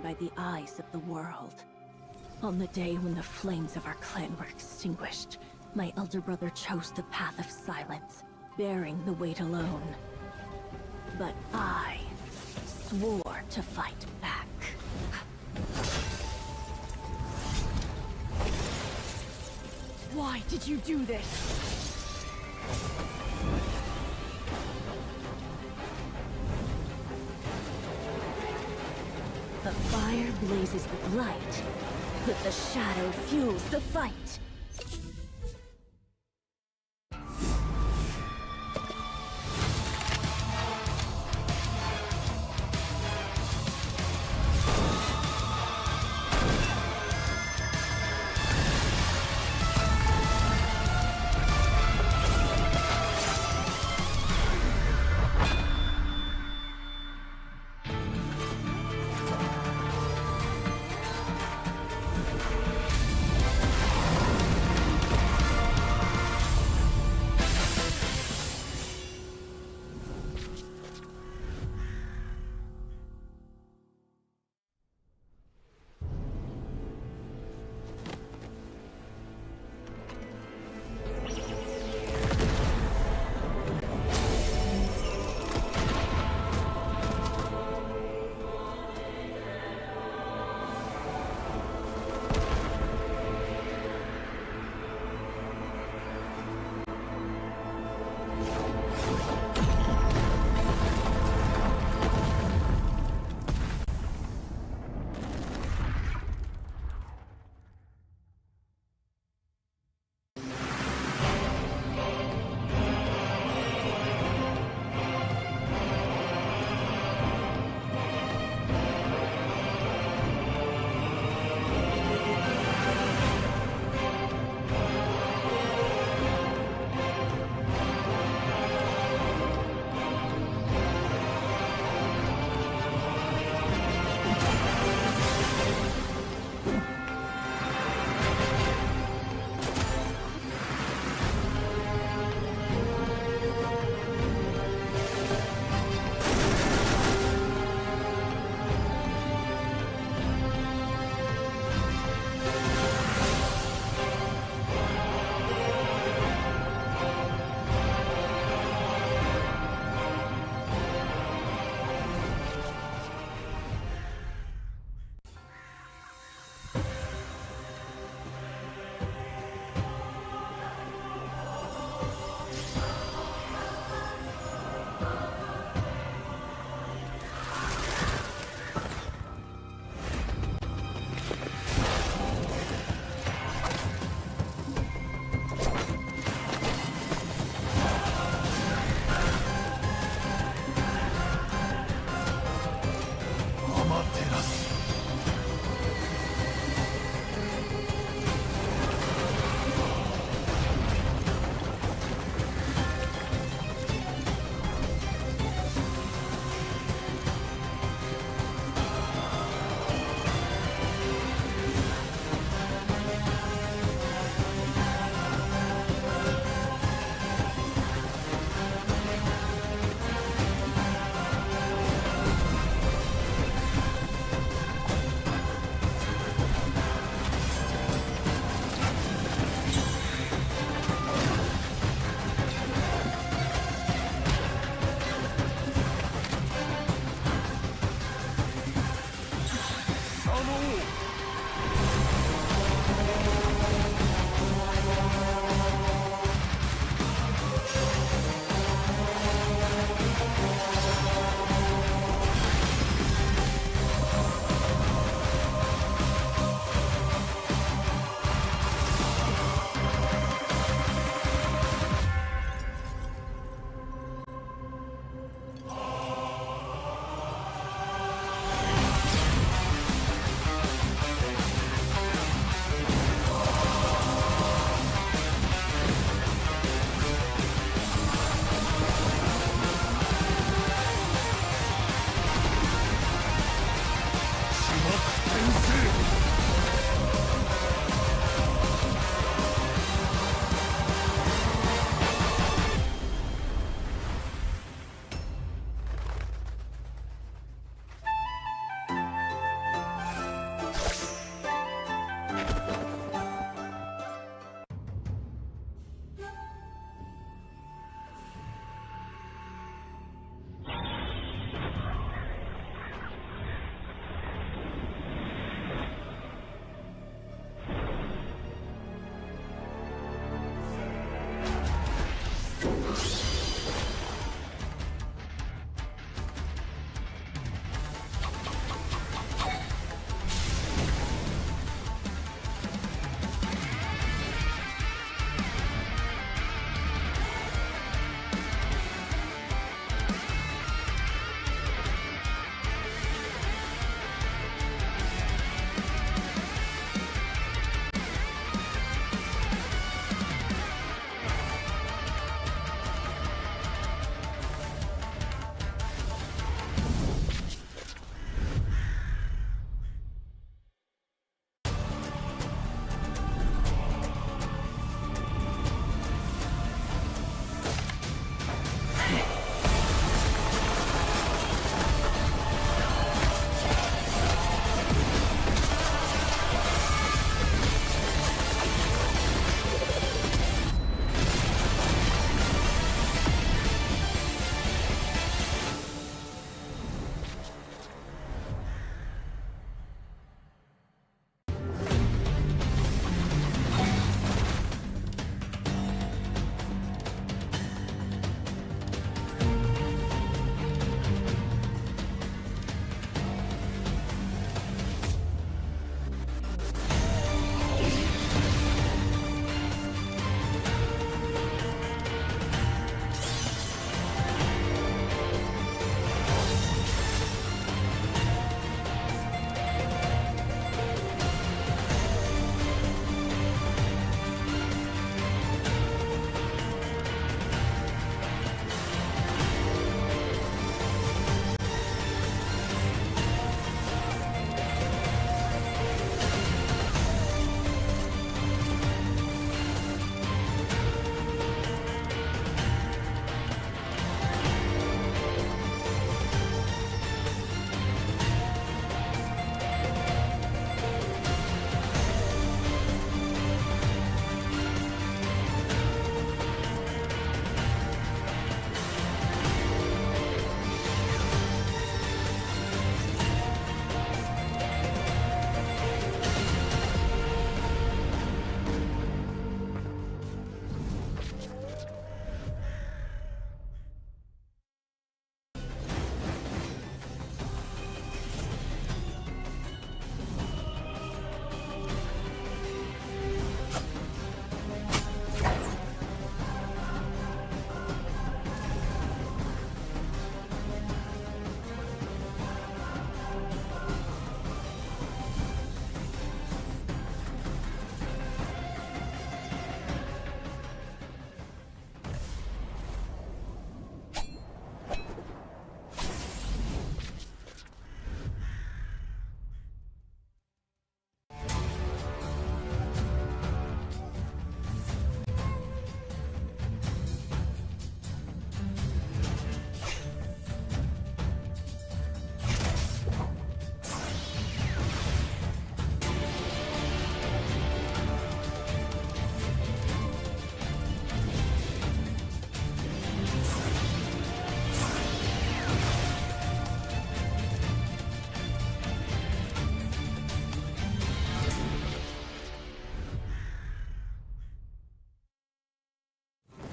by the eyes of the world. On the day when the flames of our clan were extinguished, my elder brother chose the path of silence, bearing the weight alone. But I swore to fight back. Why did you do this? The fire blazes with light, but the shadow fuels the fight.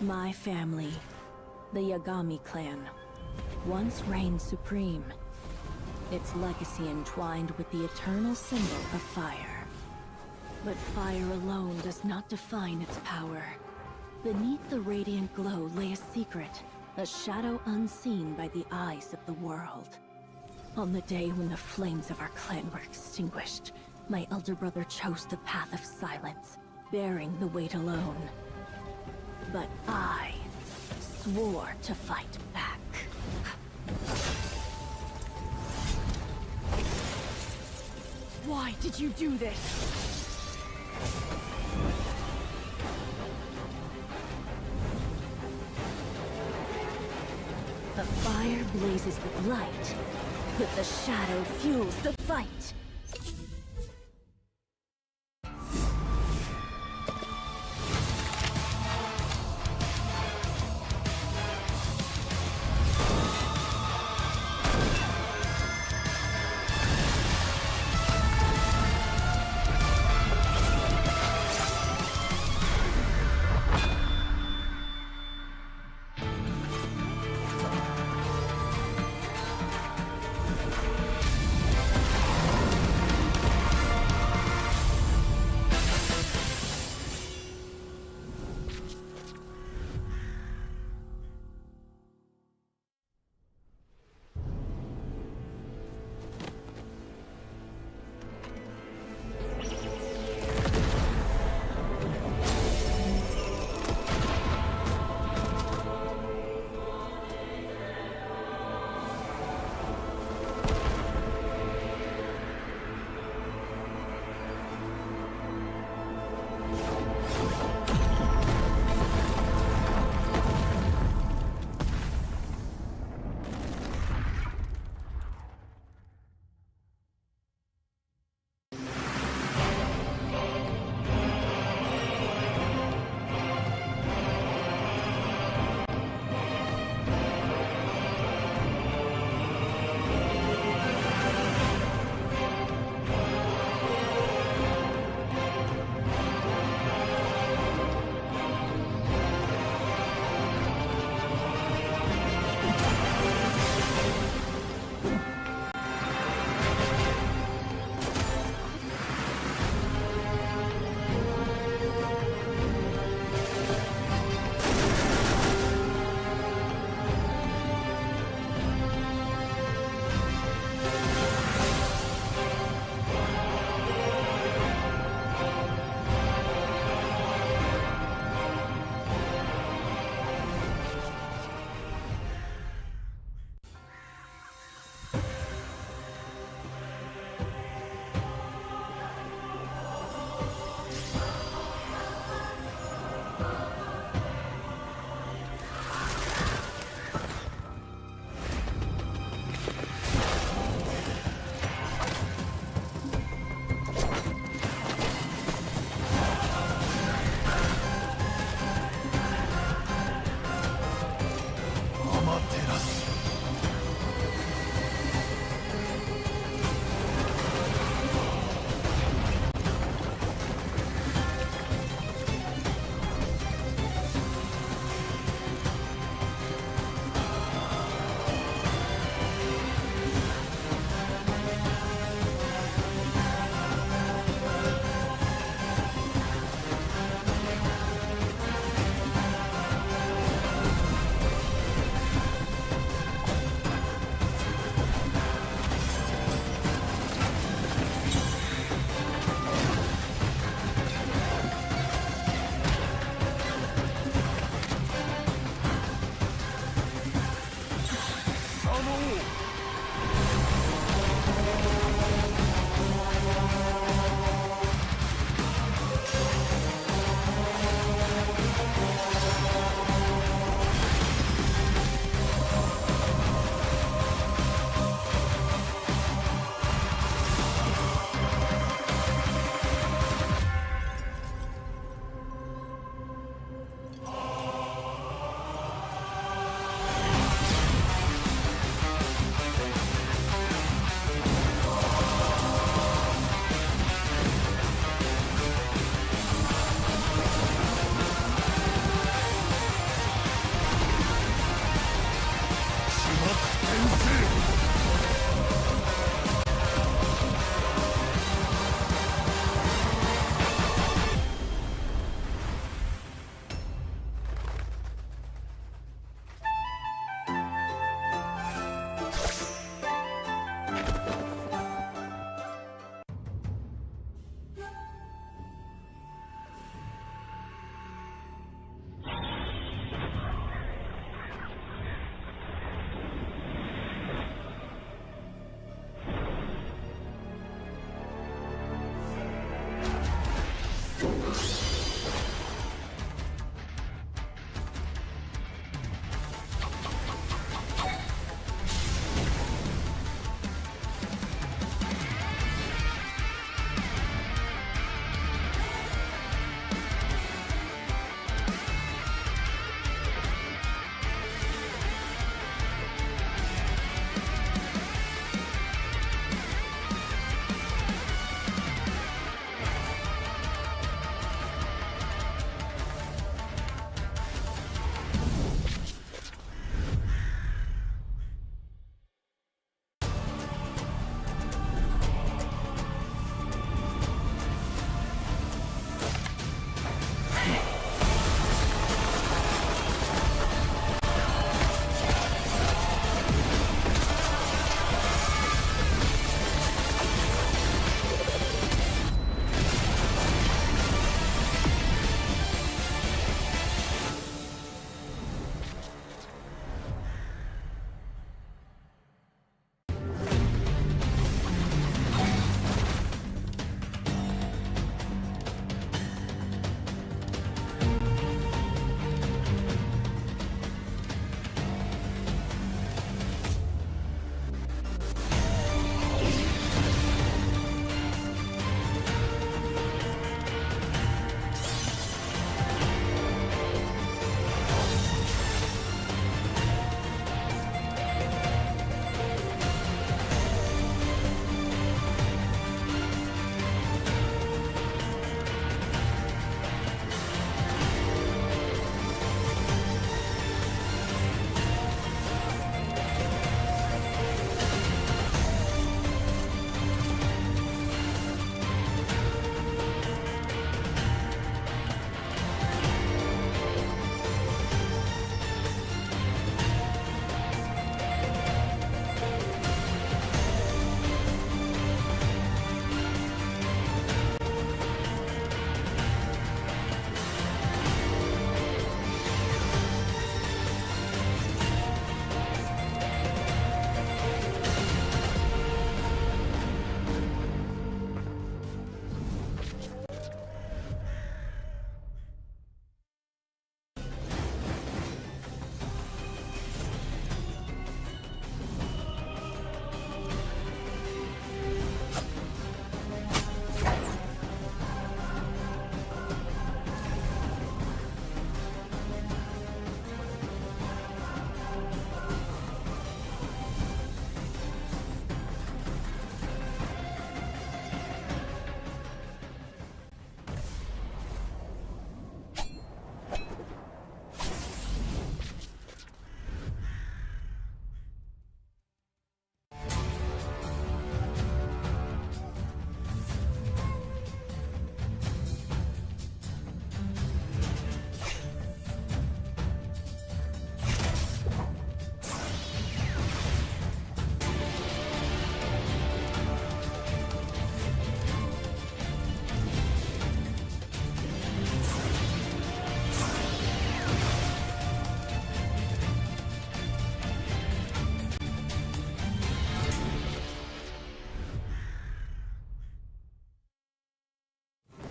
My family, the Yagami clan, once reigned supreme. Its legacy entwined with the eternal symbol of fire. But fire alone does not define its power. Beneath the radiant glow lay a secret, a shadow unseen by the eyes of the world. On the day when the flames of our clan were extinguished, my elder brother chose the path of silence, bearing the weight alone. But I swore to fight back. Why did you do this? The fire blazes with light, but the shadow fuels the fight.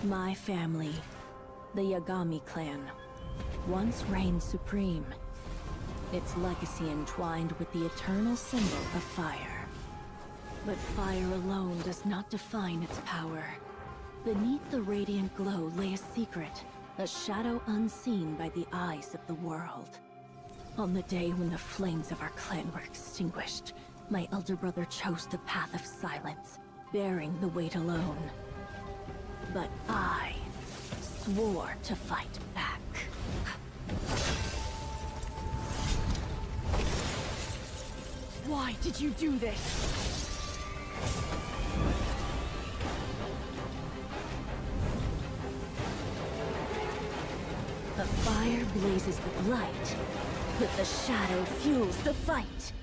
My family, the Yagami clan, once reigned supreme. Its legacy entwined with the eternal symbol of fire. But fire alone does not define its power. Beneath the radiant glow lay a secret, a shadow unseen by the eyes of the world. On the day when the flames of our clan were extinguished, my elder brother chose the path of silence, bearing the weight alone. But I swore to fight back. Why did you do this? The fire blazes with light, but the shadow fuels the fight.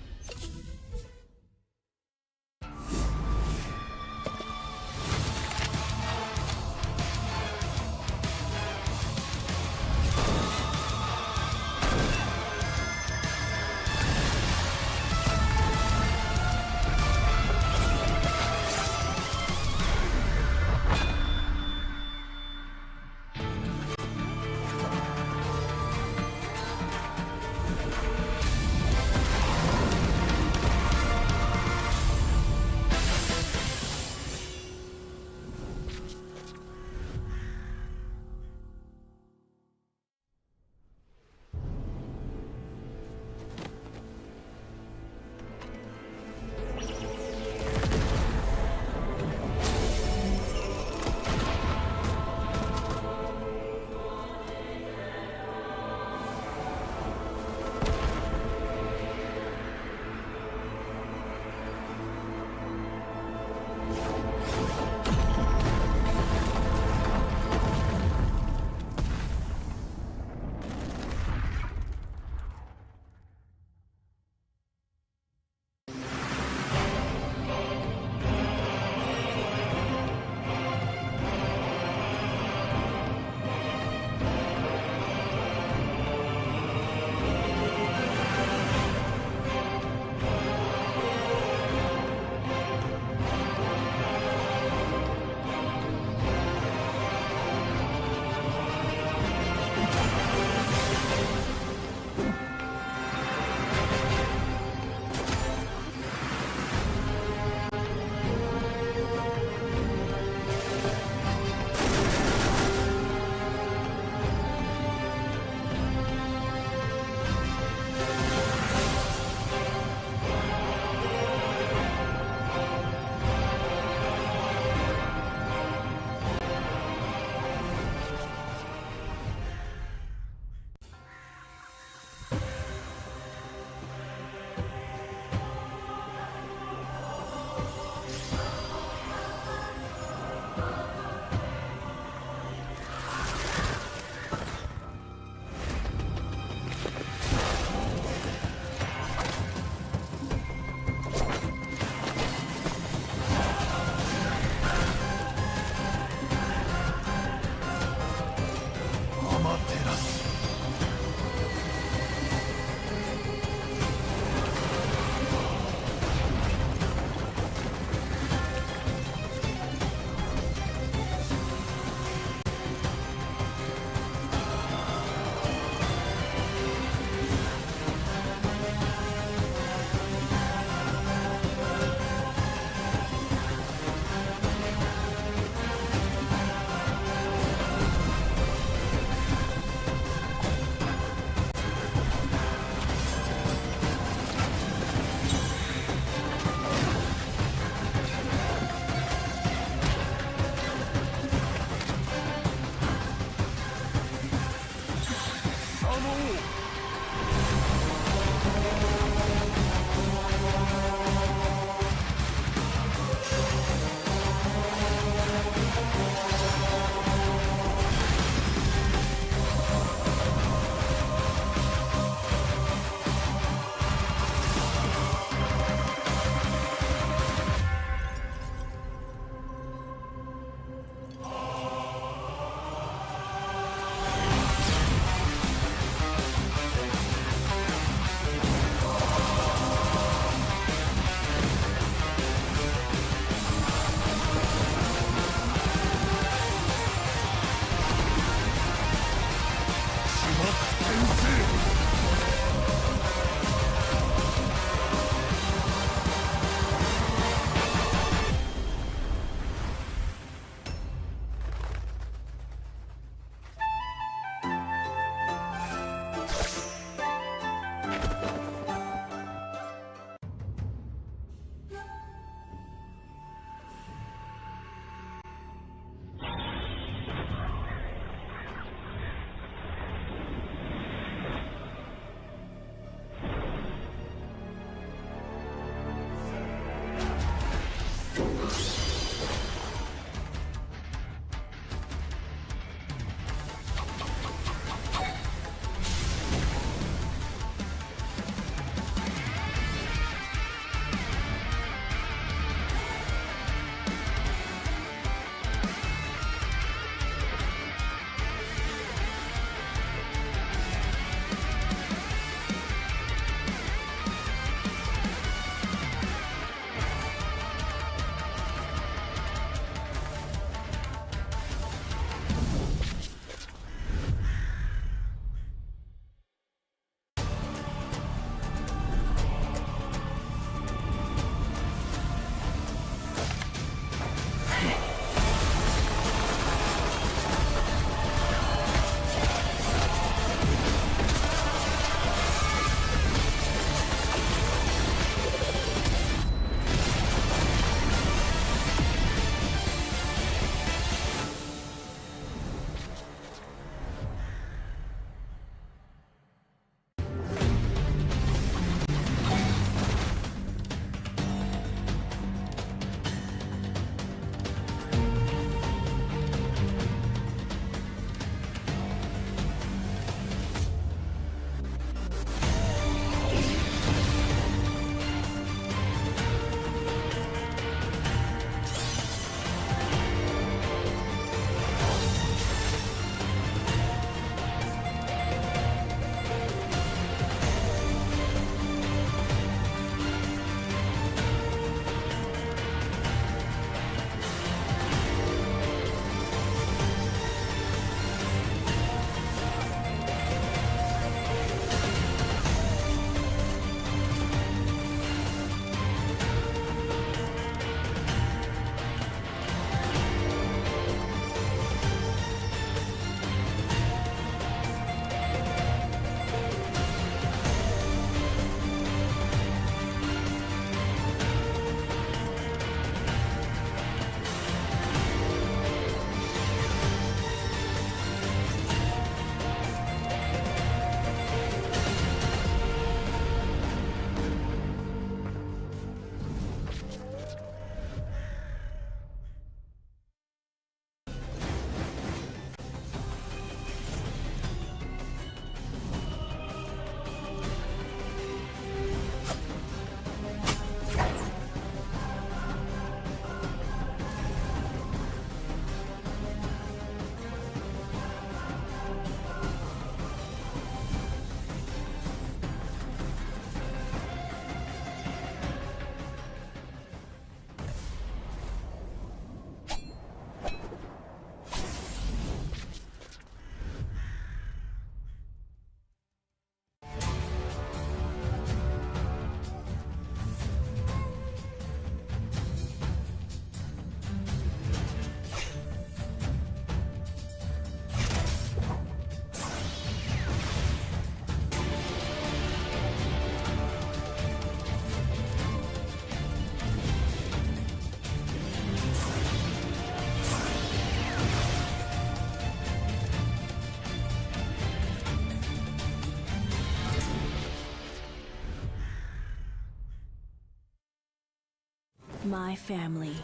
My family,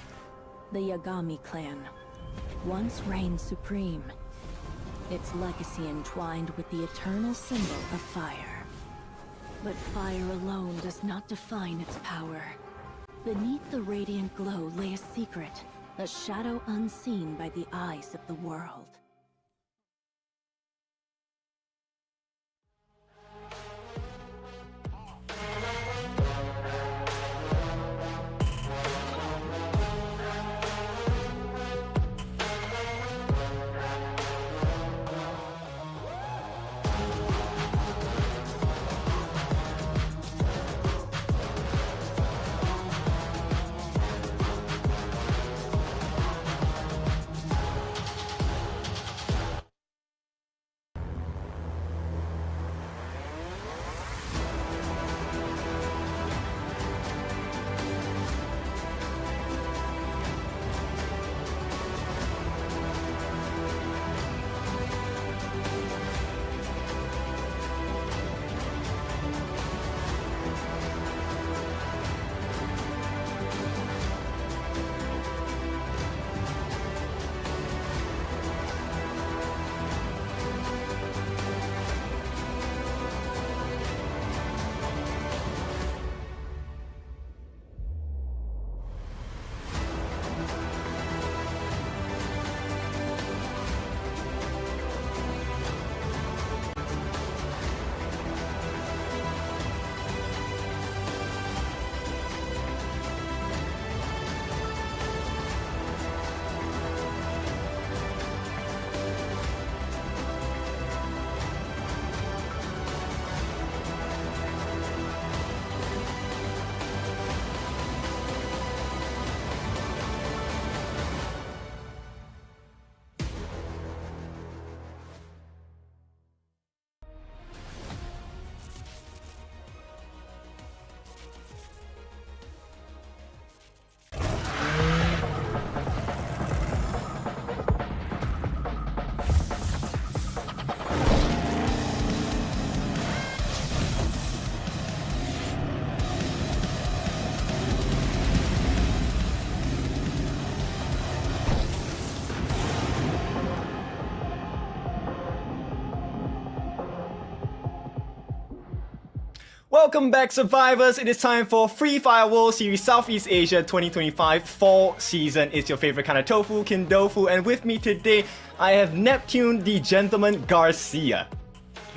the Yagami clan, once reigned supreme. Its legacy entwined with the eternal symbol of fire. But fire alone does not define its power. Beneath the radiant glow lay a secret, a shadow unseen by the eyes of the world. Welcome back, survivors. It is time for Free Fire World Series Southeast Asia 2025 fall season. It's your favorite kind of tofu, Kindofu, and with me today I have Neptune the Gentleman Garcia.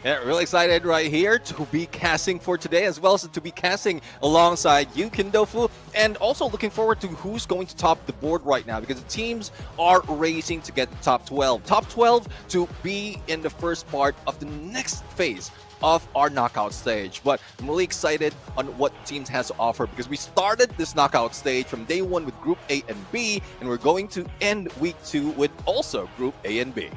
Yeah, really excited right here to be casting for today, as well as to be casting alongside you, Kindofu, and also looking forward to who's going to top the board right now, because the teams are racing to get the top 12. Top 12 to be in the first part of the next phase of our knockout stage. But I'm really excited on what teams has to offer, because we started this knockout stage from day one with Group A and B, and we're going to end week 2 with also Group A and B.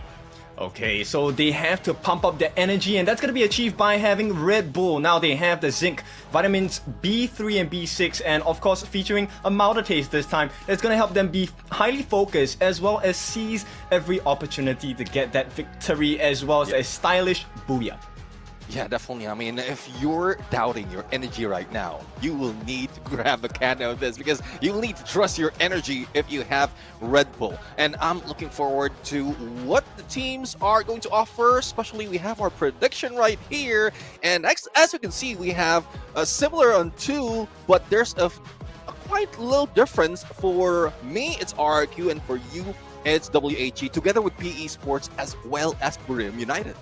Okay, so they have to pump up their energy, and that's going to be achieved by having Red Bull. Now they have the zinc, vitamins B3 and B6, and of course featuring a milder taste this time. That's going to help them be highly focused, as well as seize every opportunity to get that victory, as well as a stylish booyah. Yeah, definitely. I mean, if you're doubting your energy right now, you will need to grab a can of this, because you'll need to trust your energy if you have Red Bull. And I'm looking forward to what the teams are going to offer, especially we have our prediction right here. And as you can see, we have a similar on 2, but there's a quite little difference. For me, it's RQ, and for you, it's WHE, together with PE Sports as well as Burim United.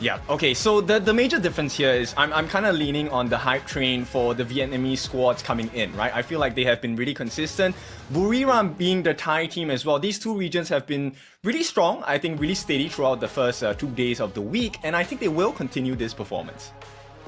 Yeah, okay, so the major difference here is I'm kind of leaning on the hype train for the Vietnamese squads coming in, right? I feel like they have been really consistent. Buriram being the Thai team as well, these two regions have been really strong, I think really steady throughout the first 2 days of the week, and I think they will continue this performance.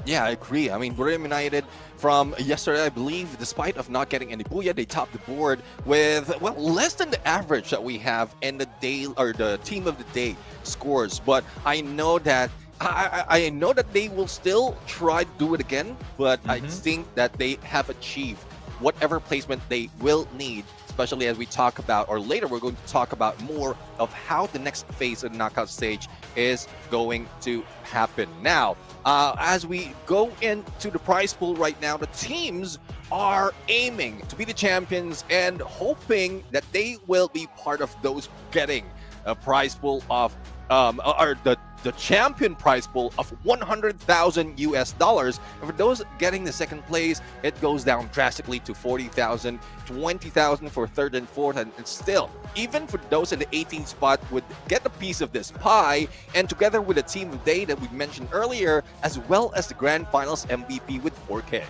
Yeah, I agree. I mean, Burim United from yesterday, I believe, despite of not getting any booyah, they topped the board with, well, less than the average that we have in the day, or the team of the day scores. But I know that I know that they will still try to do it again, but I think that they have achieved whatever placement they will need, especially as we talk about, or later we're going to talk about more of how the next phase of the knockout stage is going to happen. Now, as we go into the prize pool right now, the teams are aiming to be the champions and hoping that they will be part of those getting a prize pool of or the champion prize pool of 100,000 US dollars. And for those getting the second place, it goes down drastically to 40,000, 20,000 for third and fourth, and still, even for those in the 18th spot would get a piece of this pie, and together with the team of day that we mentioned earlier, as well as the grand finals MVP with 4K.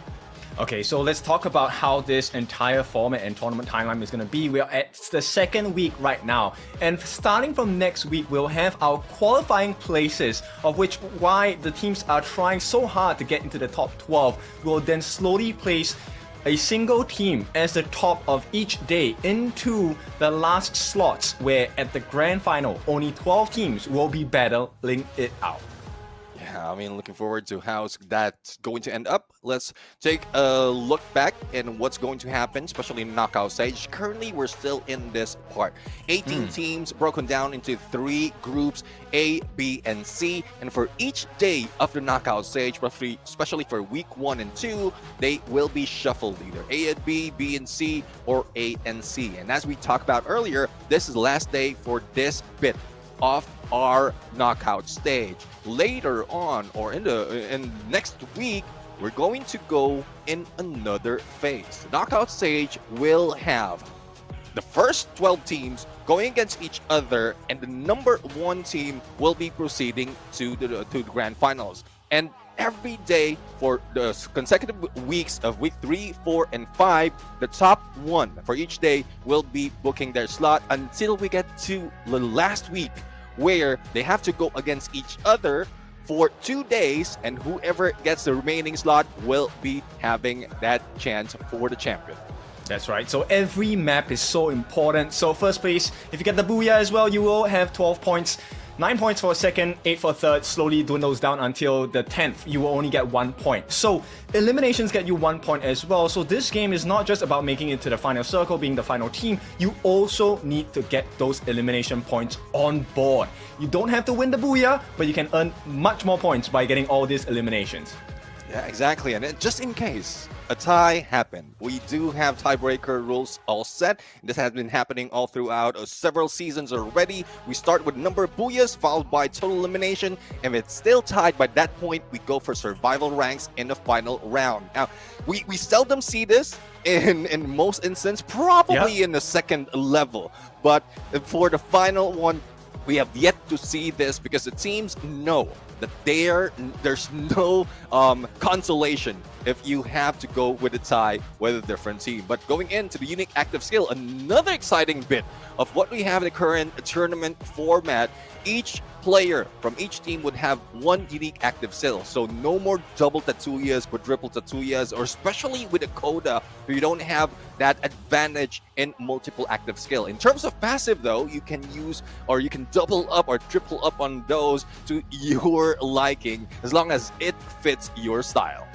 Okay, so let's talk about how this entire format and tournament timeline is going to be. We're at the second week right now, and starting from next week, we'll have our qualifying places, of which why the teams are trying so hard to get into the top 12. We'll then slowly place a single team as the top of each day into the last slots, where at the grand final, only 12 teams will be battling it out. Yeah, I mean, looking forward to how that's going to end up. Let's take a look back in what's going to happen, especially in knockout stage. Currently, we're still in this part. 18 teams broken down into 3 groups, A, B, and C. And for each day of the knockout stage, especially for week 1 and 2, they will be shuffled either A and B, B and C, or A and C. And as we talked about earlier, this is the last day for this bit of our knockout stage. Later on, or in next week, we're going to go in another phase. The knockout stage will have the first 12 teams going against each other, and the number 1 team will be proceeding to the grand finals. And every day for the consecutive weeks of week 3, 4, and 5, the top 1 for each day will be booking their slot until we get to the last week, where they have to go against each other for 2 days, and whoever gets the remaining slot will be having that chance for the champion. That's right. So every map is so important. So first place, if you get the Booyah as well, you will have 12 points. 9 points for second, 8 for third, slowly dwindles down until the 10th. You will only get 1 point. So eliminations get you 1 point as well. So this game is not just about making it to the final circle, being the final team. You also need to get those elimination points on board. You don't have to win the Booyah, but you can earn much more points by getting all these eliminations. Yeah, exactly. And just in case a tie happened, we do have tiebreaker rules all set. This has been happening all throughout several seasons already. We start with number of booyahs, followed by total elimination. And if it's still tied by that point, we go for survival ranks in the final round. Now, we seldom see this in most instances, probably in the second level. But for the final one, we have yet to see this, because the teams know that there's no consolation if you have to go with a tie with a different team. But going into the unique active skill, another exciting bit of what we have in the current tournament format, each player from each team would have 1 unique active skill. So no more double Tatuyas, quadruple Tatuyas, or especially with a Coda, where you don't have that advantage in multiple active skill. In terms of passive though, you can use, or you can double up or triple up on those to your liking, as long as it fits your style.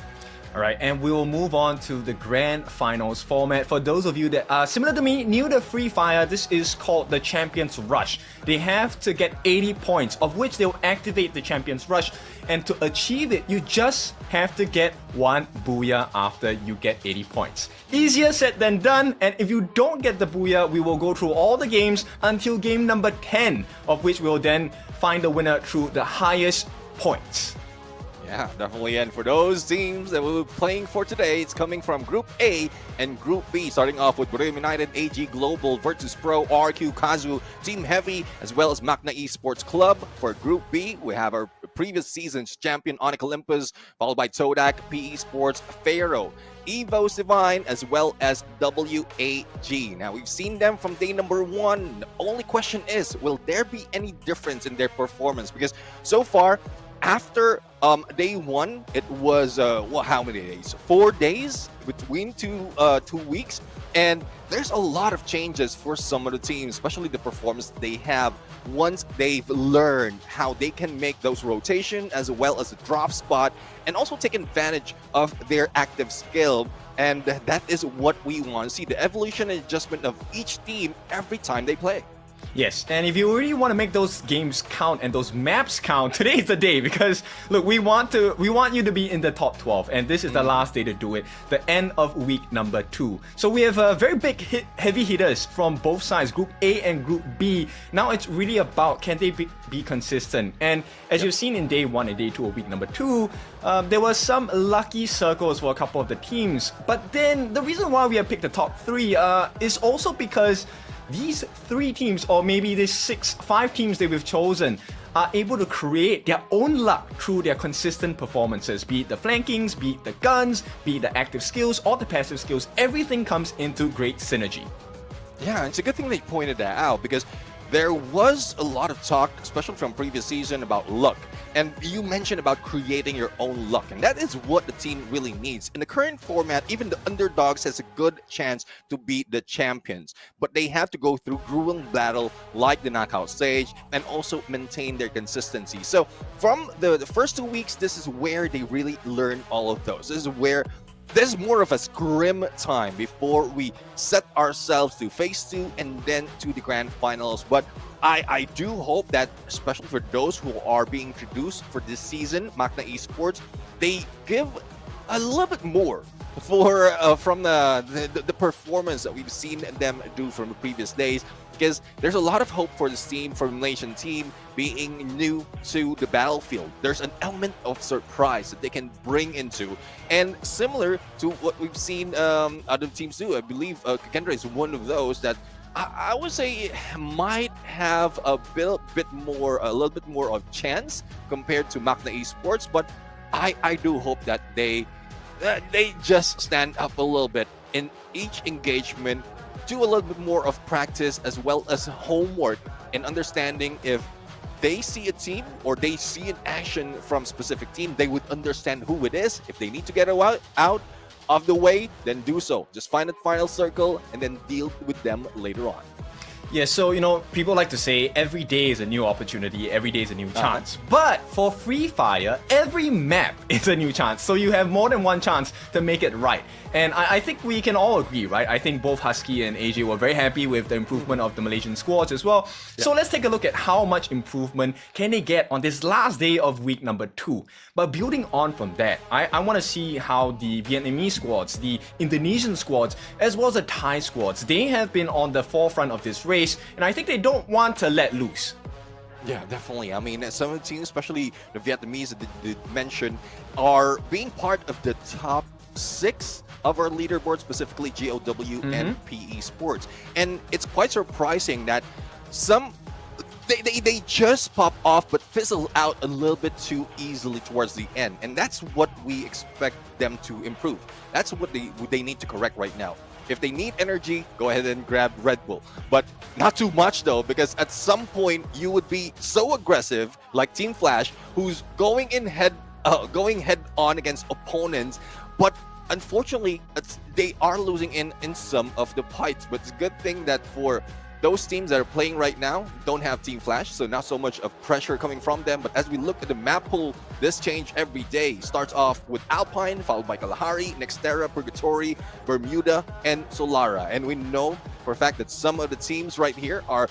All right, and we will move on to the grand finals format. For those of you that are similar to me, new to Free Fire, this is called the Champions Rush. They have to get 80 points, of which they'll activate the Champions Rush. And to achieve it, you just have to get 1 Booyah after you get 80 points. Easier said than done, and if you don't get the Booyah, we will go through all the games until game number 10, of which we'll then find the winner through the highest points. Yeah, definitely. And for those teams that we'll be playing for today, it's coming from Group A and Group B, starting off with Brim United, AG Global, Virtus Pro, RQ Kazu, Team Heavy, as well as Magna Esports Club. For Group B, we have our previous season's champion, Onyx Olympus, followed by Todak, PE Sports, Pharaoh, Evo Divine, as well as WAG. Now, we've seen them from day number 1. The only question is, will there be any difference in their performance? Because so far, after day 1, it was how many days? 4 days between two weeks, and there's a lot of changes for some of the teams, especially the performance they have once they've learned how they can make those rotation as well as a drop spot, and also take advantage of their active skill. And that is what we want to see, the evolution and adjustment of each team every time they play. Yes, and if you really want to make those games count and those maps count, today is the day because look, we want you to be in the top 12, and this is the last day to do it, the end of week number 2. So we have very big heavy hitters from both sides, Group A and Group B. Now it's really about can they be consistent, and as you've seen in day 1 and day 2 of week number 2, there were some lucky circles for a couple of the teams. But then the reason why we have picked the top 3 is also because these 3 teams, or maybe these 5 teams that we've chosen, are able to create their own luck through their consistent performances, be it the flankings, be it the guns, be it the active skills or the passive skills. Everything comes into great synergy. Yeah, it's a good thing they pointed that out because there was a lot of talk, especially from previous season, about luck. And you mentioned about creating your own luck, and that is what the team really needs. In the current format, even the underdogs has a good chance to beat the champions, but they have to go through grueling battle like the knockout stage and also maintain their consistency. So from the first 2 weeks, this is where they really learn all of those. This is more of a scrim time before we set ourselves to phase 2 and then to the grand finals. But I do hope that, especially for those who are being introduced for this season, Magna Esports, they give a little bit more for from the performance that we've seen them do from the previous days, because there's a lot of hope for this team, for the Malaysian team being new to the battlefield. There's an element of surprise that they can bring into, and similar to what we've seen other teams do. I believe Kendra is one of those that I would say might have a little bit more of chance compared to Magna Esports, but I do hope that they just stand up a little bit in each engagement, do a little bit more of practice as well as homework, and understanding if they see a team or they see an action from specific team, they would understand who it is. If they need to get out of the way, then do so. Just find a final circle and then deal with them later on. Yeah, so people like to say every day is a new opportunity, every day is a new chance. But for Free Fire, every map is a new chance. So you have more than one chance to make it right. And I think we can all agree, right? I think both Husky and AJ were very happy with the improvement of the Malaysian squads as well. Yeah. So let's take a look at how much improvement can they get on this last day of week number 2. But building on from that, I want to see how the Vietnamese squads, the Indonesian squads, as well as the Thai squads, they have been on the forefront of this race, and I think they don't want to let loose. Yeah, definitely. I mean, some of the teams, especially the Vietnamese that you mentioned, are being part of the top 6 of our leaderboard, specifically GOW and PE Sports. And it's quite surprising that they just pop off but fizzle out a little bit too easily towards the end. And that's what we expect them to improve. That's what they need to correct right now. If they need energy, go ahead and grab Red Bull. But not too much though, because at some point you would be so aggressive like Team Flash, who's going head on against opponents, but unfortunately they are losing in some of the fights. But it's a good thing that for those teams that are playing right now don't have Team Flash, so not so much of pressure coming from them. But as we look at the map pool, this change every day. Starts off with Alpine, followed by Kalahari, Nextera, Purgatory, Bermuda, and Solara. And we know for a fact that some of the teams right here are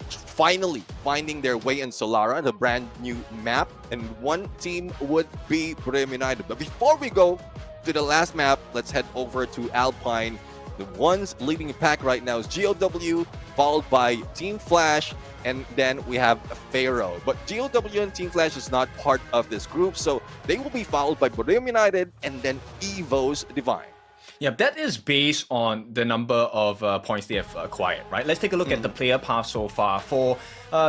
finally finding their way in Solara, the brand new map. And one team would be Brim United. But before we go to the last map, let's head over to Alpine. The ones leading the pack right now is GOW, followed by Team Flash, and then we have Pharaoh. But GOW and Team Flash is not part of this group, so they will be followed by Brim United and then Evo's Divine. Yeah, that is based on the number of points they have acquired, right? Let's take a look at the player path so far. For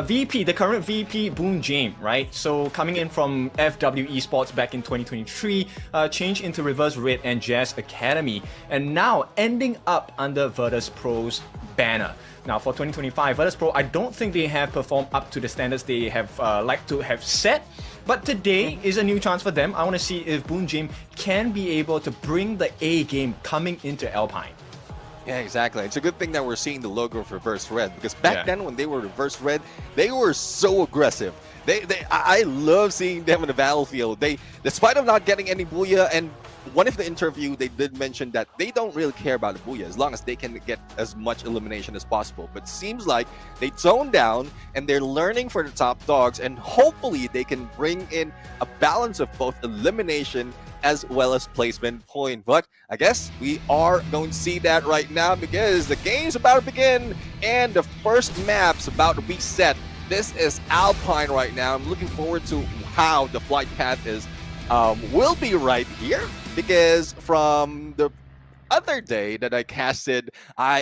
VP, the current VP, Boon James, right? So coming in from FFWS Esports back in 2023, changed into Reverse Red and Jazz Academy, and now ending up under Virtus Pro's banner. Now for 2025, Virtus Pro, I don't think they have performed up to the standards they have like to have set. But today is a new chance for them. I want to see if Boon James can be able to bring the A game coming into Alpine. Yeah, exactly. It's a good thing that we're seeing the logo of Reverse Red, because back Yeah. then when they were Reverse Red, they were so aggressive. I love seeing them on the battlefield. Despite of not getting any booyah, and one of the interview they did mention that they don't really care about the booyah as long as they can get as much elimination as possible. But seems like they tone down and they're learning for the top dogs, and hopefully they can bring in a balance of both elimination as well as placement point. But I guess we are going to see that right now, because the game's about to begin and the first map's about to be set. This is Alpine right now. I'm looking forward to how the flight path is. Will be right here, because from the other day that I casted,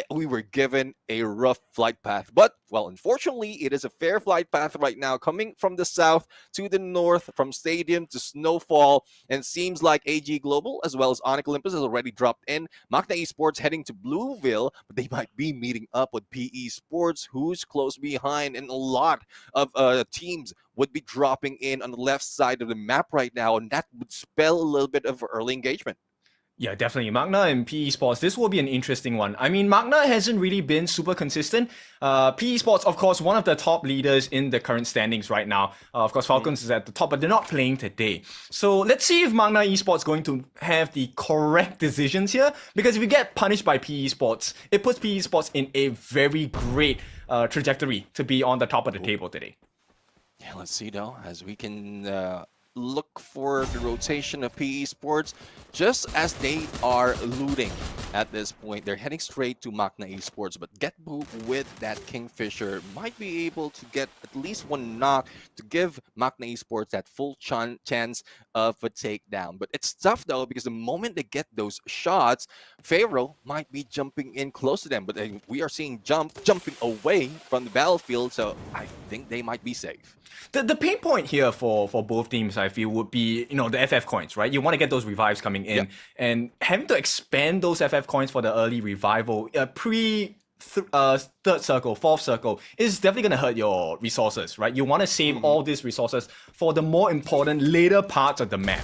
we were given a rough flight path. But, well, unfortunately, it is a fair flight path right now, coming from the south to the north, from Stadium to Snowfall. And seems like AG Global as well as Onyx Olympus has already dropped in. Magna Esports heading to Blueville, but they might be meeting up with PE Sports, who's close behind, and a lot of teams would be dropping in on the left side of the map right now, and that would spell a little bit of early engagement. Yeah, definitely. Magna and PE Sports, this will be an interesting one. I mean, Magna hasn't really been super consistent. PE Sports, of course, one of the top leaders in the current standings right now. Of course, Falcons is at the top, but they're not playing today. So let's see if Magna Esports going to have the correct decisions here. Because if you get punished by PE Sports, it puts PE Sports in a very great trajectory to be on the top of the table today. Yeah, let's see though, as we can look for the rotation of PE Sports. Just as they are looting at this point, they're heading straight to Magna Esports, but Getbu with that Kingfisher might be able to get at least one knock to give Magna Esports that full chance of a takedown. But it's tough though, because the moment they get those shots, Pharaoh might be jumping in close to them, but we are seeing jumping away from the battlefield, so I think they might be safe. The pain point here for both teams, I feel, would be, the FF coins, right? You want to get those revives coming in, and having to expand those FF coins for the early revival third circle, fourth circle is definitely going to hurt your resources, right? You want to save all these resources for the more important later parts of the map.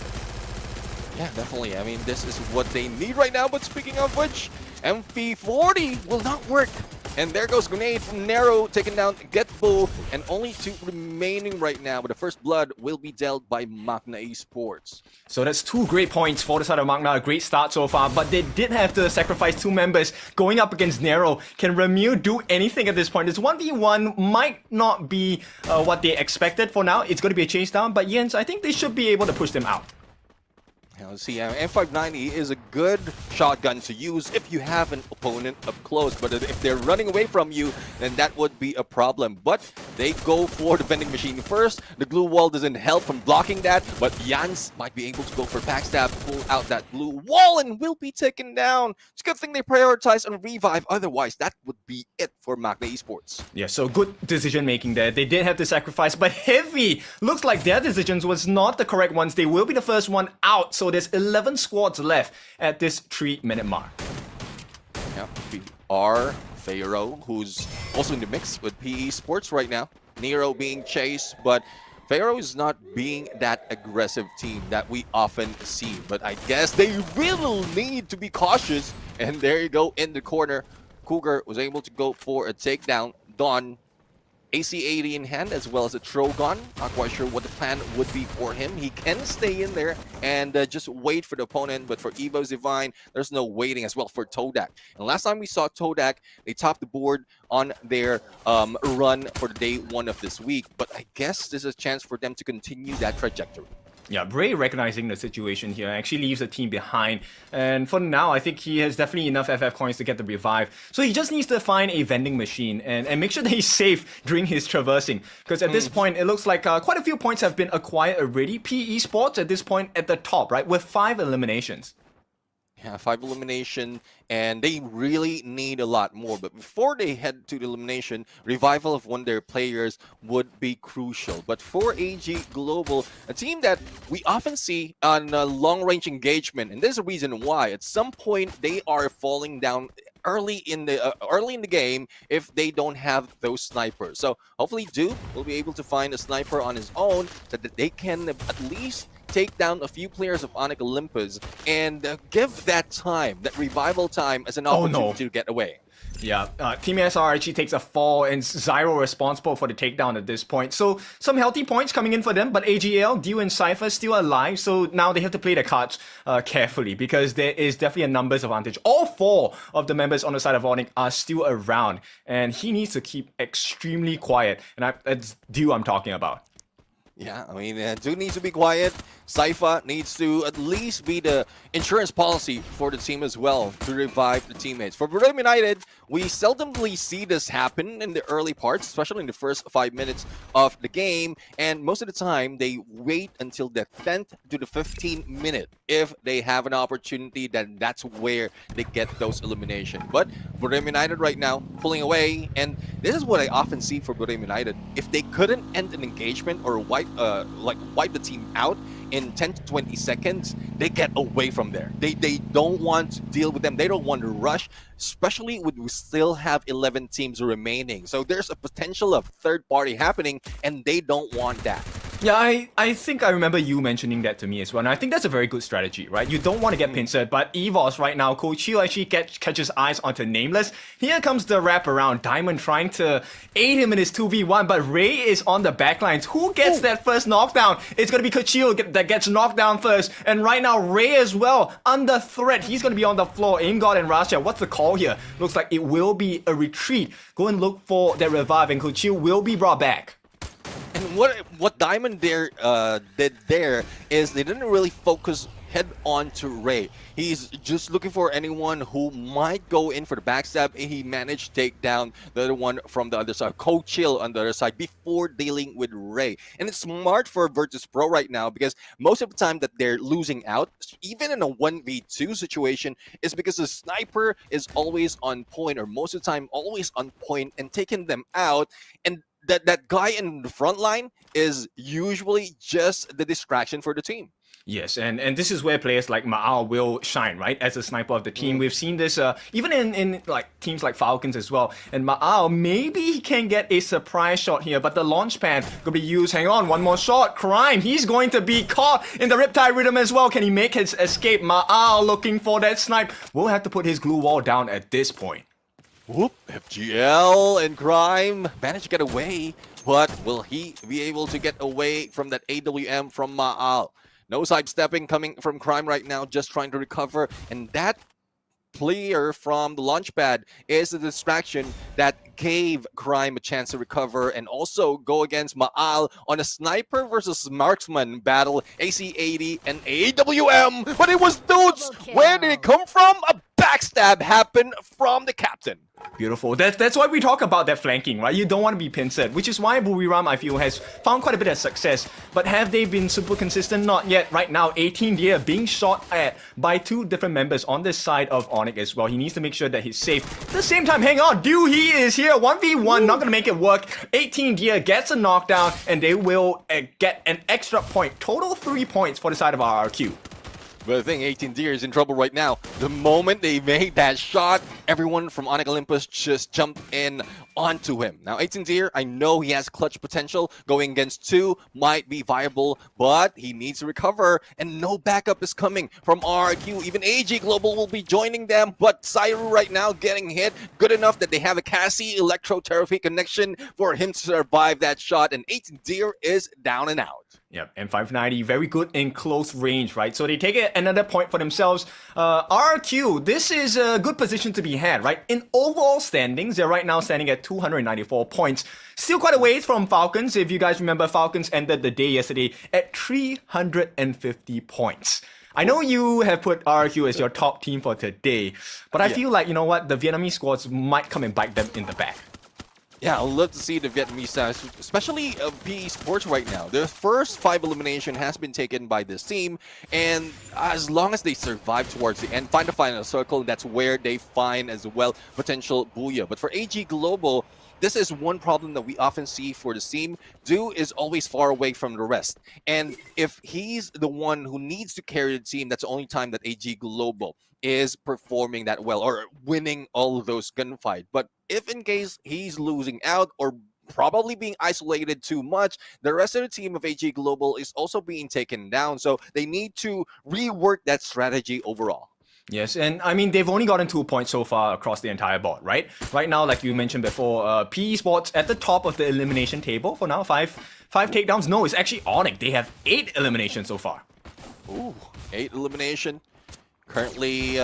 Yeah, definitely. I mean, this is what they need right now. But speaking of which, MP40 will not work. And there goes Grenade from Nero, taking down Getbo, and only two remaining right now. But the first blood will be dealt by Magna Esports. So that's 2 great points for the side of Magna. A great start so far, but they did have to sacrifice 2 members going up against Nero. Can Ramil do anything at this point? This 1v1 might not be what they expected for now. It's going to be a chase down, but Jens, I think they should be able to push them out. Let's see, M590 is a good shotgun to use if you have an opponent up close, but if they're running away from you, then that would be a problem. But they go for the vending machine first. The glue wall doesn't help from blocking that, but Jans might be able to go for backstab, pull out that glue wall, and will be taken down. It's a good thing they prioritize on revive, otherwise that would be it for Magna Esports. Yeah, so good decision making there. They did have to sacrifice, but Heavy looks like their decisions was not the correct ones. They will be the first one out, so there's 11 squads left at this 3-minute mark. Yeah, we are Pharaoh, who's also in the mix with PE Sports right now. Nero being chased, but Pharaoh is not being that aggressive team that we often see. But I guess they really need to be cautious. And there you go in the corner. Cougar was able to go for a takedown. Dawn AC-80 in hand, as well as a Trogon. Not quite sure what the plan would be for him. He can stay in there and just wait for the opponent, but for Evo's Divine, there's no waiting as well for Todak. And last time we saw Todak, they topped the board on their run for the day 1 of this week, but I guess this is a chance for them to continue that trajectory. Yeah, Bray recognizing the situation here actually leaves the team behind. And for now, I think he has definitely enough FF coins to get the revive. So he just needs to find a vending machine and make sure that he's safe during his traversing. Because at this point, it looks like quite a few points have been acquired already. PE Sports at this point at the top, right? With 5 eliminations. Yeah, 5 elimination, and they really need a lot more. But before they head to the elimination, revival of one of their players would be crucial. But for AG Global, a team that we often see on a long-range engagement, and there's a reason why. At some point, they are falling down early in the game if they don't have those snipers. So hopefully Duke will be able to find a sniper on his own so that they can at least take down a few players of Onyx Olympus and give that time, that revival time, as an opportunity to get away. Yeah, Team SR actually takes a fall and Zyro responsible for the takedown at this point. So some healthy points coming in for them, but AGL, Dew and Cypher still alive, so now they have to play their cards carefully because there is definitely a numbers advantage. All 4 of the members on the side of Onyx are still around, and he needs to keep extremely quiet, and that's Dew I'm talking about. Yeah, I mean, Dude needs to be quiet. Cypher needs to at least be the insurance policy for the team as well to revive the teammates. For Royale United, we seldomly see this happen in the early parts, especially in the first 5 minutes of the game. And most of the time, they wait until the 10th to the 15th minute. If they have an opportunity, then that's where they get those eliminations. But Royale United right now, pulling away. And this is what I often see for Royale United. If they couldn't end an engagement or wipe the team out in 10 to 20 seconds, they get away from there. They don't want to deal with them. They don't want to rush, especially when we still have 11 teams remaining. So there's a potential of third party happening, and they don't want that. Yeah, I think I remember you mentioning that to me as well, and I think that's a very good strategy, right? You don't want to get pincered, but EVOS right now, Coach Chiu actually catches eyes onto Nameless. Here comes the wrap around. Diamond trying to aid him in his 2v1, but Ray is on the backlines. Who gets that first knockdown? It's going to be Coach Chiu that gets knocked down first, and right now Ray as well, under threat. He's going to be on the floor. AimGod and Rasha, what's the call here? Looks like it will be a retreat. Go and look for that revive, and Coach Chiu will be brought back. And what Diamond did there is they didn't really focus head on to Ray. He's just looking for anyone who might go in for the backstab, and he managed to take down the other one from the other side, Cold Chill on the other side, before dealing with Ray. And it's smart for Virtus Pro right now because most of the time that they're losing out, even in a 1v2 situation, is because the sniper is always on point, or most of the time always on point and taking them out. And that guy in the front line is usually just the distraction for the team. Yes, and this is where players like Ma'al will shine, right? As a sniper of the team. We've seen this even in like teams like Falcons as well. And Ma'al, maybe he can get a surprise shot here, but the launch pad could be used. Hang on, one more shot. Crime, he's going to be caught in the Riptide Rhythm as well. Can he make his escape? Ma'al looking for that snipe. Will have to put his glue wall down at this point. Whoop, FGL and Crime managed to get away, but will he be able to get away from that AWM from Ma'al? No sidestepping coming from Crime right now, just trying to recover, and that player from the launch pad is the distraction that gave Crime a chance to recover and also go against Ma'al on a sniper versus marksman battle, AC-80 and AWM, but it was dudes! Where did it come from? A backstab happened from the captain. Beautiful. That's why we talk about that flanking, right? You don't want to be pincered, which is why Buriram, I feel, has found quite a bit of success. But have they been super consistent? Not yet. Right now, 18 Deer being shot at by 2 different members on this side of Onyx as well. He needs to make sure that he's safe. At the same time, hang on, Dew, he is here. 1v1, not going to make it work. 18 Deer gets a knockdown, and they will get an extra point. Total 3 points for the side of RRQ. But I think 18 Deer is in trouble right now. The moment they made that shot, everyone from Onyx Olympus just jumped in onto him. Now, 18 Deer, I know he has clutch potential. Going against 2 might be viable, but he needs to recover, and no backup is coming from RRQ. Even AG Global will be joining them, but Cyru right now getting hit. Good enough that they have a Cassie electrotherapy connection for him to survive that shot, and 18 Deer is down and out. Yep, and 590, very good in close range, right? So they take another point for themselves. RQ, this is a good position to be had, right? In overall standings, they're right now standing at 294 points. Still quite a ways from Falcons. If you guys remember, Falcons ended the day yesterday at 350 points. I know you have put RQ as your top team for today, but I feel like, you know what, the Vietnamese squads might come and bite them in the back. Yeah, I'd love to see the Vietnamese side, especially PE Sports right now. The first 5 elimination has been taken by this team, and as long as they survive towards the end, find the final circle, that's where they find as well potential booyah. But for AG Global, this is one problem that we often see for the team. Dew is always far away from the rest. And if he's the one who needs to carry the team, that's the only time that AG Global is performing that well or winning all of those gunfights. But if in case he's losing out or probably being isolated too much. The rest of the team of AG Global is also being taken down, so they need to rework that strategy overall. Yes, and I mean, they've only gotten 2 points so far across the entire board, right? Right now, like you mentioned before, PE Sports at the top of the elimination table for now. Five takedowns. No, it's actually Onyx. They have 8 eliminations so far. Ooh, 8 elimination. Currently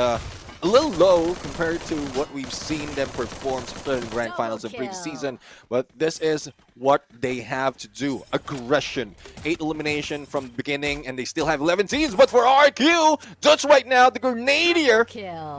a little low compared to what we've seen them perform in the grand finals of previous season, but this is what they have to do. Aggression. 8 elimination from the beginning, and they still have 11 teams, but for RQ, Dutch right now, the Grenadier,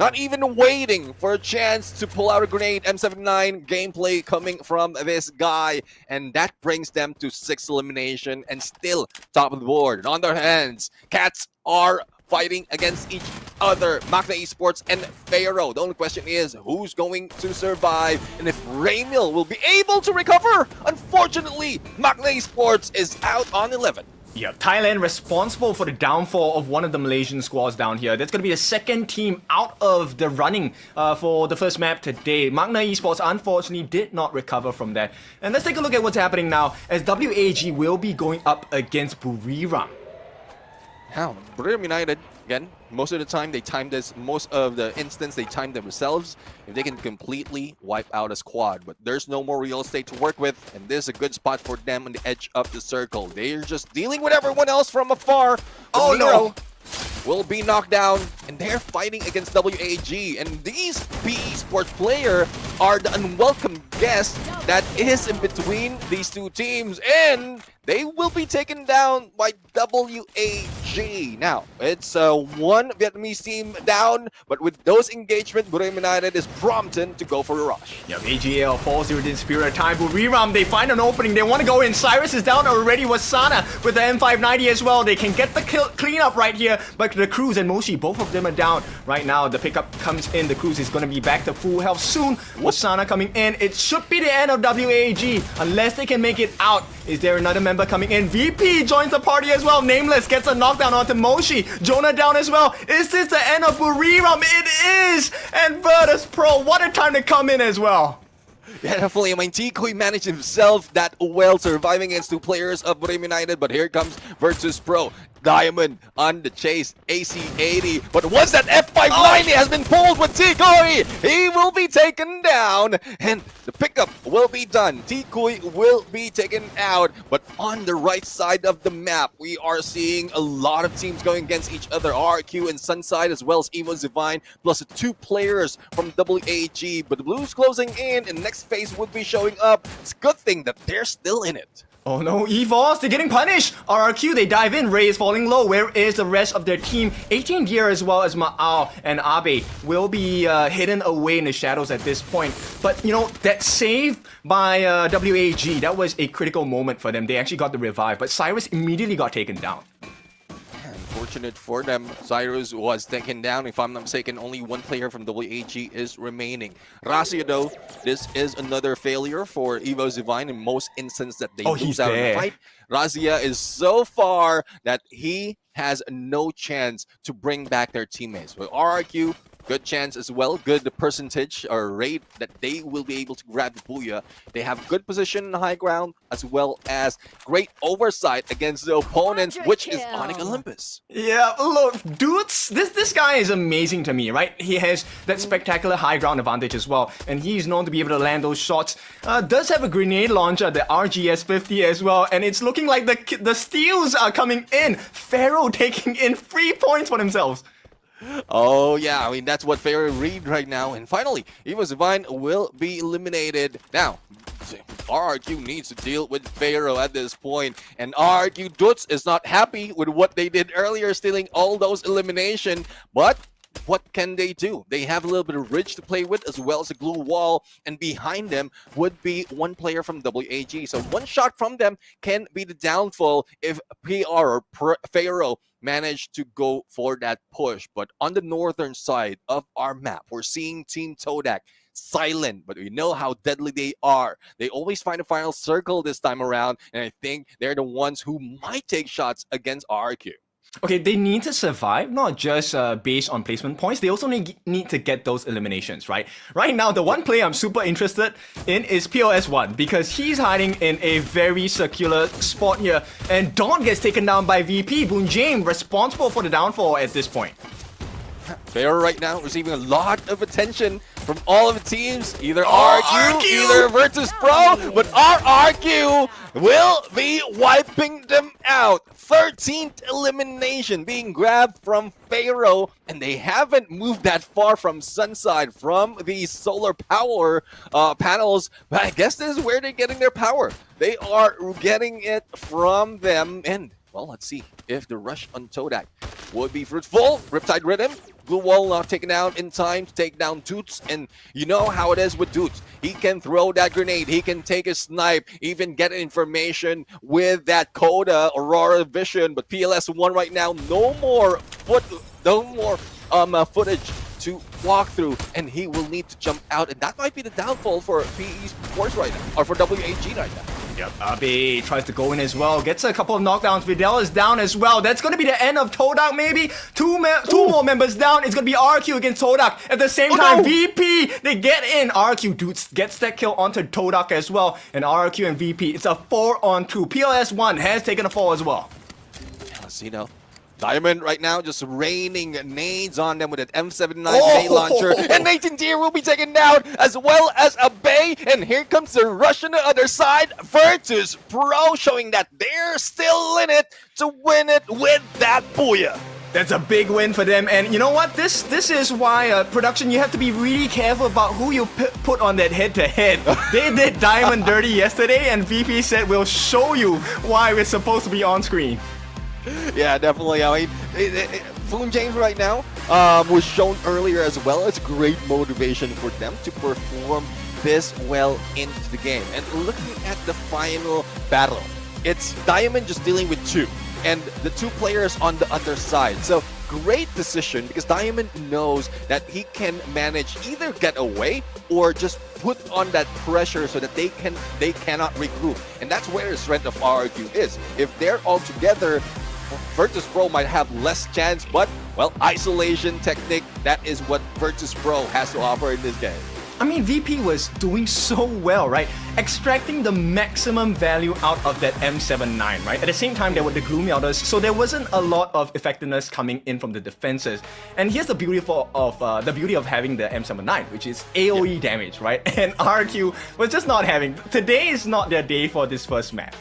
not even waiting for a chance to pull out a grenade. M79 gameplay coming from this guy, and that brings them to 6 elimination and still top of the board. On their hands, Cats are fighting against each other. Magna Esports and Pharaoh. The only question is who's going to survive and if Raymil will be able to recover. Unfortunately, Magna Esports is out on 11. Yeah, Thailand responsible for the downfall of one of the Malaysian squads down here. That's going to be the second team out of the running for the first map today. Magna Esports unfortunately did not recover from that. And let's take a look at what's happening now as WAG will be going up against Buriram. How? Buriram United, again, most of the time they time this, most of the instance they time themselves if they can completely wipe out a squad. But there's no more real estate to work with, and this is a good spot for them on the edge of the circle. They're just dealing with everyone else from afar. Oh no! Will be knocked down, and they're fighting against WAG. And these PE Sports player are the unwelcome guest that is in between these two teams, and they will be taken down by WAG. Now, it's one Vietnamese team down, but with those engagement, Buriram United is prompted to go for a rush. Yeah, AGL falls during this period of time. Buriram, they find an opening. They want to go in. Cyrus is down already. Wasana with the M590 as well. They can get the cleanup right here. But the Cruz and Moshi, both of them are down right now. The pickup comes in. The Cruz is going to be back to full health soon. Wasana coming in. It should be the end of WAG unless they can make it out. Is there another member coming in? VP joins the party as well. Nameless gets a knockdown onto Moshi. Jonah down as well. Is this the end of Buriram? It is! And Virtus Pro, what a time to come in as well. Yeah, definitely. I mean, Tikui managed himself that well, surviving against 2 players of Buriram United, but here comes Virtus Pro. Diamond on the chase, AC80, but once that F590 has been pulled with Tikui, he will be taken down, and the pickup will be done. Tikui will be taken out, but on the right side of the map, we are seeing a lot of teams going against each other. RQ and Sunside, as well as Evo Divine, plus 2 players from WAG, but the Blues closing in, and next phase would be showing up. It's a good thing that they're still in it. Oh no, EVOS, they're getting punished! RRQ, they dive in, Ray is falling low. Where is the rest of their team? 18 Gear as well as Ma'ao and Abe will be hidden away in the shadows at this point. But, you know, that save by WAG, that was a critical moment for them. They actually got the revive, but Cyrus immediately got taken down. Unfortunate for them, Cyrus was taken down. If I'm not mistaken, only 1 player from WAG is remaining. Razia, though, this is another failure for Evo Divine in most instances that they lose out in the fight. Razia is so far that he has no chance to bring back their teammates. With RRQ, good chance as well, good percentage or rate that they will be able to grab the Booyah. They have good position in the high ground as well as great oversight against the opponents, which is Onyx Olympus. Yeah, look, dudes, this guy is amazing to me, right? He has that spectacular high ground advantage as well, and he's known to be able to land those shots. Does have a grenade launcher, the RGS-50 as well, and it's looking like the steals are coming in. Pharaoh taking in 3 points for themselves. Oh yeah, I mean that's what Pharaoh read right now. And finally, Evo Divine will be eliminated. Now, RRQ needs to deal with Pharaoh at this point. And RRQ Duts is not happy with what they did earlier, stealing all those elimination. But what can they do? They have a little bit of ridge to play with as well as a glue wall, and behind them would be 1 player from WAG. So 1 shot from them can be the downfall if PR or Pharaoh managed to go for that push. But on the northern side of our map, we're seeing Team Todak silent, but we know how deadly they are. They always find a final circle this time around, and I think they're the ones who might take shots against RQ. Okay, they need to survive, not just based on placement points. They also need to get those eliminations, right? Right now, the one player I'm super interested in is POS1 because he's hiding in a very circular spot here. And Dawn gets taken down by VP. Boon James responsible for the downfall at this point. Fair right now receiving a lot of attention from all of the teams, either RRQ, either Virtus Pro, but RRQ will be wiping them out. 13th elimination being grabbed from Pharaoh, and they haven't moved that far from Sunside, from the solar power panels, but I guess this is where they're getting their power. They are getting it from them, and well, let's see if the rush on Todak would be fruitful. Riptide Rhythm, Blue Wall not taken out in time to take down Doots, and you know how it is with Doots. He can throw that grenade, he can take a snipe, even get information with that Coda Aurora Vision, but PLS1 right now, no more footage to walk through, and he will need to jump out, and that might be the downfall for PE Sports right now, or for WAG right now. Yep, Abe tries to go in as well, gets a couple of knockdowns. Vidal is down as well. That's going to be the end of Todak, maybe. Two more members down. It's going to be RQ against Todak. At the same time, VP, they get in. RQ dudes gets that kill onto Todak as well. And RQ and VP, it's a 4-on-2. PLS1 has taken a fall as well. Let's see now. Diamond right now just raining nades on them with an M79 grenade launcher. And Nathan Deere will be taken down as well as a Bay. And here comes the rush on the other side. Virtus Pro showing that they're still in it to win it with that booyah. That's a big win for them, and you know what? This is why production, you have to be really careful about who you put on that head-to-head. They did Diamond dirty yesterday, and VP said we'll show you why we're supposed to be on screen. Yeah, definitely. I mean, Boon James right now was shown earlier as well as great motivation for them to perform this well into the game. And looking at the final battle, it's Diamond just dealing with two, and the two players on the other side. So great decision because Diamond knows that he can manage either get away or just put on that pressure so that they cannot regroup. And that's where the strength of RRQ is. If they're all together, Virtus Pro might have less chance, but, well, isolation technique, that is what Virtus Pro has to offer in this game. I mean, VP was doing so well, right? Extracting the maximum value out of that M79, right? At the same time, there were the Gloomy Elders, so there wasn't a lot of effectiveness coming in from the defenses. And here's the beauty of having the M79, which is AoE damage, right? And RQ was just not having. Today is not their day for this first map.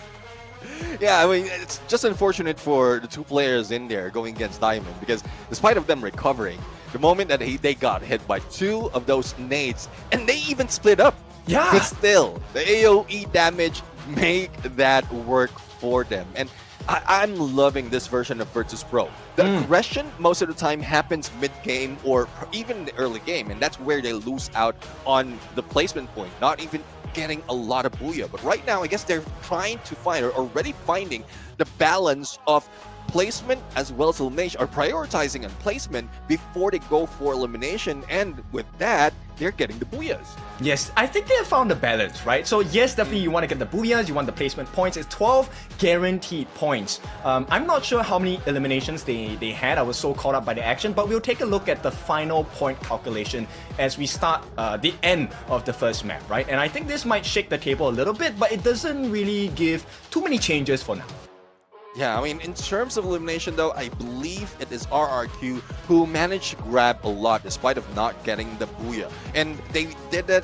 Yeah, I mean, it's just unfortunate for the two players in there going against Diamond because despite of them recovering, the moment that they got hit by two of those nades, and they even split up. Yeah. But still, the AoE damage make that work for them. And I'm loving this version of Virtus Pro. The aggression most of the time happens mid-game or even in the early game, and that's where they lose out on the placement point, not even getting a lot of booyah. But right now, I guess they're trying to find, or already finding, the balance of placement as well as elimination, or prioritizing on placement before they go for elimination, and with that, they're getting the booyahs. Yes, I think they have found the balance, right? So yes, definitely you want to get the booyahs, you want the placement points. It's 12 guaranteed points. I'm not sure how many eliminations they had. I was so caught up by the action, but we'll take a look at the final point calculation as we start the end of the first map, right? And I think this might shake the table a little bit, but it doesn't really give too many changes for now. Yeah, I mean, in terms of elimination, though, I believe it is RRQ who managed to grab a lot despite of not getting the booyah. And they did that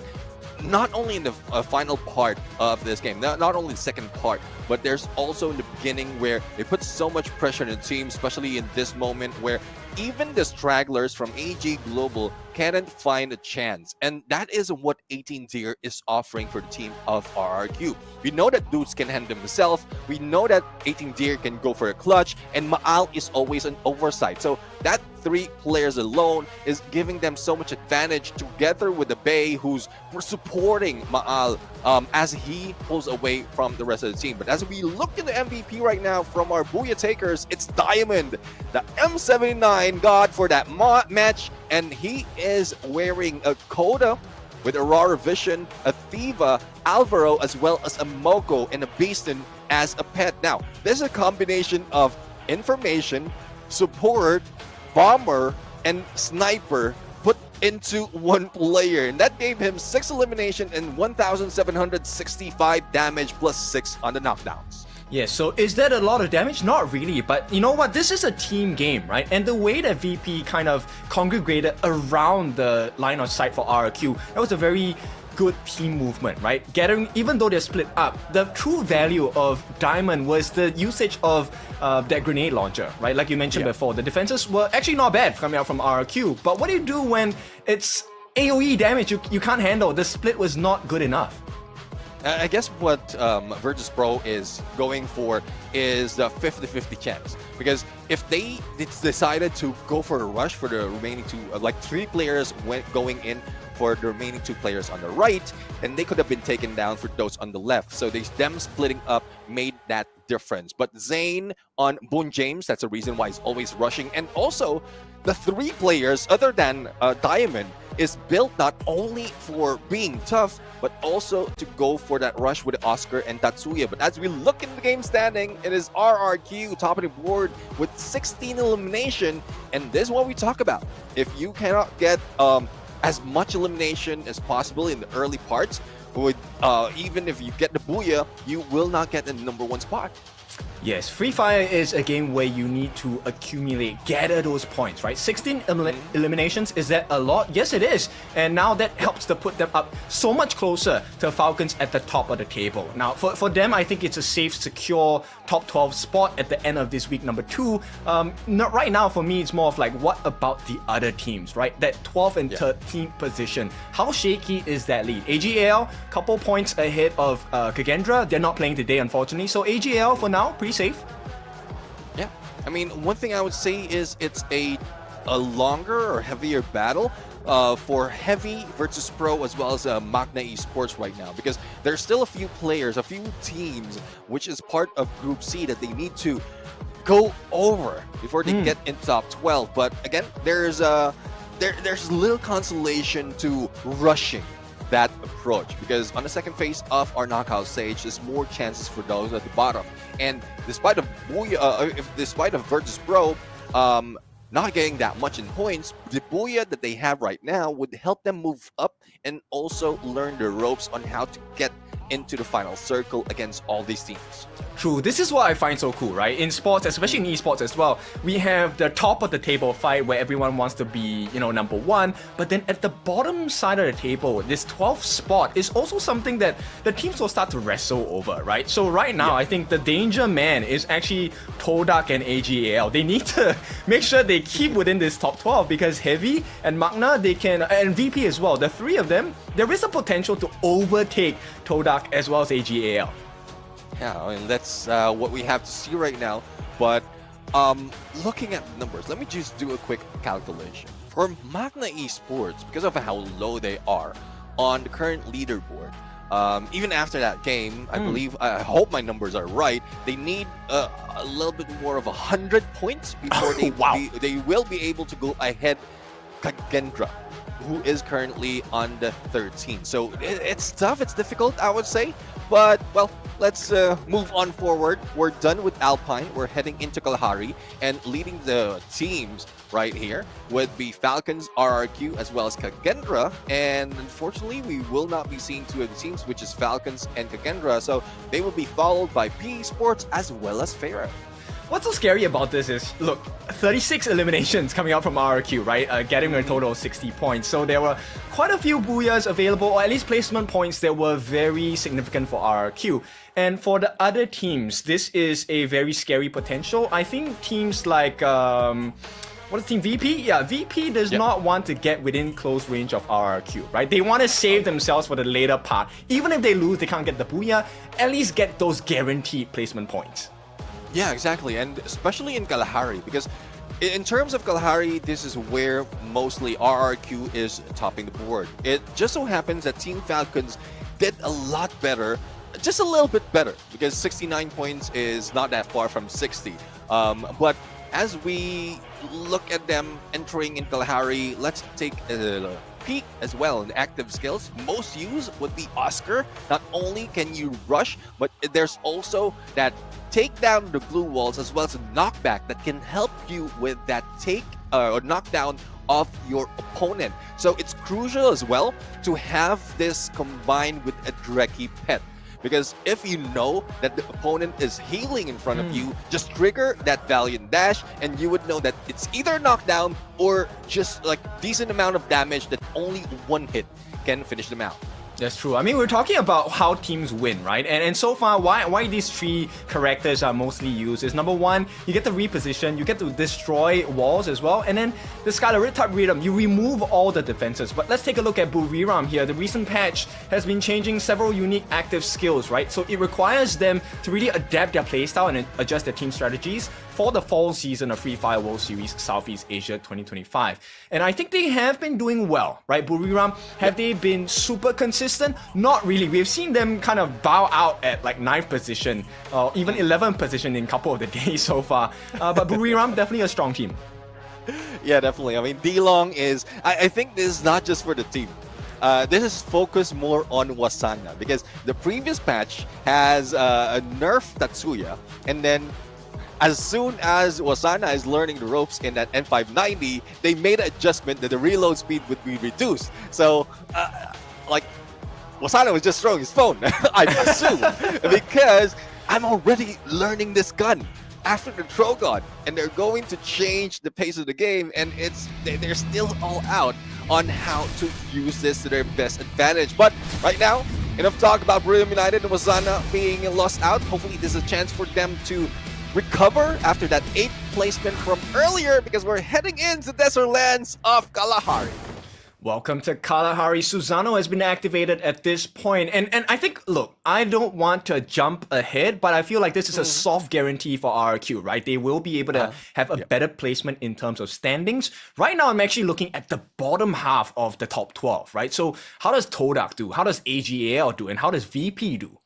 not only in the final part of this game, not only the second part, but there's also in the beginning where they put so much pressure on the team, especially in this moment where even the stragglers from AG Global can't find a chance. And that is what 18 Deer is offering for the team of RRQ. We know that Dudes can handle himself. We know that 18 Deer can go for a clutch, and Maal is always an oversight. So that 3 players alone is giving them so much advantage together with the Bay, who's supporting Maal as he pulls away from the rest of the team. But as we look in the MVP right now from our Booyah takers, it's Diamond, the M79 god for that match, and he is wearing a Coda with Aurora Vision, a Thiva, Alvaro, as well as a Moko and a Beastin as a pet. Now, this is a combination of information, support, bomber, and sniper put into one player, and that gave him 6 elimination and 1,765 damage plus 6 on the knockdowns. Yeah, so is that a lot of damage? Not really, but you know what? This is a team game, right? And the way that VP kind of congregated around the line of sight for RRQ, that was a very good team movement, right? Even though they're split up, the true value of Diamond was the usage of that grenade launcher, right? Like you mentioned before, the defenses were actually not bad coming out from RRQ, but what do you do when it's AoE damage you can't handle? The split was not good enough. I guess what Virtus Pro is going for is the 50-50 chance. Because if they decided to go for a rush for the remaining two, like 3 players going in for the remaining 2 players on the right, then they could have been taken down for those on the left. So them splitting up made that difference. But Zane on Boone James, that's the reason why he's always rushing. And also, the 3 players other than Diamond is built not only for being tough, but also to go for that rush with Oscar and Tatsuya. But as we look in the game standing, it is RRQ top of the board with 16 elimination. And this is what we talk about. If you cannot get as much elimination as possible in the early parts, with even if you get the Booyah, you will not get the #1 spot. Yes, Free Fire is a game where you need to gather those points, right? 16 eliminations, is that a lot? Yes, it is. And now that helps to put them up so much closer to Falcons at the top of the table. Now, for them, I think it's a safe, secure top 12 spot at the end of this week, number 2. Not right now, for me, it's more of like, what about the other teams, right? That 12th and 13th position. How shaky is that lead? AGL, couple points ahead of Kagendra. They're not playing today, unfortunately. So AGL, for now, pretty safe. Yeah, I mean, one thing I would say is it's a longer or heavier battle for Heavy versus Pro as well as Magna Esports right now, because there's still a few players, a few teams, which is part of Group C that they need to go over before they get in top 12. But again, there's little consolation to rushing that approach, because on the second phase of our knockout stage, there's more chances for those at the bottom. And despite of Virtus Pro not getting that much in points, the Booyah that they have right now would help them move up and also learn the ropes on how to get into the final circle against all these teams. True. This is what I find so cool, right? In sports, especially in esports as well, we have the top of the table fight where everyone wants to be, number 1. But then at the bottom side of the table, this 12th spot is also something that the teams will start to wrestle over, right? So right now, I think the danger man is actually Todak and AGAL. They need to make sure they keep within this top 12, because Heavy and Magna, and VP as well, the 3 of them, there is a potential to overtake Todak as well as AGAL. Yeah, I mean, that's what we have to see right now. But looking at the numbers, let me just do a quick calculation. For Magna Esports, because of how low they are on the current leaderboard, even after that game, I hope my numbers are right, they need a little bit more of 100 points before they will be able to go ahead Kagendra, who is currently on the 13. So it's tough, it's difficult, I would say. But, well, let's move on forward. We're done with Alpine. We're heading into Kalahari, and leading the teams right here would be Falcons, RRQ, as well as Kagendra. And unfortunately, we will not be seeing 2 of the teams, which is Falcons and Kagendra. So they will be followed by P Sports as well as Pharaoh. What's so scary about this is, look, 36 eliminations coming out from RRQ, right? Getting a total of 60 points. So there were quite a few Booyahs available, or at least placement points that were very significant for RRQ. And for the other teams, this is a very scary potential. I think teams like, what is team VP? Yeah, VP does not want to get within close range of RRQ, right? They want to save themselves for the later part. Even if they lose, they can't get the Booyah, at least get those guaranteed placement points. Yeah, exactly, and especially in Kalahari, because in terms of Kalahari, this is where mostly RRQ is topping the board. It just so happens that Team Falcons did a lot better, just a little bit better, because 69 points is not that far from 60. But as we look at them entering in Kalahari, let's take a peak as well in active skills. Most used would be Oscar. Not only can you rush, but there's also that take down the blue walls as well as a knockback that can help you with that take or knockdown of your opponent. So it's crucial as well to have this combined with a Dreki pet. Because if you know that the opponent is healing in front of you, just trigger that Valiant Dash and you would know that it's either knockdown or just like decent amount of damage that only one hit can finish them out. That's true. I mean, we're talking about how teams win, right? And so far, why these three characters are mostly used is number one, you get to reposition, you get to destroy walls as well, and then the Skylar type rhythm, you remove all the defenses. But let's take a look at Buriram here. The recent patch has been changing several unique active skills, right? So it requires them to really adapt their playstyle and adjust their team strategies for the fall season of Free Fire World Series Southeast Asia 2025. And I think they have been doing well, right? Buriram, have they been super consistent? Not really. We've seen them kind of bow out at like 9th position, or even 11th position in a couple of the days so far. But Buriram, definitely a strong team. Yeah, definitely. I mean, D-Long is, I think this is not just for the team. This is focused more on Wasana because the previous patch has a nerf Tatsuya, and then as soon as Wasana is learning the ropes in that N590, they made an adjustment that the reload speed would be reduced. So, like, Wasana was just throwing his phone, I assume, because I'm already learning this gun after the Trogon, and they're going to change the pace of the game, and they're still all out on how to use this to their best advantage. But right now, enough talk about Brilliant United and Wasana being lost out. Hopefully, this is a chance for them to recover after that 8th placement from earlier, because we're heading into desert lands of Kalahari. Welcome to Kalahari. Susano has been activated at this point. And I think, look, I don't want to jump ahead, but I feel like this is a soft guarantee for RRQ, right? They will be able to have a better placement in terms of standings. Right now, I'm actually looking at the bottom half of the top 12, right? So how does Todak do? How does AGAL do? And how does VP do?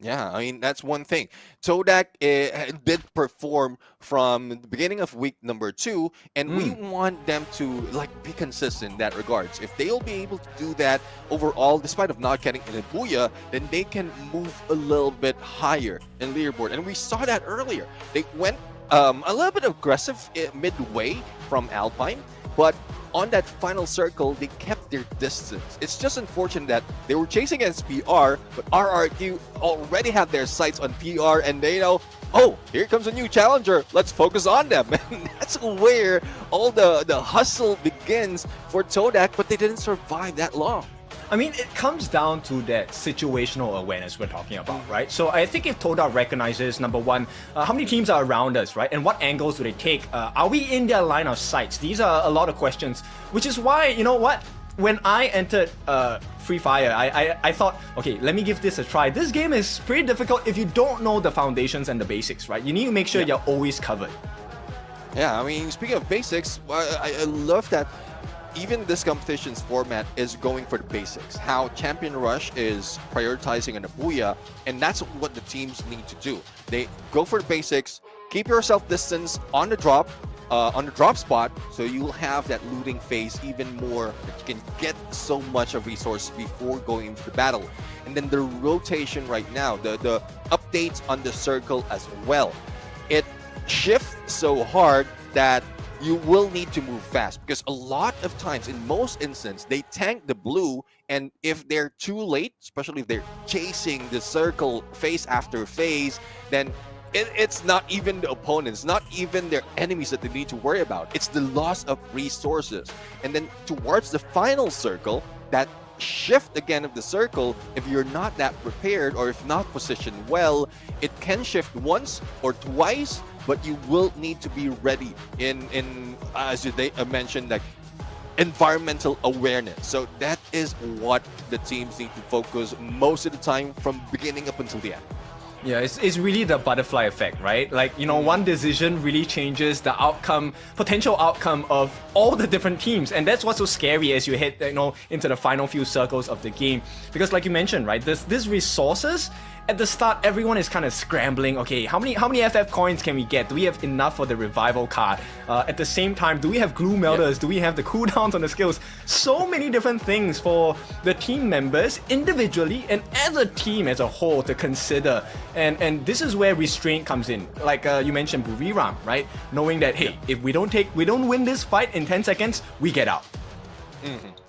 Yeah, I mean, that's one thing. Todak did perform from the beginning of week number 2, and we want them to like be consistent in that regards. If they'll be able to do that overall, despite of not getting in a Booyah, then they can move a little bit higher in leaderboard. And we saw that earlier. They went a little bit aggressive midway from Alpine, but on that final circle, they kept their distance. It's just unfortunate that they were chasing against PR, but RRQ already have their sights on PR, and they know, oh, here comes a new challenger. Let's focus on them. And that's where all the hustle begins for Todak, but they didn't survive that long. I mean, it comes down to that situational awareness we're talking about, right? So I think if Todak recognizes, number one, how many teams are around us, right? And what angles do they take? Are we in their line of sights? These are a lot of questions, which is why, you know what? When I entered Free Fire, I thought, okay, let me give this a try. This game is pretty difficult if you don't know the foundations and the basics, right? You need to make sure you're always covered. Yeah, I mean, speaking of basics, I love that even this competition's format is going for the basics. How Champion Rush is prioritizing an Abuya, and that's what the teams need to do. They go for the basics, keep yourself distance on the drop spot, so you'll have that looting phase even more, that you can get so much of resource before going into the battle. And then the rotation right now, the updates on the circle as well. It shifts so hard that you will need to move fast, because a lot of times, in most instances, they tank the blue, and if they're too late, especially if they're chasing the circle phase after phase, then it's not even the opponents, not even their enemies that they need to worry about. It's the loss of resources. And then towards the final circle, that shift again of the circle, if you're not that prepared or if not positioned well, it can shift once or twice, but you will need to be ready in as you mentioned, like environmental awareness. So that is what the teams need to focus most of the time from beginning up until the end. Yeah, it's really the butterfly effect, right? Like, you know, one decision really changes the outcome, potential outcome of all the different teams. And that's what's so scary as you head, you know, into the final few circles of the game. Because like you mentioned, right, this resources, at the start, everyone is kind of scrambling. Okay, how many FF coins can we get? Do we have enough for the revival card? At the same time, do we have glue melters? Do we have the cooldowns on the skills? So many different things for the team members individually and as a team as a whole to consider. And this is where restraint comes in. Like you mentioned Buriram, right? Knowing that, hey, if we don't win this fight in 10 seconds, we get out.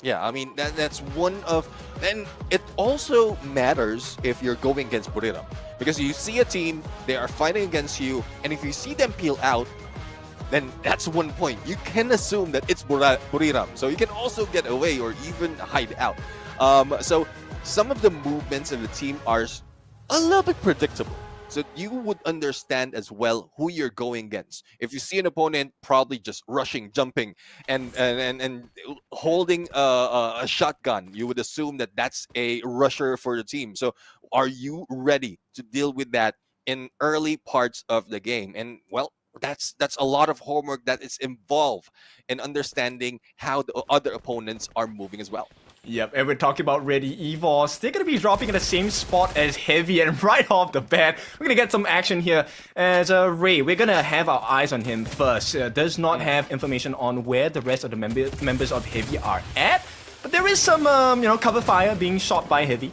Yeah, I mean, that's one of... And it also matters if you're going against Buriram. Because you see a team, they are fighting against you, and if you see them peel out, then that's 1 point. You can assume that it's Buriram. So you can also get away or even hide out. So some of the movements of the team are a little bit predictable. So you would understand as well who you're going against. If you see an opponent probably just rushing, jumping, and holding a shotgun, you would assume that that's a rusher for the team. So are you ready to deal with that in early parts of the game? And well, that's a lot of homework that is involved in understanding how the other opponents are moving as well. Yep, and we're talking about Ready Evos. They're going to be dropping in the same spot as Heavy, and right off the bat, we're going to get some action here as Ray. We're going to have our eyes on him first. Does not have information on where the rest of the members of Heavy are at, but there is some, cover fire being shot by Heavy.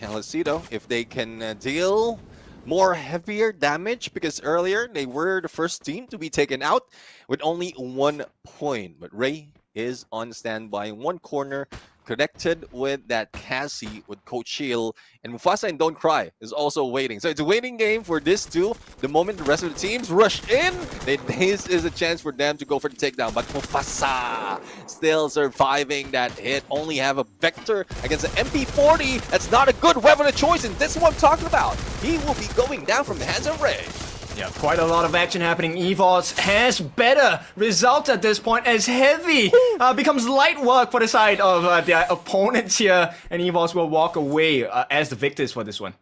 Yeah, let's see though if they can deal more heavier damage, because earlier they were the first team to be taken out with only 1 point. But Ray is on standby in one corner, connected with that Cassie with Coach Shield, and Mufasa and Don't Cry is also waiting. So it's a waiting game for this too. The moment the rest of the teams rush in, this is a chance for them to go for the takedown. But Mufasa still surviving that hit. Only have a Vector against an MP40. That's not a good weapon of choice, and this is what I'm talking about. He will be going down from the hands of Ray. Yeah, quite a lot of action happening. Evos has better results at this point as Heavy becomes light work for the side of their opponents here, and Evos will walk away as the victors for this one.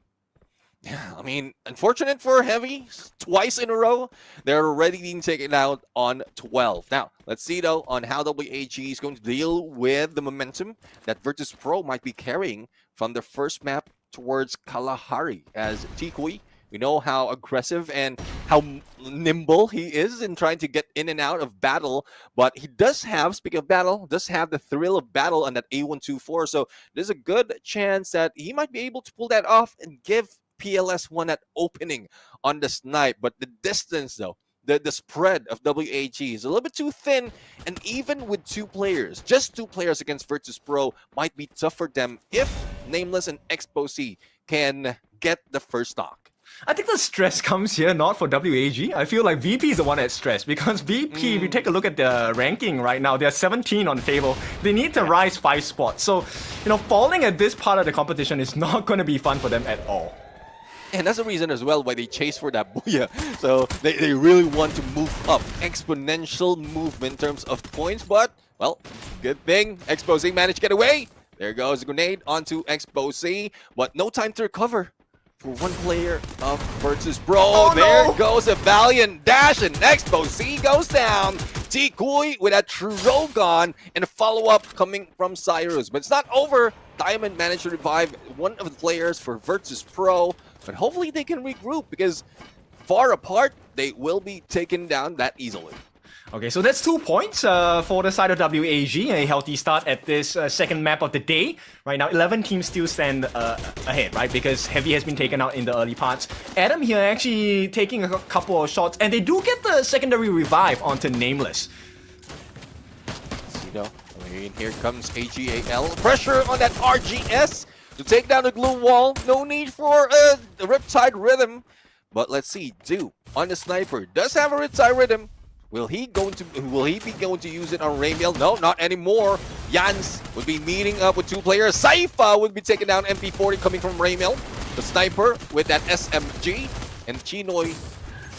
Yeah, I mean, unfortunate for Heavy, twice in a row, they're already being taken out on 12. Now, let's see though on how WAG is going to deal with the momentum that Virtus Pro might be carrying from the first map towards Kalahari, as Tikui, we know how aggressive and how nimble he is in trying to get in and out of battle, but he does have, speaking of battle, does have the thrill of battle on that A124, so there's a good chance that he might be able to pull that off and give PLS1 that opening on the snipe. But the distance though, the spread of WAG is a little bit too thin, and even with just two players against Virtus Pro might be tough for them if Nameless and Expo can get the first stock. I think the stress comes here not for WAG. I feel like VP is the one that's stressed, because VP, if you take a look at the ranking right now, they're 17 on the table. They need to rise 5 spots. So, falling at this part of the competition is not going to be fun for them at all. And that's the reason as well why they chase for that booyah. So they really want to move up. Exponential movement in terms of points, but, well, good thing Expo managed to get away. There goes the grenade onto Expo, but no time to recover for one player of Virtus Pro. Oh, there no. goes a valiant dash, and Expo goes down. Tikui with a Trogon and a follow-up coming from Cyrus. But it's not over. Diamond managed to revive one of the players for Virtus Pro, but hopefully they can regroup, because far apart, they will be taken down that easily. Okay, so that's 2 points for the side of WAG. A healthy start at this second map of the day. Right now, 11 teams still stand ahead, right? Because Heavy has been taken out in the early parts. Adam here actually taking a couple of shots, and they do get the secondary revive onto Nameless. I mean, here comes AGAL. Pressure on that RGS to take down the glue wall. No need for a Riptide Rhythm. But let's see, Do on the sniper does have a Riptide Rhythm. Will he be going to use it on Raymail? No, not anymore. Jans would be meeting up with 2 players. Saifa would be taking down MP40 coming from Raymail. The sniper with that SMG. And Chinoy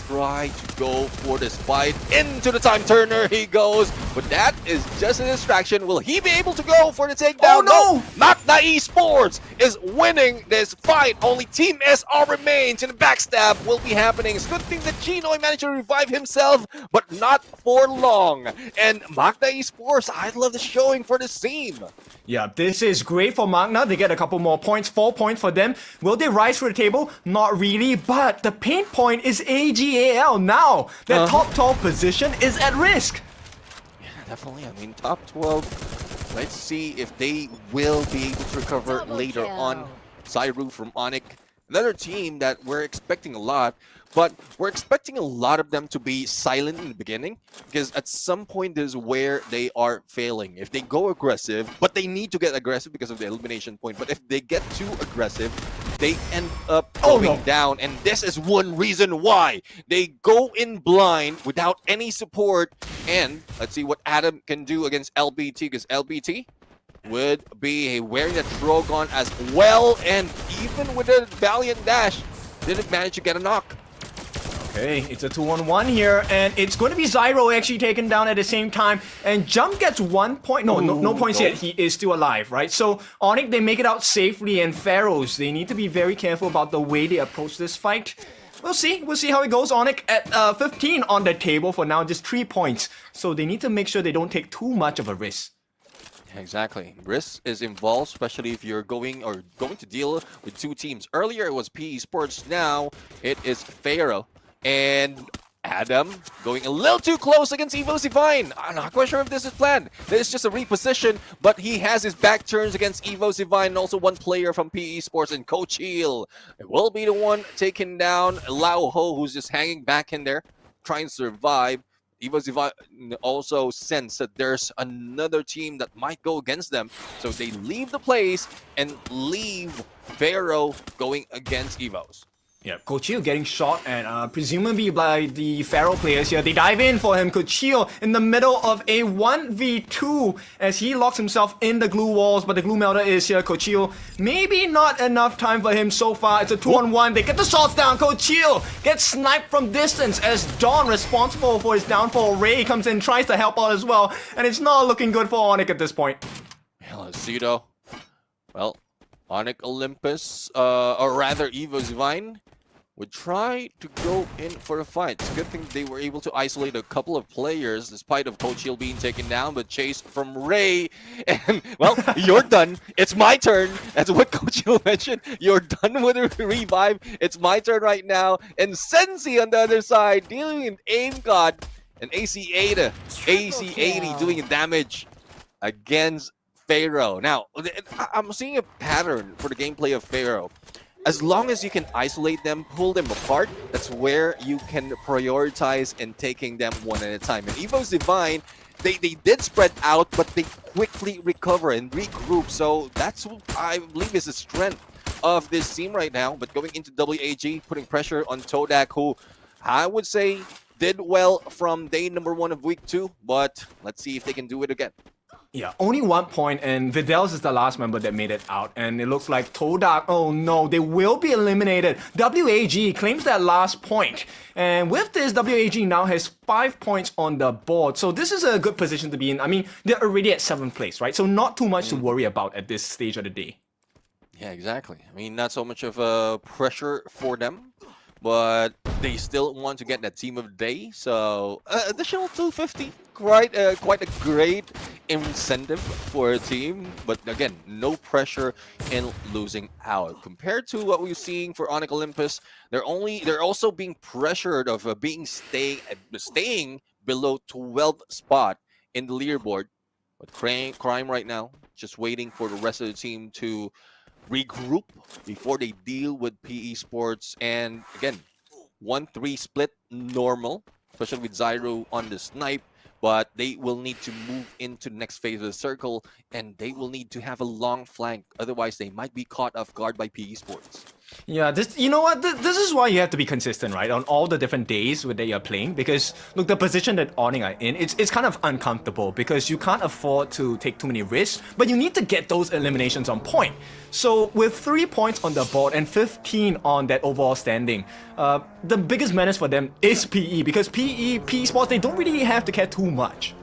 try to go for this fight. Into the time turner he goes, but that is just a distraction. Will he be able to go for the takedown? Oh no! Magna Esports is winning this fight. Only Team SR remains, and the backstab will be happening. It's a good thing that Chinoy managed to revive himself, but not for long. And Magna Esports, I love the showing for this team. Yeah, this is great for Magna. They get a couple more points, 4 points for them. Will they rise through the table? Not really, but the pain point is AGAL now. Their top 12 position is at risk. Yeah, definitely. I mean, top 12. Let's see if they will be able to recover later on. Zyru from Onyx, another team that we're expecting a lot. But we're expecting a lot of them to be silent in the beginning, because at some point this is where they are failing. If they go aggressive, but they need to get aggressive because of the elimination point. But if they get too aggressive, they end up going down. And this is one reason why they go in blind without any support. And let's see what Adam can do against LBT, because LBT would be wearing a Drogon as well. And even with a valiant dash, didn't manage to get a knock. Okay, it's a 2-on-1 here, and it's going to be Zyro actually taken down at the same time, and Jump gets 1 point. No points yet. He is still alive, right? So Onyx, they make it out safely, and Pharaohs, they need to be very careful about the way they approach this fight. We'll see how it goes. Onyx at 15 on the table for now, just 3 points. So they need to make sure they don't take too much of a risk. Exactly. Risk is involved, especially if you're going to deal with two teams. Earlier it was PE Sports, now it is Pharaoh. And Adam going a little too close against Evo Divine. I'm not quite sure if this is planned. This is just a reposition, but he has his back turns against Evo Divine, and also one player from PE Sports, and Coach Heel will be the one taking down Lao Ho, who's just hanging back in there, trying to survive. Evo Divine also sense that there's another team that might go against them, so they leave the place and leave Pharaoh going against Evos. Yeah, Kochio getting shot, and presumably by the Pharaoh players here. They dive in for him. Kochio in the middle of a 1v2 as he locks himself in the glue walls, but the glue melter is here. Kochio, maybe not enough time for him so far. It's a 2-on-1. They get the shots down. Kochio gets sniped from distance as Dawn, responsible for his downfall, Ray comes in, tries to help out as well, and it's not looking good for Onyx at this point. Yeah, let's see though. Well, Onyx Olympus, or rather Evo Divine, would try to go in for a fight. It's a good thing they were able to isolate a couple of players despite of Coach Hill being taken down, but chase from Ray. And, well, you're done. It's my turn. That's what Coach Hill mentioned. You're done with the revive. It's my turn right now. And Sensi on the other side, dealing with Aim God and AC-80. AC-80 doing damage against Pharaoh. Now, I'm seeing a pattern for the gameplay of Pharaoh. As long as you can isolate them, pull them apart, that's where you can prioritize in taking them one at a time. And Evo's Divine, they did spread out, but they quickly recover and regroup. So that's what I believe is the strength of this team right now. But going into WAG, putting pressure on Todak, who I would say did well from day number 1 of week 2. But let's see if they can do it again. Yeah, only 1 point, and Videls is the last member that made it out, and it looks like Todak, oh no, they will be eliminated. WAG claims that last point, and with this, WAG now has 5 points on the board, so this is a good position to be in. I mean, they're already at 7th place, right? So not too much to worry about at this stage of the day. Yeah, exactly. I mean, not so much of a pressure for them, but they still want to get that team of the day. So additional 250, quite a great incentive for a team. But again, no pressure in losing out compared to what we're seeing for Onyx Olympus. They're also being pressured of staying below 12th spot in the leaderboard. But Crime right now just waiting for the rest of the team to regroup before they deal with PE Sports. And again, 1-3 split normal, especially with Zyro on the snipe, but they will need to move into the next phase of the circle, and they will need to have a long flank, otherwise they might be caught off guard by PE Sports. Yeah, this, you know what? This is why you have to be consistent, right? On all the different days that you're playing, because look, the position that Awning are in, it's kind of uncomfortable because you can't afford to take too many risks, but you need to get those eliminations on point. So with 3 points on the board and 15 on that overall standing, the biggest menace for them is PE, because PE, Esports, they don't really have to care too much.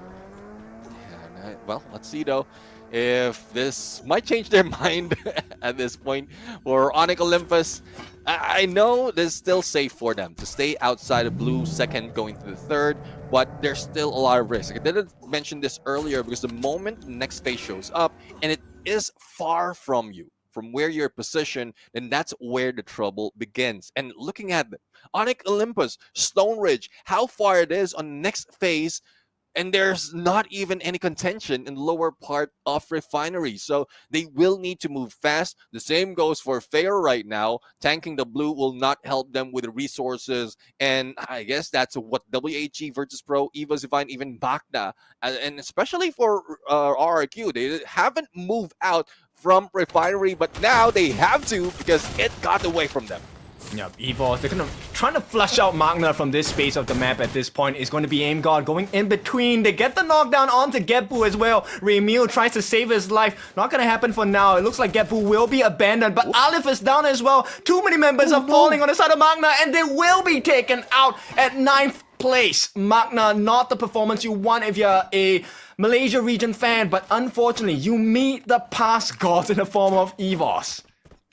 Yeah, well, let's see though if this might change their mind at this point. For Onyx Olympus, I know this is still safe for them to stay outside of blue second going to the third, but there's still a lot of risk. I didn't mention this earlier because the moment the next phase shows up and it is far from you, from where you're positioned, then that's where the trouble begins. And looking at them, Onyx Olympus, Stone Ridge, how far it is on the next phase, and there's not even any contention in the lower part of Refinery. So they will need to move fast. The same goes for Fair right now. Tanking the blue will not help them with the resources. And I guess that's what WHE, Virtus Pro, Evo Divine, even Bakna, and especially for RRQ, they haven't moved out from Refinery, but now they have to because it got away from them. Yeah, Evo, they're gonna trying to flush out Magna from this space of the map at this point. Is going to be Aim God going in between. They get the knockdown onto Getbu as well. Remil tries to save his life. Not gonna happen for now. It looks like Getbu will be abandoned, but Aleph is down as well. Too many members are falling on the side of Magna, and they will be taken out at 9th place. Magna, not the performance you want if you're a Malaysia region fan, but unfortunately, you meet the past gods in the form of EVOS.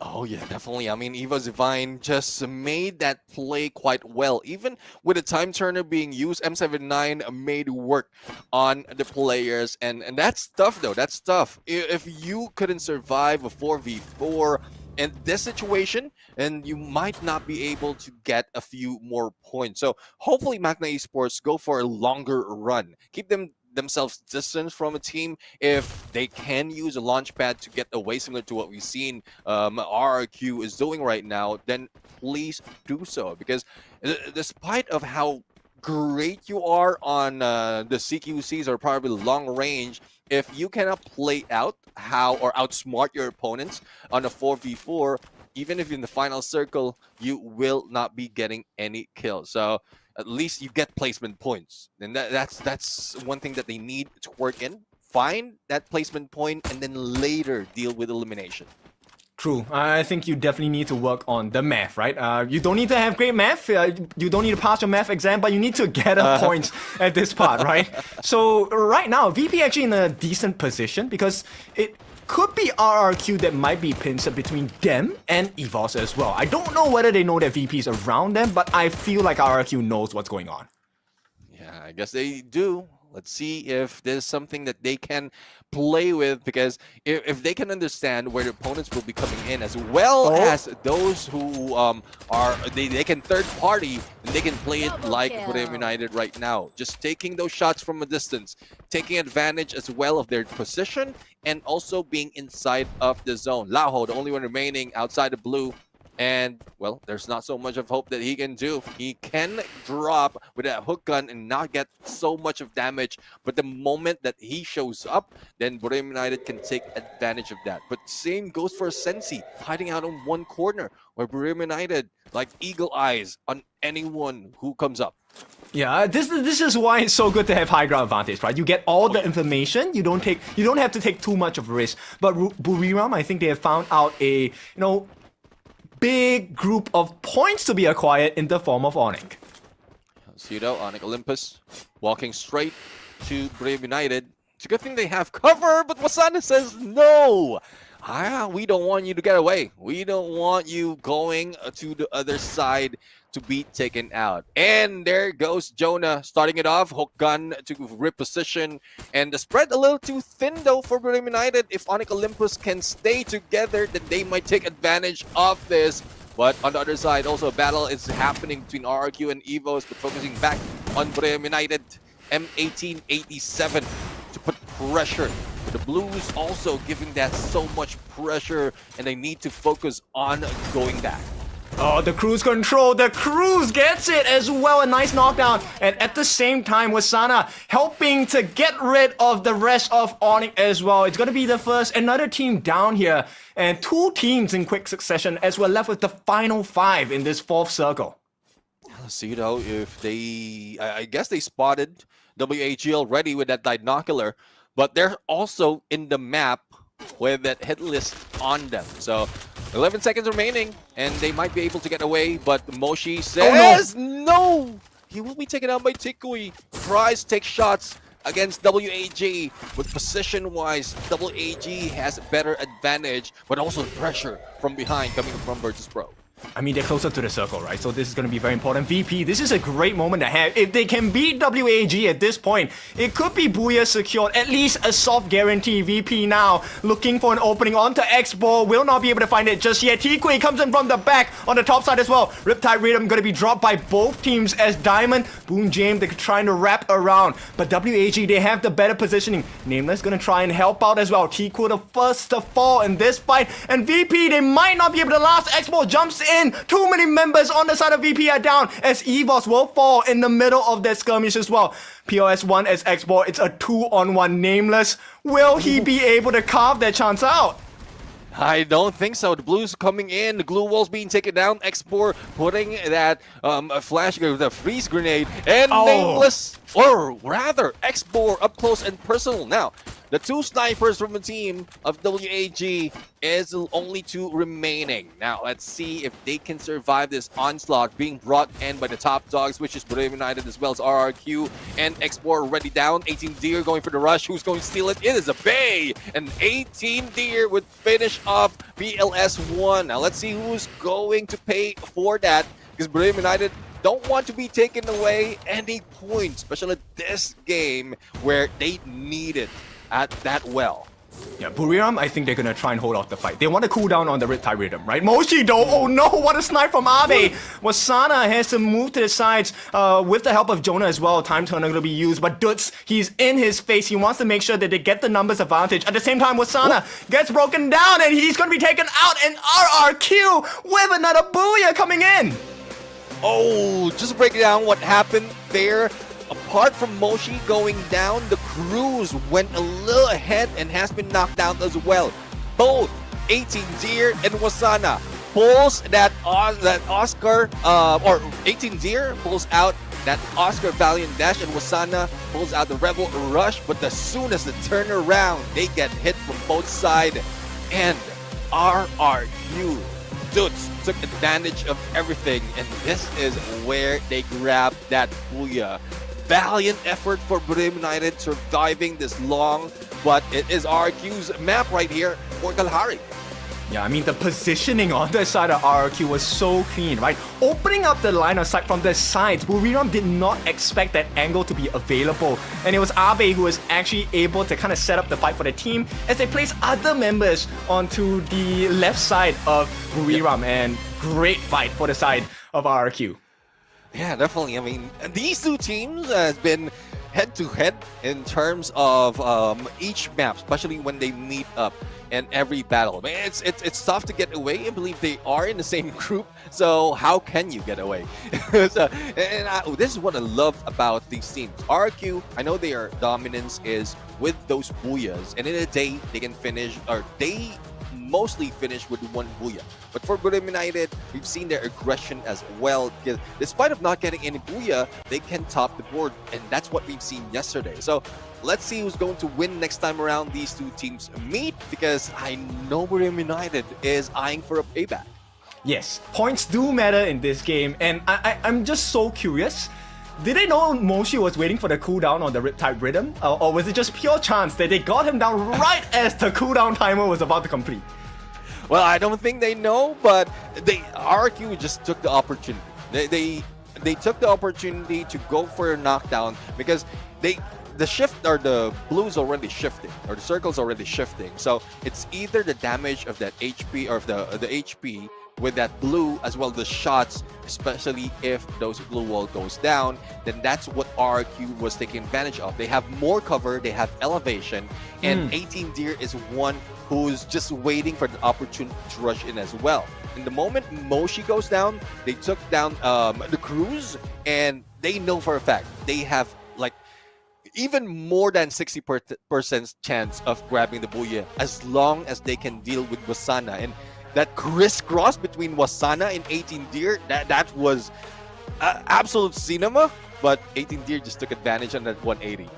Oh yeah, definitely. I mean, Evo Divine just made that play quite well. Even with the time turner being used, M79 made work on the players. And that's tough though, that's tough. If you couldn't survive a 4v4 in this situation, and you might not be able to get a few more points. So hopefully Magna Esports go for a longer run. Keep themselves distant from a team. If they can use a launch pad to get away, similar to what we've seen RRQ is doing right now, then please do so. Because despite of how great you are on the CQCs or probably long range, if you cannot play out how or outsmart your opponents on a 4v4, even if you're in the final circle, you will not be getting any kills. So at least you get placement points. And that's one thing that they need to work in. Find that placement point and then later deal with elimination. True. I think you definitely need to work on the math, right? You don't need to have great math. You don't need to pass your math exam, but you need to gather points at this part, right? So right now, VP actually in a decent position because it could be RRQ that might be pinched between them and EVOS as well. I don't know whether they know that VP is around them, but I feel like RRQ knows what's going on. Yeah, I guess they do. Let's see if there's something that they can play with, because if they can understand where the opponents will be coming in, as well as those who they can third party, and they can play it like Royale United right now. Just taking those shots from a distance, taking advantage as well of their position, and also being inside of the zone. Laho, the only one remaining outside the blue. And, well, there's not so much of hope that he can do. He can drop with that hook gun and not get so much of damage. But the moment that he shows up, then Royale United can take advantage of that. But same goes for Sensi, hiding out in one corner, where Royale United, like eagle eyes on anyone who comes up. Yeah, this is why it's so good to have high ground advantage, right? You get all the information. You don't have to take too much of a risk. But Buriram, I think they have found out a big group of points to be acquired in the form of Onyx. Pseudo, Onyx Olympus, walking straight to Brave United. It's a good thing they have cover, but Wasana says no. We don't want you to get away. We don't want you going to the other side to be taken out. And there goes Jonah, starting it off. Hook gun to reposition. And the spread a little too thin, though, for Brave United. If Onyx Olympus can stay together, then they might take advantage of this. But on the other side, also a battle is happening between RRQ and EVOS, but focusing back on Brave United. M1887 to put pressure. The Blues also giving that so much pressure, and they need to focus on going back. Oh, the cruise control. The cruise gets it as well. A nice knockdown. And at the same time, Wasana helping to get rid of the rest of Onyx as well. It's going to be the first, another team down here. And 2 teams in quick succession as we're left with the final 5 in this 4th circle. Let's see though if they, I guess they spotted WAG already with that binocular, but they're also in the map with that hit list on them. So 11 seconds remaining, and they might be able to get away, but Moshi says no! He will be taken out by Tikui. Tries to take shots against WAG, but position-wise, WAG has a better advantage, but also pressure from behind coming from Virtus Pro. I mean, they're closer to the circle, right? So this is going to be very important. VP, this is a great moment to have. If they can beat WAG at this point, it could be Booyah secured. At least a soft guarantee. VP now looking for an opening onto X-Ball. Will not be able to find it just yet. Tikui comes in from the back on the top side as well. Riptide Rhythm going to be dropped by both teams as Diamond, Boom James, they're trying to wrap around. But WAG, they have the better positioning. Nameless going to try and help out as well. Tikui the first to fall in this fight. And VP, they might not be able to last. X-Ball jumps in. Too many members on the side of VP are down as EVOS will fall in the middle of that skirmish as well. POS1 as X-Ball, it's a 2-on-1 Nameless. Will he be able to carve that chance out? I don't think so. The Blues coming in, the glue wall's being taken down. X4 putting that flash, the freeze grenade, and Nameless, or rather, X4 up close and personal. Now, the 2 snipers from the team of WAG is only 2 remaining. Now, let's see if they can survive this onslaught being brought in by the top dogs, which is Brave United as well as RRQ and X4 already down. 18 Deer going for the rush. Who's going to steal it? It is a Bay, and 18 Deer would finish off BLS1. Now, let's see who's going to pay for that, because Brave United don't want to be taken away any points, especially this game where they need it at that well. Yeah, Buriram, I think they're gonna try and hold off the fight. They want to cool down on the Riptide Rhythm, right? Moshi though, oh no, what a snipe from Abe! Wasana has to move to the sides with the help of Jonah as well. Time Turner gonna be used, but Dutz, he's in his face. He wants to make sure that they get the numbers advantage. At the same time, Wasana gets broken down and he's gonna be taken out, and RRQ with another Booyah coming in! Oh, just break down what happened there. Apart from Moshi going down, the Cruise went a little ahead and has been knocked down as well. Both 18 Deer and Wasana pulls that Oscar, or 18 Deer pulls out that Oscar Valiant Dash, and Wasana pulls out the Rebel Rush. But as soon as the turnaround, they get hit from both sides. And RRQ Dudes took advantage of everything, and this is where they grab that Booyah. Valiant effort for Brave United surviving this long, but it is RQ's map right here for Kalahari. Yeah, I mean, the positioning on the side of RRQ was so clean, right? Opening up the line of sight from the sides, Buriram did not expect that angle to be available. And it was Abe who was actually able to kind of set up the fight for the team as they placed other members onto the left side of Buriram. And great fight for the side of RRQ. Yeah, definitely. I mean, these 2 teams has been head-to-head in terms of each map, especially when they meet up in every battle. I mean, it's tough to get away. I believe they are in the same group, so how can you get away? This is what I love about these teams. RQ, I know their dominance is with those Booyahs, and in a day they can finish, or they mostly finish with 1 Booyah. But for Brave United, we've seen their aggression as well. Despite of not getting any Booyah, they can top the board, and that's what we've seen yesterday. So let's see who's going to win next time around these 2 teams meet, because I know Brave United is eyeing for a payback. Yes, points do matter in this game, and I'm just so curious. Did they know Moshi was waiting for the cooldown on the Riptide Rhythm? Or was it just pure chance that they got him down right as the cooldown timer was about to complete? Well, I don't think they know, but RQ just took the opportunity. They took the opportunity to go for a knockdown, because the shift, or the Blues already shifting, or the circle's already shifting. So it's either the damage of that HP, or the HP with that blue, as well as the shots, especially if those blue wall goes down, then that's what RQ was taking advantage of. They have more cover, they have elevation, and 18 Deer is one who's just waiting for the opportunity to rush in as well. in the moment Moshi goes down, they took down the Cruise, and they know for a fact they have like even more than 60% chance of grabbing the Booyah as long as they can deal with Wasana. And that crisscross between Wasana and 18 Deer, that was absolute cinema, but 18 Deer just took advantage on that 180.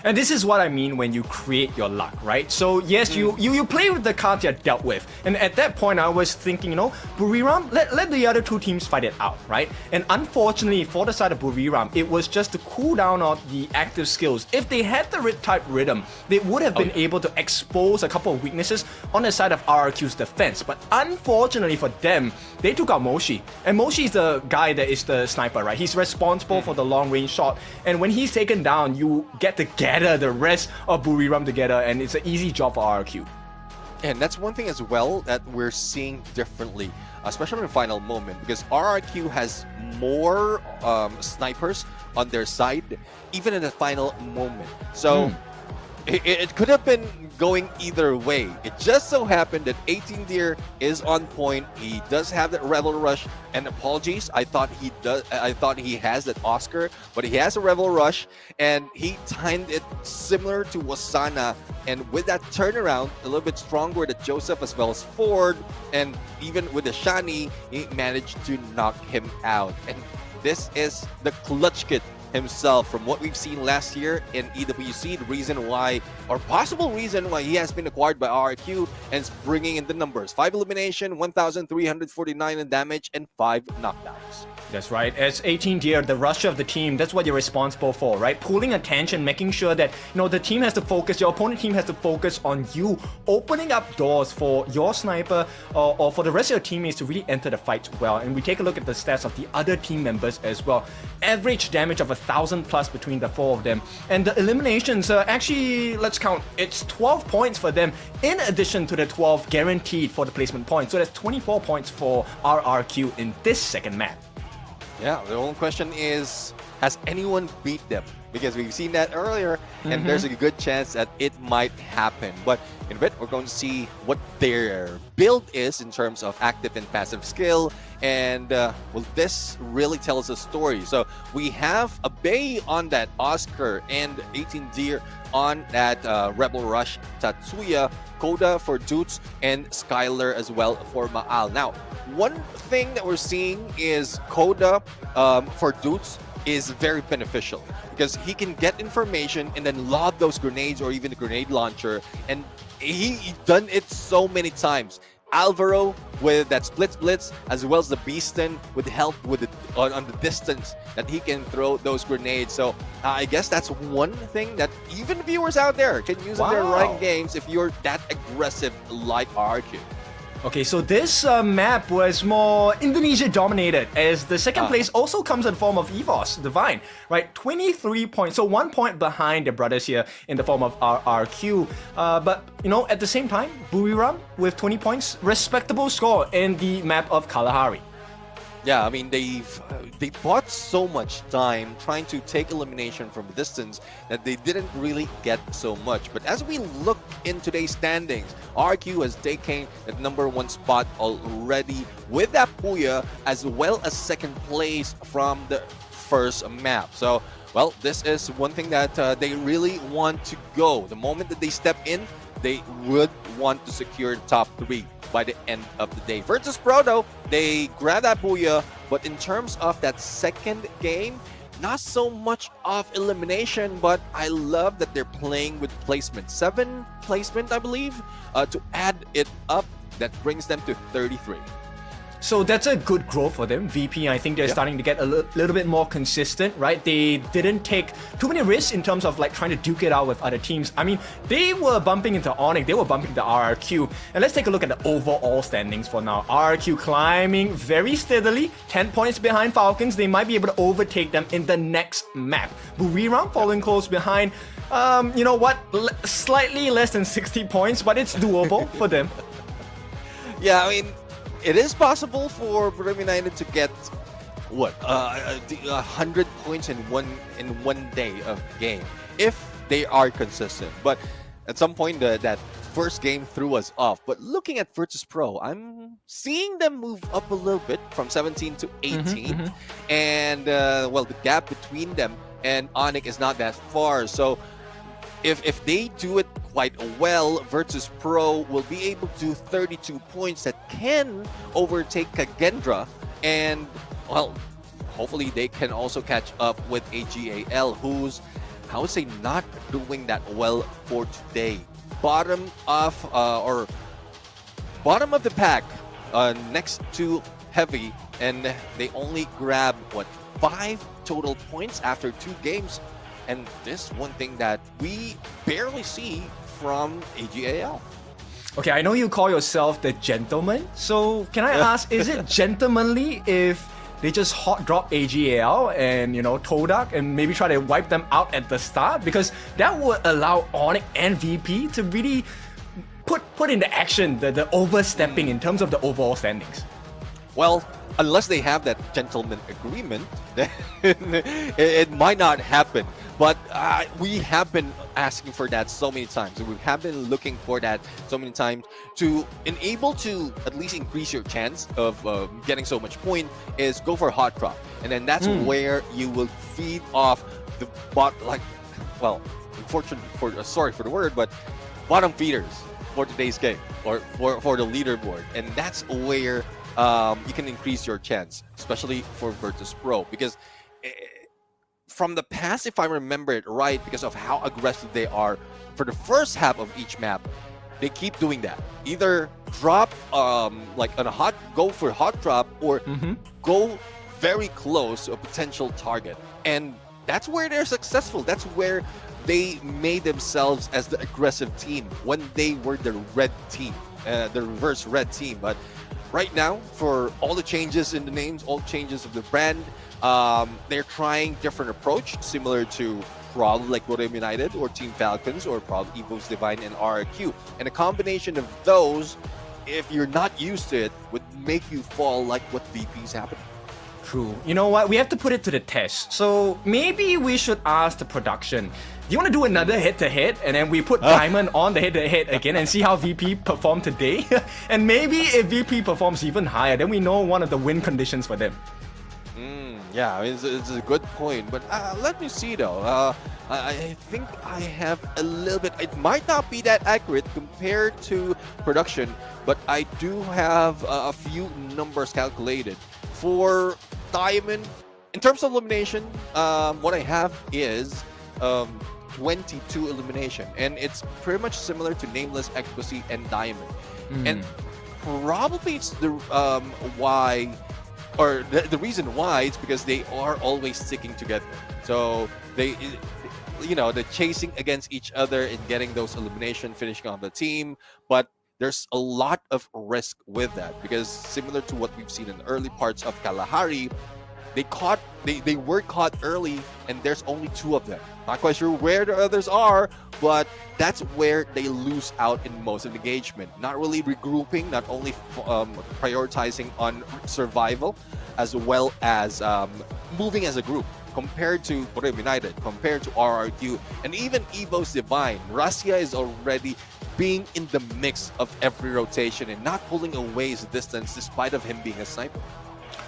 And this is what I mean when you create your luck, right? So yes, you play with the cards you're dealt with. And at that point, I was thinking, Buriram, let the other two teams fight it out, right? And unfortunately, for the side of Buriram, it was just the cooldown of the active skills. If they had the type rhythm, they would have been able to expose a couple of weaknesses on the side of RRQ's defense. But unfortunately for them, they took out Moshi. And Moshi is the guy that is the sniper, right? He's responsible for the long range shot. And when he's taken down, you get to gather the rest of Buriram together, and it's an easy job for RRQ. And that's one thing as well that we're seeing differently, especially in the final moment, because RRQ has more snipers on their side, even in the final moment. So it could have been going either way. It just so happened that 18 Deer is on point. He does have that Rebel Rush, and apologies, I thought he has that Oscar, but he has a Rebel Rush, and he timed it similar to Wasana, and with that turnaround, a little bit stronger than Joseph as well as Ford, and even with the Shani, he managed to knock him out. And this is the clutch kit himself from what we've seen last year in EWC. The reason why, or possible reason why, he has been acquired by RRQ and is bringing in the numbers: 5 elimination, 1,349 in damage, and 5 knockdowns. That's right. As 18 Deer, the rusher of the team, that's what you're responsible for, right? Pulling attention, making sure that the team has to focus, your opponent team has to focus on you, opening up doors for your sniper or for the rest of your teammates to really enter the fight well. And we take a look at the stats of the other team members as well. Average damage of 1,000 plus between the 4 of them. And the eliminations, actually, let's count, it's 12 points for them in addition to the 12 guaranteed for the placement points. So that's 24 points for RRQ in this second map. Yeah, the only question is, has anyone beat them? Because we've seen that earlier, and there's a good chance that it might happen. But in a bit, we're going to see what their build is in terms of active and passive skill. And will this really tell us a story? So we have a Bay on that Oscar and 18 Deer on that Rebel Rush, Tatsuya, Koda for Dutes, and Skylar as well for Maal. Now, one thing that we're seeing is Koda for Dutes is very beneficial because he can get information and then lob those grenades or even the grenade launcher, and he done it so many times. Alvaro with that split blitz, as well as the Beaston with help with on the distance that he can throw those grenades. So I guess that's one thing that even viewers out there can use in their running games if you're that aggressive like RQ. Okay, so this map was more Indonesia dominated, as the second place also comes in the form of EVOS, Divine, right? 23 points, so 1 point behind the brothers here in the form of RRQ. But, at the same time, Buriram with 20 points, respectable score in the map of Kalahari. Yeah, I mean, they bought so much time trying to take elimination from a distance that they didn't really get so much. But as we look in today's standings, RQ has taken the #1 spot already with that Puya, as well as second place from the first map. So, well, this is one thing that they really want to go. The moment that they step in, they would want to secure the top 3 by the end of the day. Versus Pro, though, they grab that Booyah, but in terms of that second game, not so much of elimination, but I love that they're playing with placement. 7 placement, I believe, to add it up. That brings them to 33. So that's a good growth for them. VP, I think they're starting to get a little bit more consistent, right? They didn't take too many risks in terms of trying to duke it out with other teams. I mean, they were bumping into Onyx, they were bumping into RRQ. And let's take a look at the overall standings for now. RRQ climbing very steadily, 10 points behind Falcons. They might be able to overtake them in the next map. Buriram following close behind. You know what? Slightly less than 60 points, but it's doable for them. Yeah, I mean, it is possible for Buriram United to get 100 points in one day of game if they are consistent. But at some point, that first game threw us off. But looking at Virtus Pro, I'm seeing them move up a little bit from 17 to 18. And, well, the gap between them and Onyx is not that far. So if they do it quite well, Virtus Pro will be able to do 32 points that can overtake Kagendra. And, well, hopefully they can also catch up with AGAL, who's, I would say, not doing that well for today. Bottom of the pack, next to Heavy, and they only grab 5 total points after 2 games, and this one thing that we barely see from AGAL. Okay, I know you call yourself the gentleman, so can I ask, is it gentlemanly if they just hot drop AGAL and, you know, Todak and maybe try to wipe them out at the start? Because that would allow Onyx and VP to really put into action the overstepping in terms of the overall standings. Well, unless they have that gentleman agreement, then it might not happen. But we have been asking for that so many times. We have been looking for that so many times to enable to at least increase your chance of getting so much point is go for hot drop. And then that's where you will feed off the unfortunately, sorry for the word, but bottom feeders for today's game or for the leaderboard. And that's where you can increase your chance, especially for Virtus Pro, because from the past, if I remember it right, because of how aggressive they are for the first half of each map, they keep doing that. Either drop like on a go for hot drop, or go very close to a potential target. And that's where they're successful. That's where they made themselves as the aggressive team when they were the red team, the reverse red team. But right now, for all the changes in the names, all changes of the brand, they're trying different approach, similar to probably like Royale United or Team Falcons or probably Evo's Divine and RRQ. And a combination of those, if you're not used to it, would make you fall like what VP's happening. True. You know what? We have to put it to the test. So maybe we should ask the production. Do you want to do another head-to-head, and then we put Diamond on the head-to-head again and see how VP performed today? And maybe if VP performs even higher, then we know one of the win conditions for them. Yeah, it's a good point. But let me see though. I think I have a little bit. It might not be that accurate compared to production, but I do have a few numbers calculated for Diamond. In terms of elimination, what I have is 22 elimination, and it's pretty much similar to Nameless, Ecstasy, and Diamond. And probably it's the why, or the reason why, it's because they are always sticking together. So they, you know, they're chasing against each other and getting those elimination, finishing on the team. But there's a lot of risk with that, because similar to what we've seen in the early parts of Kalahari, they were caught early, and there's only 2 of them. Not quite sure where the others are, but that's where they lose out in most of the engagement. Not really regrouping, not only prioritizing on survival, as well as moving as a group. Compared to Royale United, compared to RRQ, and even Evo's Divine, Russia is already being in the mix of every rotation and not pulling away his distance despite of him being a sniper.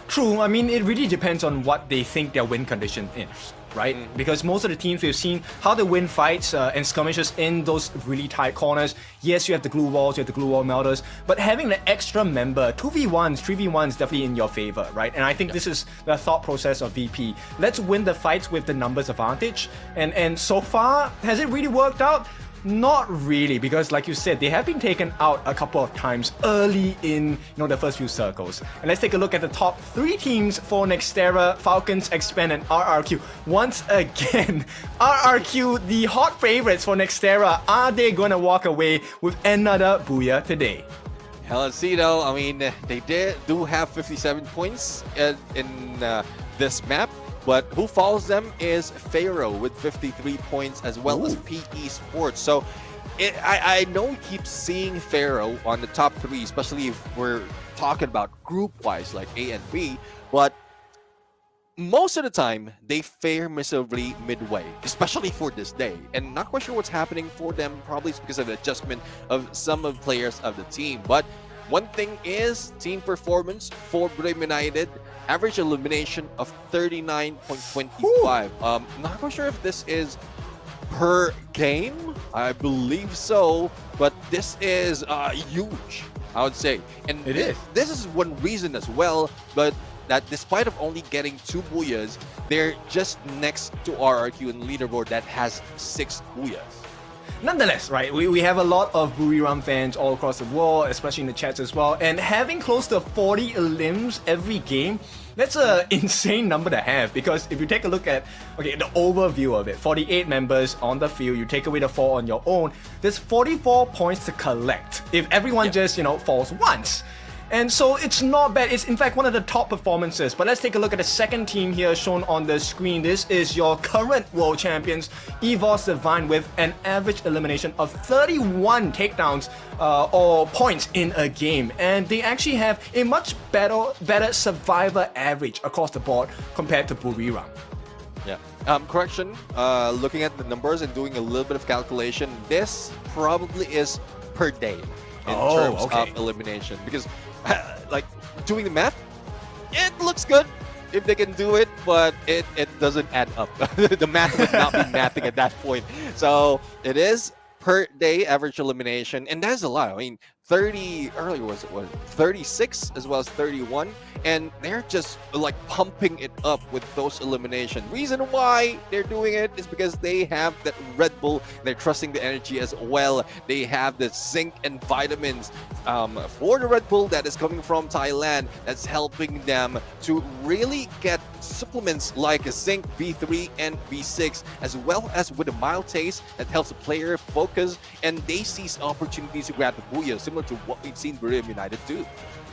True. I mean, it really depends on what they think their win condition is, right? Because most of the teams we've seen how they win fights and skirmishes in those really tight corners. Yes, you have the glue walls, you have the glue wall melters, but having the extra member, 2v1s, 3v1s, definitely in your favor, right? And I think this is the thought process of VP. Let's win the fights with the numbers advantage. And so far, has it really worked out? Not really, because like you said, they have been taken out a couple of times early in the first few circles. And let's take a look at the top 3 teams for Nextera, Falcons, Expand, and RRQ. Once again, RRQ, the hot favorites for Nextera. Are they going to walk away with another booyah today? Hell, let's see though. I mean, they do have 57 points in this map. But who follows them is Pharaoh with 53 points, as well as PE Sports. So I know we keep seeing Pharaoh on the top 3, especially if we're talking about group-wise, like A and B. But most of the time they fare miserably midway, especially for this day. And not quite sure what's happening for them. Probably it's because of the adjustment of some of the players of the team. But one thing is team performance for Brim United. Average elimination of 39.25. Not quite sure if this is per game. I believe so, but this is huge, I would say. And It is. This is one reason as well, but that despite of only getting 2 booyahs, they're just next to RRQ in leaderboard that has 6 booyahs. Nonetheless, right, we have a lot of Buriram fans all across the world, especially in the chats as well, and having close to 40 elims every game, that's an insane number to have, because if you take a look at, okay, the overview of it, 48 members on the field, you take away the 4 on your own, there's 44 points to collect if everyone just, falls once. And so it's not bad. It's in fact one of the top performances. But let's take a look at the second team here shown on the screen. This is your current world champions, EVOS Divine, with an average elimination of 31 takedowns or points in a game. And they actually have a much better survivor average across the board compared to Buriram. Yeah. Correction. Looking at the numbers and doing a little bit of calculation, this probably is per day in terms of elimination, because like doing the math, it looks good if they can do it, but it doesn't add up. The math would not be mathing at that point. So it is per day average elimination, and that's a lot. I mean, 30 earlier was 36 as well as 31, and they're just like pumping it up with those eliminations. Reason why they're doing it is because they have that Red Bull. They're trusting the energy as well. They have the zinc and vitamins for the Red Bull that is coming from Thailand, that's helping them to really get supplements like zinc B3 and B6, as well as with a mild taste that helps the player focus, and they seize opportunities to grab the booyah, similar to what we've seen Brim United do.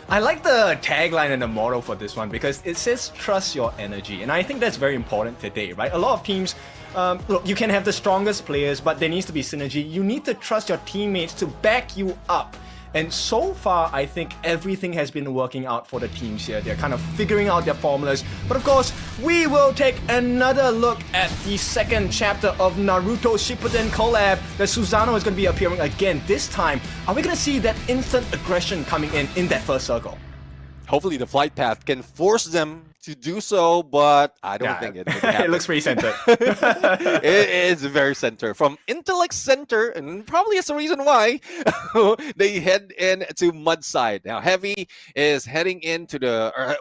I like the tagline and the motto for this one because it says trust your energy, and I think that's very important today, right? A lot of teams, look, you can have the strongest players, but there needs to be synergy. You need to trust your teammates to back you up. And so far, I think everything has been working out for the teams here. They're kind of figuring out their formulas. But of course, we will take another look at the second chapter of Naruto Shippuden collab that Susanoo is going to be appearing again. This time, are we going to see that instant aggression coming in that first circle? Hopefully the flight path can force them to do so, but I don't think it It looks pretty centered. It is very center. From intellect center, and probably it's the reason why they head into mud side. Now Heavy is heading into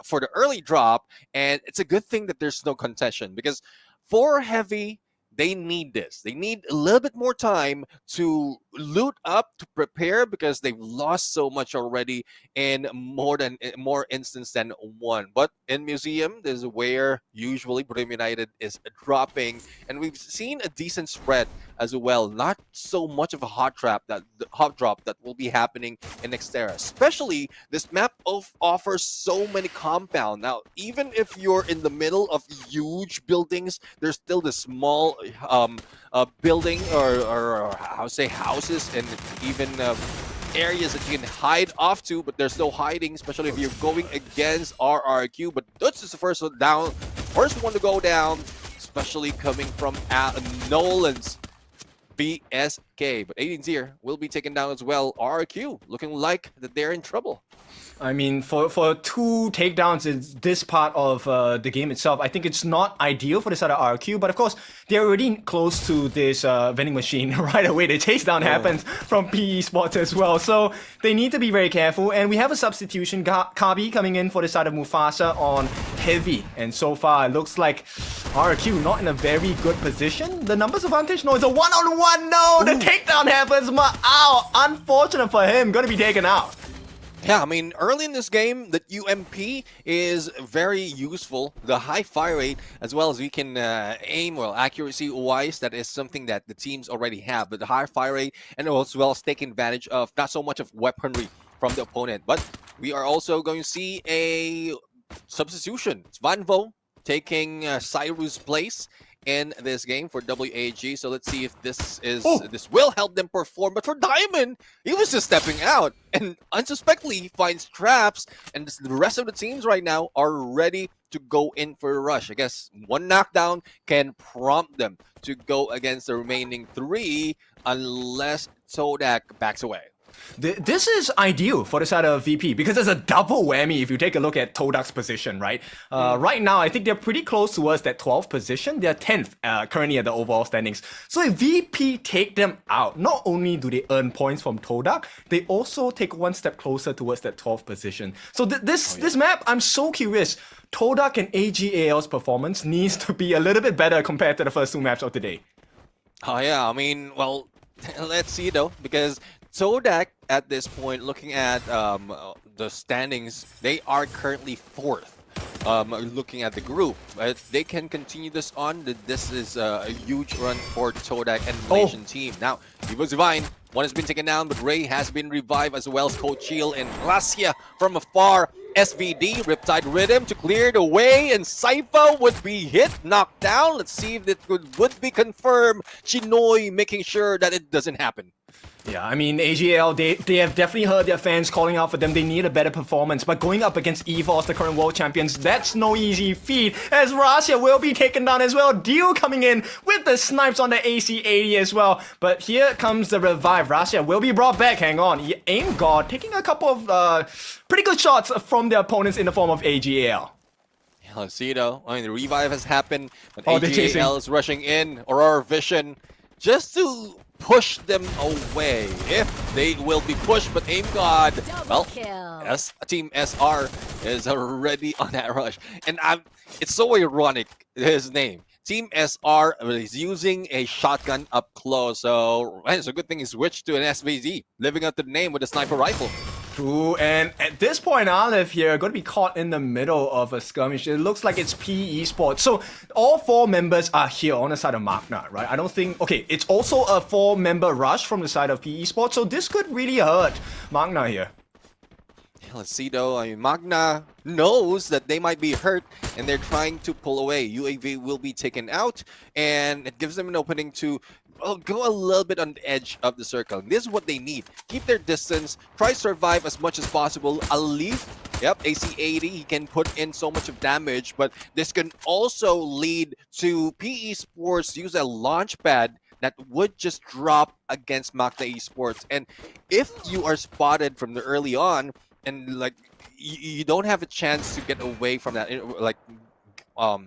for the early drop, and it's a good thing that there's no contention, because for Heavy, they need this. They need a little bit more time to loot up, to prepare, because they've lost so much already in more instances than one. But in Museum, this is where usually Brim United is dropping, and we've seen a decent spread as well. Not so much of a hot drop that will be happening in Xterra. Especially this map offers so many compound. Now, even if you're in the middle of huge buildings, there's still the small building or how say houses, and even areas that you can hide off to, but there's no hiding, especially if you're going against RRQ. But Dutch is the first one down, first one to go down, especially coming from Nolan's BSK. But 18's here will be taken down as well. RRQ looking like that they're in trouble. I mean, for 2 takedowns in this part of the game itself, I think it's not ideal for the side of RQ, but of course, they're already close to this vending machine right away. The chase down happens from PE Esports as well, so they need to be very careful. And we have a substitution, Kabi coming in for the side of Mufasa on Heavy, and so far it looks like RQ not in a very good position. The numbers advantage? No, it's a one-on-one, no! The takedown happens, ow! Unfortunate for him, gonna be taken out. Yeah, I mean, early in this game, the UMP is very useful. The high fire rate, as well as we can aim, well, accuracy-wise, that is something that the teams already have. But the high fire rate, and as well as taking advantage of not so much of weaponry from the opponent. But we are also going to see a substitution. It's Vanvo taking Cyru's place in this game for WAG. So let's see if this will help them perform. But for Diamond, he was just stepping out, and unsuspectedly he finds traps, and the rest of the teams right now are ready to go in for a rush. I guess one knockdown can prompt them to go against the remaining 3 unless Todak backs away. This is ideal for the side of VP because there's a double whammy if you take a look at Todak's position, right? Right now, I think they're pretty close towards that 12th position. They're 10th currently at the overall standings. So if VP take them out, not only do they earn points from Todak, they also take one step closer towards that 12th position. So this map, I'm so curious. Todak and AGAL's performance needs to be a little bit better compared to the first 2 maps of the day. Oh yeah, I mean, well, let's see though, because Todak at this point, looking at the standings, they are currently 4th. Looking at the group, they can continue this on. This is a huge run for Todak and Malaysian team. Now, Evo's Divine, one has been taken down, but Ray has been revived as well as Coach Chill and Glacia from afar. SVD, Riptide Rhythm to clear the way, and Sypha would be hit, knocked down. Let's see if it would be confirmed. Chinoy making sure that it doesn't happen. Yeah, I mean, AGL, they have definitely heard their fans calling out for them. They need a better performance. But going up against EVOS, the current world champions, that's no easy feat. As Rasia will be taken down as well. Dio coming in with the snipes on the AC-80 as well. But here comes the revive. Rasia will be brought back. Hang on. Aim God taking a couple of pretty good shots from their opponents in the form of AGL. Let's see though. I mean, the revive has happened, but they're chasing. AGL is rushing in. Aurora Vision just to push them away if they will be pushed. But Aim God, well, Team SR is already on that rush. And it's so ironic, his name. Team SR is using a shotgun up close. So it's a good thing he switched to an SVZ, living up to the name with a sniper rifle. True, and at this point, Aleph here going to be caught in the middle of a skirmish. It looks like it's PE Esports. So all 4 members are here on the side of Magna, right? I don't think... Okay, it's also a 4-member rush from the side of PE Esports, so this could really hurt Magna here. Let's see though, I mean, Magna knows that they might be hurt and they're trying to pull away. UAV will be taken out and it gives them an opening to go a little bit on the edge of the circle. This is what they need. Keep their distance, try to survive as much as possible. A Leaf, yep, AC-80, he can put in so much of damage, but this can also lead to PE Sports use a launch pad that would just drop against Magna Esports. And if you are spotted from the early on, and like you don't have a chance to get away from that, like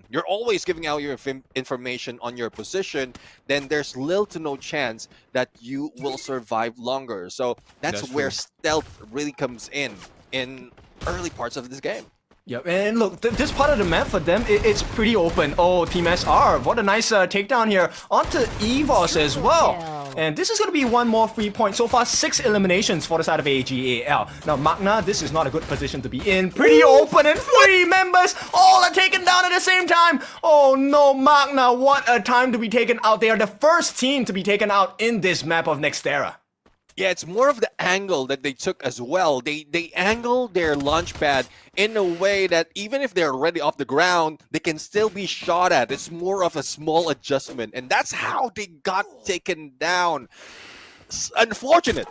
you're always giving out your information on your position, then there's little to no chance that you will survive longer. So that's where stealth really comes in early parts of this game. Yep, and look, this part of the map for them, it's pretty open. Oh, Team SR, what a nice takedown here onto EVOS as well. And this is going to be one more free point. So far, 6 eliminations for the side of AGAL. Now, Magna, this is not a good position to be in. Pretty open, and 3 members all are taken down at the same time. Oh no, Magna, what a time to be taken out. They are the first team to be taken out in this map of Nextera. Yeah, it's more of the angle that they took as well. They angled their launch pad in a way that even if they're already off the ground, they can still be shot at. It's more of a small adjustment, and that's how they got taken down. Unfortunate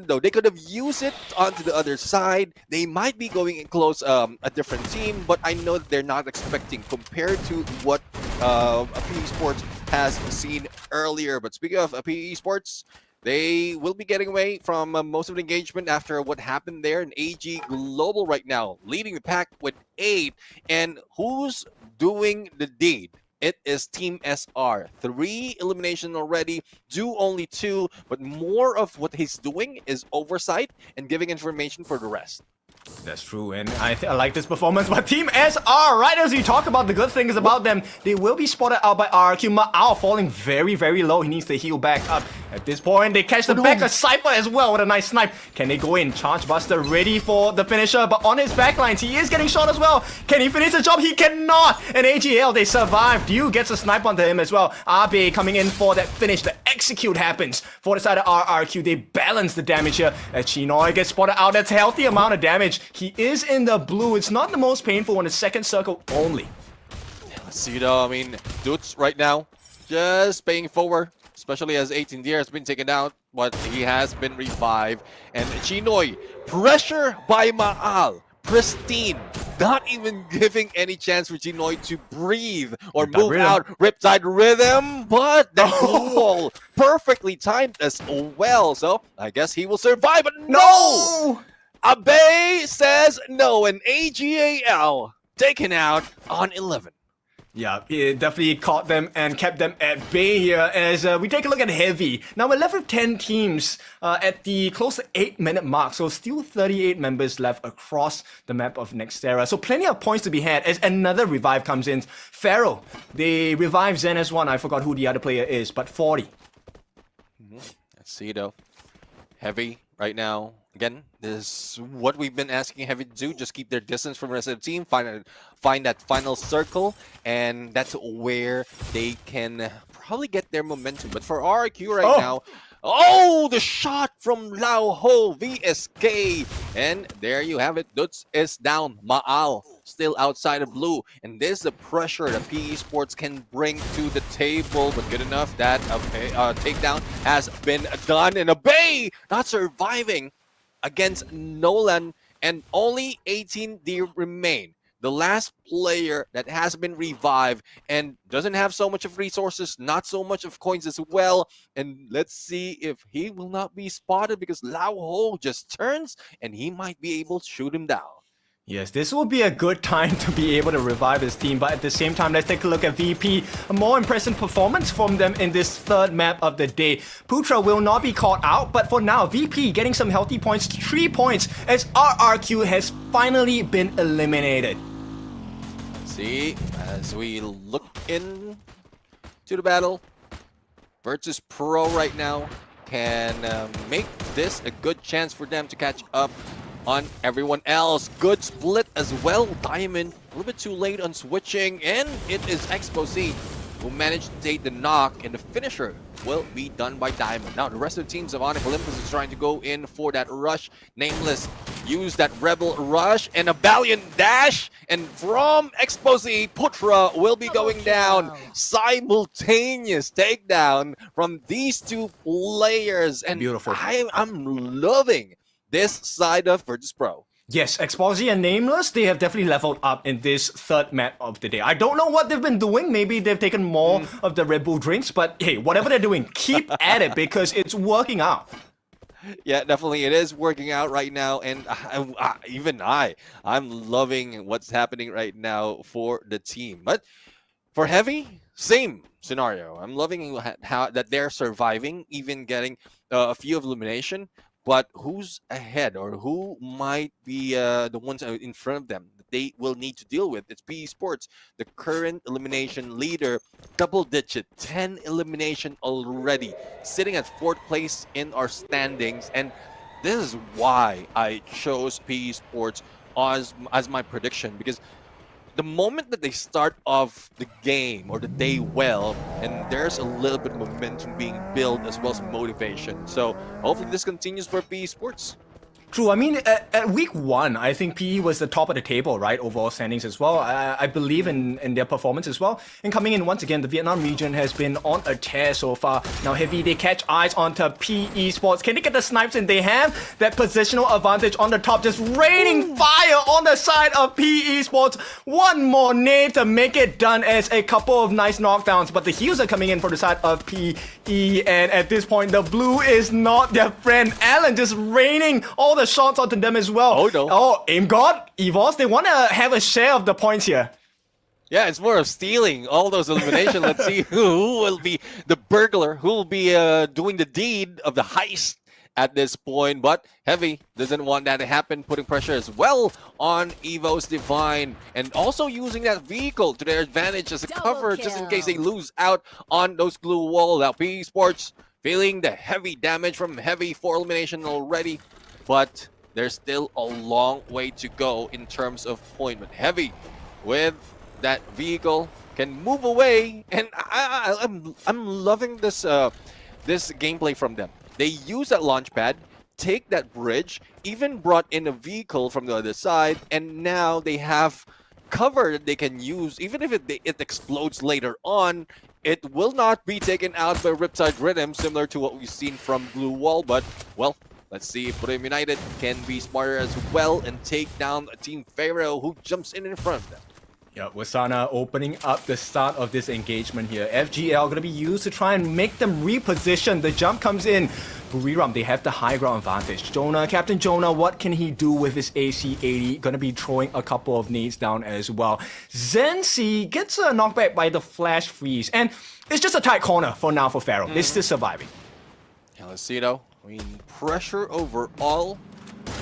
though. They could have used it onto the other side. They might be going in close a different team, but I know that they're not expecting compared to what PE Sports has seen earlier. But speaking of PE Sports, they will be getting away from most of the engagement after what happened there. In AG Global right now, leading the pack with 8. And who's doing the deed? It is Team SR. 3 elimination already, do only 2, but more of what he's doing is oversight and giving information for the rest. That's true, and I like this performance by Team SR. Right as we talk about the good things about them, they will be spotted out by RQ. Ma'ao falling very, very low. He needs to heal back up. At this point, they catch the back of Cypher as well with a nice snipe. Can they go in? Charge Buster ready for the finisher, but on his backlines, he is getting shot as well. Can he finish the job? He cannot. And AGL, they survive. Dio gets a snipe onto him as well. Abe coming in for that finish. The execute happens for the side of RRQ. They balance the damage here. As Chinoy gets spotted out, that's a healthy amount of damage. He is in the blue. It's not the most painful on the second circle only. Let's see though, I mean, Dudes right now just paying forward, especially as 18 years has been taken out, but he has been revived. And Chinoy, pressure by Maal, pristine. not even giving any chance for Genoid to breathe or Riptide move Rhythm. out. Riptide Rhythm, but that blue wall perfectly timed as well. So I guess he will survive, but no! Abe says no, and AGAL taken out on 11. Yeah, it definitely caught them and kept them at bay here as we take a look at Heavy. Now we're left with 10 teams at the close to 8-minute mark, so still 38 members left across the map of Nextera. So plenty of points to be had as another revive comes in. Pharaoh, they revive Zen as one. I forgot who the other player is, but 40. Let's see though. Heavy right now. Again, this is what we've been asking Heavy to do. Just keep their distance from the rest of the team. Find that final circle, and that's where they can probably get their momentum. But for RQ right now, the shot from Lao Ho VSK, and there you have it. Dutz is down. Maal still outside of blue, and this is the pressure that PE Sports can bring to the table. But good enough that a takedown has been done, and Abe not surviving against Nolan, and only 18 remain. The last player that has been revived and doesn't have so much of resources, not so much of coins as well. And let's see if he will not be spotted, because Lao Ho just turns and he might be able to shoot him down. Yes, this will be a good time to be able to revive his team, but at the same time, let's take a look at VP. A more impressive performance from them in this third map of the day. Putra will not be caught out, but for now, VP getting some healthy points, 3 points, as RRQ has finally been eliminated. See, as we look in to the battle, Virtus Pro right now can make this a good chance for them to catch up on everyone else. Good split as well. Diamond a little bit too late on switching, and it is Exposé who managed to take the knock, and the finisher will be done by Diamond. Now the rest of the teams of Onyx Olympus is trying to go in for that rush. Nameless use that Rebel rush and a valiant dash, and from Exposé, Putra will be going down. Simultaneous takedown from these two players, and beautiful. I'm loving this side of Virtus Pro. Yes, Exposé and Nameless, they have definitely leveled up in this third map of the day. I don't know what they've been doing. Maybe they've taken more of the Red Bull drinks, but hey, whatever they're doing, keep at it because it's working out. Yeah, definitely it is working out right now, and I'm loving what's happening right now for the team. But for Heavy, same scenario. I'm loving how that they're surviving, even getting a few of elimination. But who's ahead, or who might be the ones in front of them that they will need to deal with? It's PE Sports, the current elimination leader, double-digit, 10 elimination already, sitting at 4th place in our standings. And this is why I chose PE Sports as my prediction, because the moment that they start off the game or the day well, and there's a little bit of momentum being built as well as motivation. So hopefully this continues for PE Sports. True. I mean, at week 1, I think PE was the top of the table, right? Overall standings as well. I believe in their performance as well. And coming in once again, the Vietnam region has been on a tear so far. Now Heavy, they catch eyes onto PE Sports. Can they get the snipes? And they have that positional advantage on the top, just raining fire on the side of PE Sports. One more nade to make it done as a couple of nice knockdowns. But the heals are coming in for the side of PE. And at this point, the blue is not their friend. Alan just raining all the shots onto them as well. Oh, no. Oh, Aim God, Evos, they want to have a share of the points here. Yeah, it's more of stealing all those elimination. Let's see who will be the burglar, who will be doing the deed of the heist at this point. But Heavy doesn't want that to happen, putting pressure as well on Evo's Divine, and also using that vehicle to their advantage as a cover, just in case they lose out on those glue wall. Now PE Sports feeling the heavy damage from Heavy for elimination already, but there's still a long way to go in terms of point. But Heavy with that vehicle can move away, and I'm loving this this gameplay from them. They use that launch pad, take that bridge, even brought in a vehicle from the other side, and now they have cover that they can use. Even if it explodes later on, it will not be taken out by Riptide Rhythm, similar to what we've seen from Blue Wall. But well, Let's see if Burim United can be smarter as well and take down Team Pharaoh, who jumps in front of them. Yeah, Wasana opening up the start of this engagement here. FGL going to be used to try and make them reposition. The jump comes in. Buriram, they have the high ground advantage. Jonah, Captain Jonah, what can he do with his AC-80? Going to be throwing a couple of nades down as well. Zensi gets a knockback by the flash freeze. And it's just a tight corner for now for Pharaoh. They're still surviving. Yeah, let's see though. I mean, pressure overall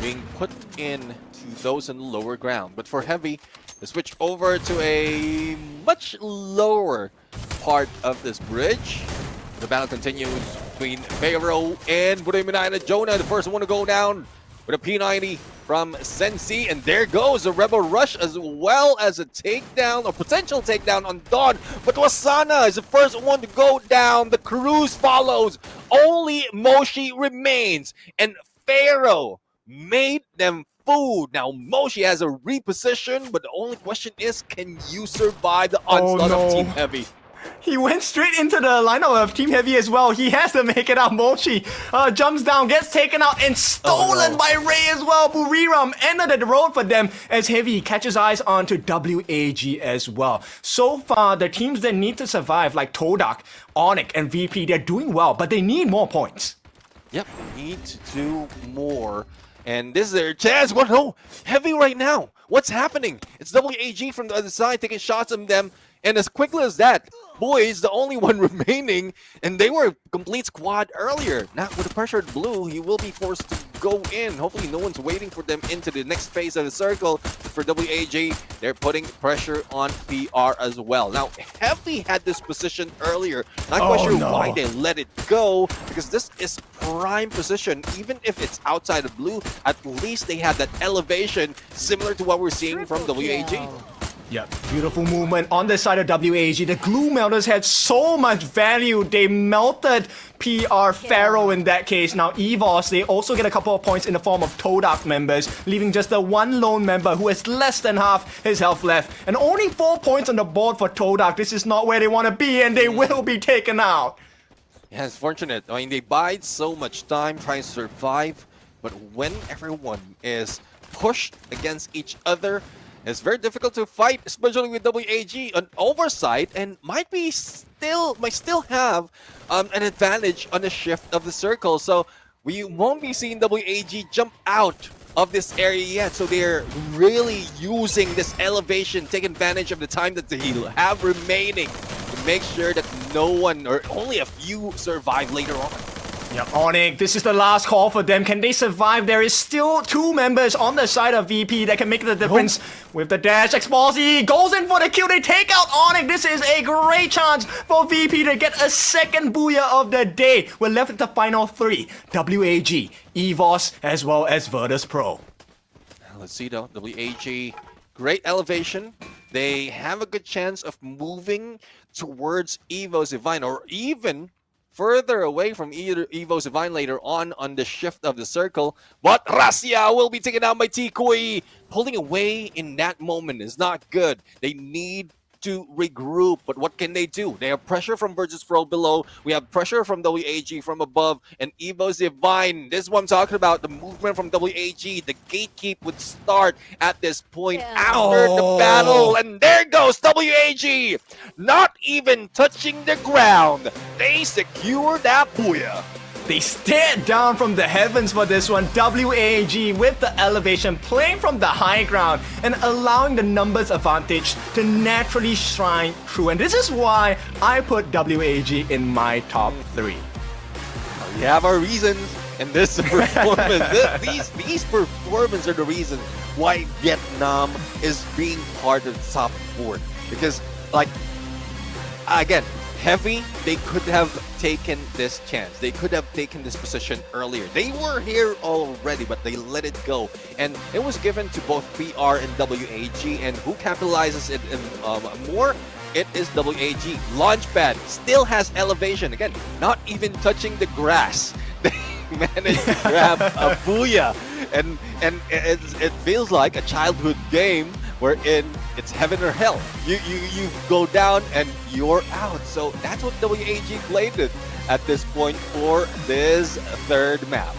being put in to those in the lower ground. But for Heavy, they switch over to a much lower part of this bridge. The battle continues between Pharaoh and Burim United. Jonah, the first one to go down with a P90 from Sensi. And there goes a Rebel Rush as well as a takedown, or potential takedown on Dawn. But Wasana is the first one to go down. The cruise follows. Only Moshi remains. And Pharaoh made them food. Now, Moshi has a reposition, but the only question is, can you survive the onslaught of Team Heavy? He went straight into the lineup of Team Heavy as well. He has to make it out. Mochi jumps down, gets taken out, and stolen by Ray as well. Buriram ended the road for them as Heavy catches eyes onto WAG as well. So far, the teams that need to survive, like Todak, Onyx, and VP, they're doing well, but they need more points. Yep, need to do more. And this is their chance. What? No, Heavy right now. What's happening? It's WAG from the other side taking shots on them. And as quickly as that, Boy's the only one remaining, and they were a complete squad earlier. Now, with the pressured blue, he will be forced to go in. Hopefully, no one's waiting for them into the next phase of the circle. For WAG, they're putting pressure on PR as well. Now, Heavy had this position earlier. Not quite sure why they let it go, because this is prime position. Even if it's outside of blue, at least they had that elevation similar to what we're seeing from WAG. Yeah, beautiful movement on the side of WAG. The glue melters had so much value. They melted PR Pharaoh in that case. Now EVOS, they also get a couple of points in the form of Todak members, leaving just the one lone member who has less than half his health left. And only 4 points on the board for Todak. This is not where they want to be, and they will be taken out. Yeah, it's fortunate. I mean, they bide so much time trying to survive, but when everyone is pushed against each other, it's very difficult to fight, especially with WAG on oversight, and might still have an advantage on the shift of the circle. So we won't be seeing WAG jump out of this area yet. So they're really using this elevation, taking advantage of the time that they have remaining to make sure that no one or only a few survive later on. Yep, Onyx, this is the last call for them. Can they survive? There is still 2 members on the side of VP that can make the difference. With the dash, Exposy goes in for the kill. They take out Onyx. This is a great chance for VP to get a second booyah of the day. We're left with the final 3. WAG, EVOS, as well as Virtus Pro. Let's see though, WAG, great elevation. They have a good chance of moving towards Evo's Divine, or even further away from either Evo's Divine later on the shift of the circle. But Rasia will be taken out by Tikui. Pulling away in that moment is not good. They need to regroup, but what can they do? They have pressure from Virtus Pro below. We have pressure from WAG from above, and Evo's Divine. This is what I'm talking about. The movement from WAG. The gatekeep would start at this point after the battle, and there goes WAG. Not even touching the ground. They secure that booyah. They stared down from the heavens for this one. WAG with the elevation, playing from the high ground and allowing the numbers advantage to naturally shine through. And this is why I put WAG in my top 3. We have our reasons, and this performance, these performances are the reason why Vietnam is being part of the top 4. Because, like, again, Heavy, they could have taken this chance. They could have taken this position earlier. They were here already, but they let it go. And it was given to both PR and WAG. And who capitalizes it more? It is WAG. Launchpad still has elevation. Again, not even touching the grass. They managed to grab a booyah. And it feels like a childhood game wherein it's heaven or hell. You go down and you're out. So that's what WAG played it at this point for this third map.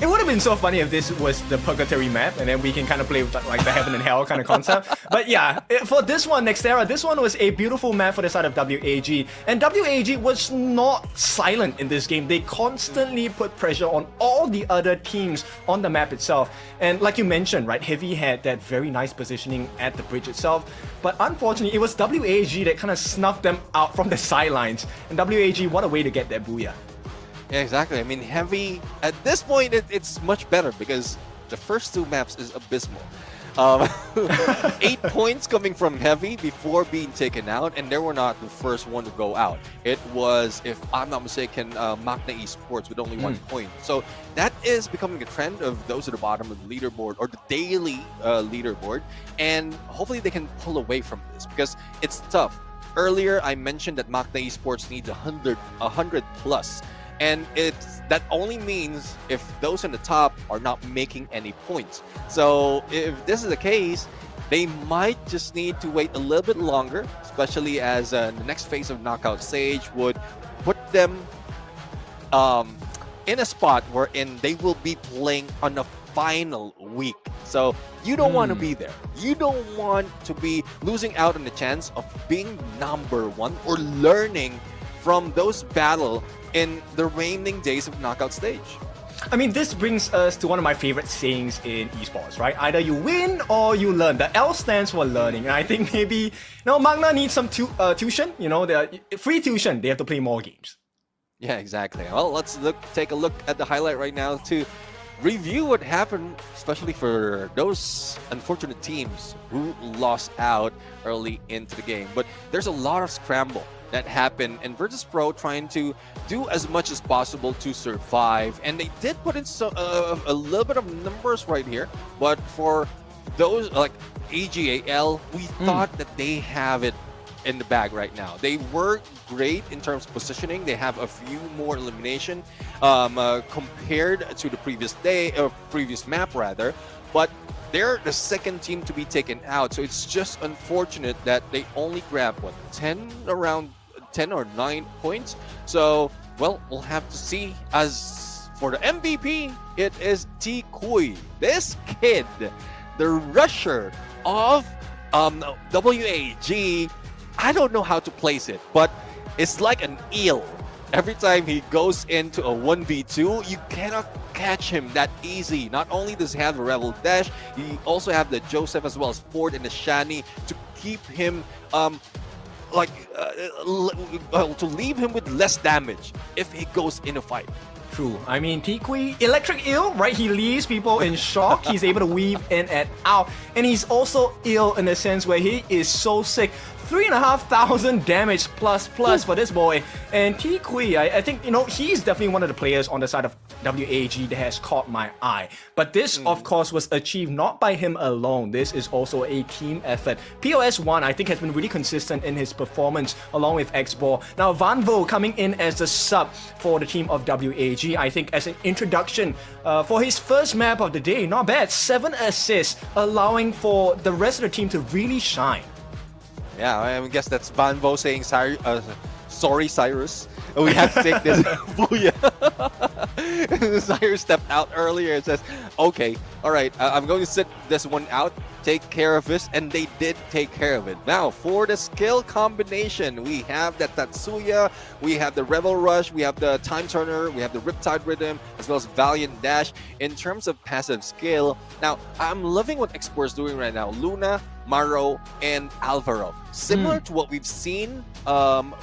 It would have been so funny if this was the Purgatory map, and then we can kind of play with like the Heaven and Hell kind of concept. But yeah, for this one, Nextera, this one was a beautiful map for the side of WAG. And WAG was not silent in this game. They constantly put pressure on all the other teams on the map itself. And like you mentioned, right, Heavy had that very nice positioning at the bridge itself. But unfortunately, it was WAG that kind of snuffed them out from the sidelines. And WAG, what a way to get that booyah. Yeah, exactly. I mean, Heavy, at this point, it's much better because the first two maps is abysmal. 8 points coming from Heavy before being taken out, and they were not the first one to go out. It was, if I'm not mistaken, Magna Esports with only 1 point. So that is becoming a trend of those at the bottom of the leaderboard or the daily leaderboard, and hopefully they can pull away from this because it's tough. Earlier, I mentioned that Magna Esports needs 100 plus. And that only means if those on the top are not making any points. So if this is the case, they might just need to wait a little bit longer, especially as the next phase of knockout stage would put them in a spot wherein they will be playing on the final week. So you don't want to be there. You don't want to be losing out on the chance of being number one or learning from those battles in the remaining days of knockout stage. I mean, this brings us to one of my favorite sayings in esports, right? Either you win or you learn. The L stands for learning. And I think maybe, Magna needs some tuition, the free tuition. They have to play more games. Yeah, exactly. Well, let's take a look at the highlight right now to review what happened, especially for those unfortunate teams who lost out early into the game. But there's a lot of scramble that happened, and Virtus Pro trying to do as much as possible to survive, and they did put in a little bit of numbers right here. But for those like AGAL, we thought that they have it in the bag right now. They were great in terms of positioning. They have a few more elimination compared to the previous day or previous map rather, but they're the second team to be taken out. So it's just unfortunate that they only grabbed around 10 or 9 points. So, well, we'll have to see. As for the MVP, it is T Kui. This kid, the rusher of WAG. I don't know how to place it, but it's like an eel. Every time he goes into a 1v2, you cannot catch him that easy. Not only does he have the Rebel Dash, he also have the Joseph as well as Ford and the Shani to keep him to leave him with less damage if he goes in a fight. True. I mean, Tikui, electric eel, right? He leaves people in shock. He's able to weave in and out. And he's also ill in the sense where he is so sick. 3,500 damage plus for this boy. And Tikui, I think, he's definitely one of the players on the side of WAG that has caught my eye. But this, of course, was achieved not by him alone. This is also a team effort. POS1, I think, has been really consistent in his performance along with X-Ball. Now, Vanvo coming in as the sub for the team of WAG, I think as an introduction for his first map of the day. Not bad. 7 assists, allowing for the rest of the team to really shine. Yeah, I guess that's Banvo saying sorry, Cyrus. We have to take this. Booyah. Cyrus stepped out earlier and says, okay, all right, I'm going to sit this one out, take care of this, and they did take care of it. Now, for the skill combination, we have that Tatsuya, we have the Rebel Rush, we have the Time Turner, we have the Riptide Rhythm, as well as Valiant Dash. In terms of passive skill, now, I'm loving what Explore is doing right now. Luna, Maro, and Alvaro. Similar to what we've seen from...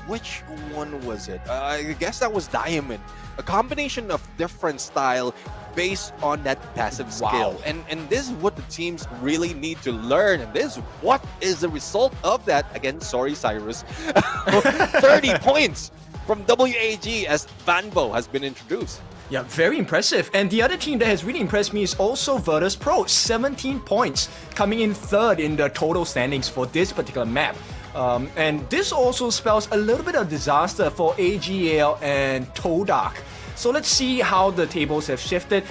Which one was it? I guess that was Diamond. A combination of different style based on that passive skill. And this is what the teams really need to learn. And this is what is the result of that. Again, sorry, Cyrus. 30 points from WAG as Vanvo has been introduced. Yeah, very impressive. And the other team that has really impressed me is also Virtus Pro. 17 points, coming in third in the total standings for this particular map. And this also spells a little bit of disaster for AGL and Todak. So let's see how the tables have shifted.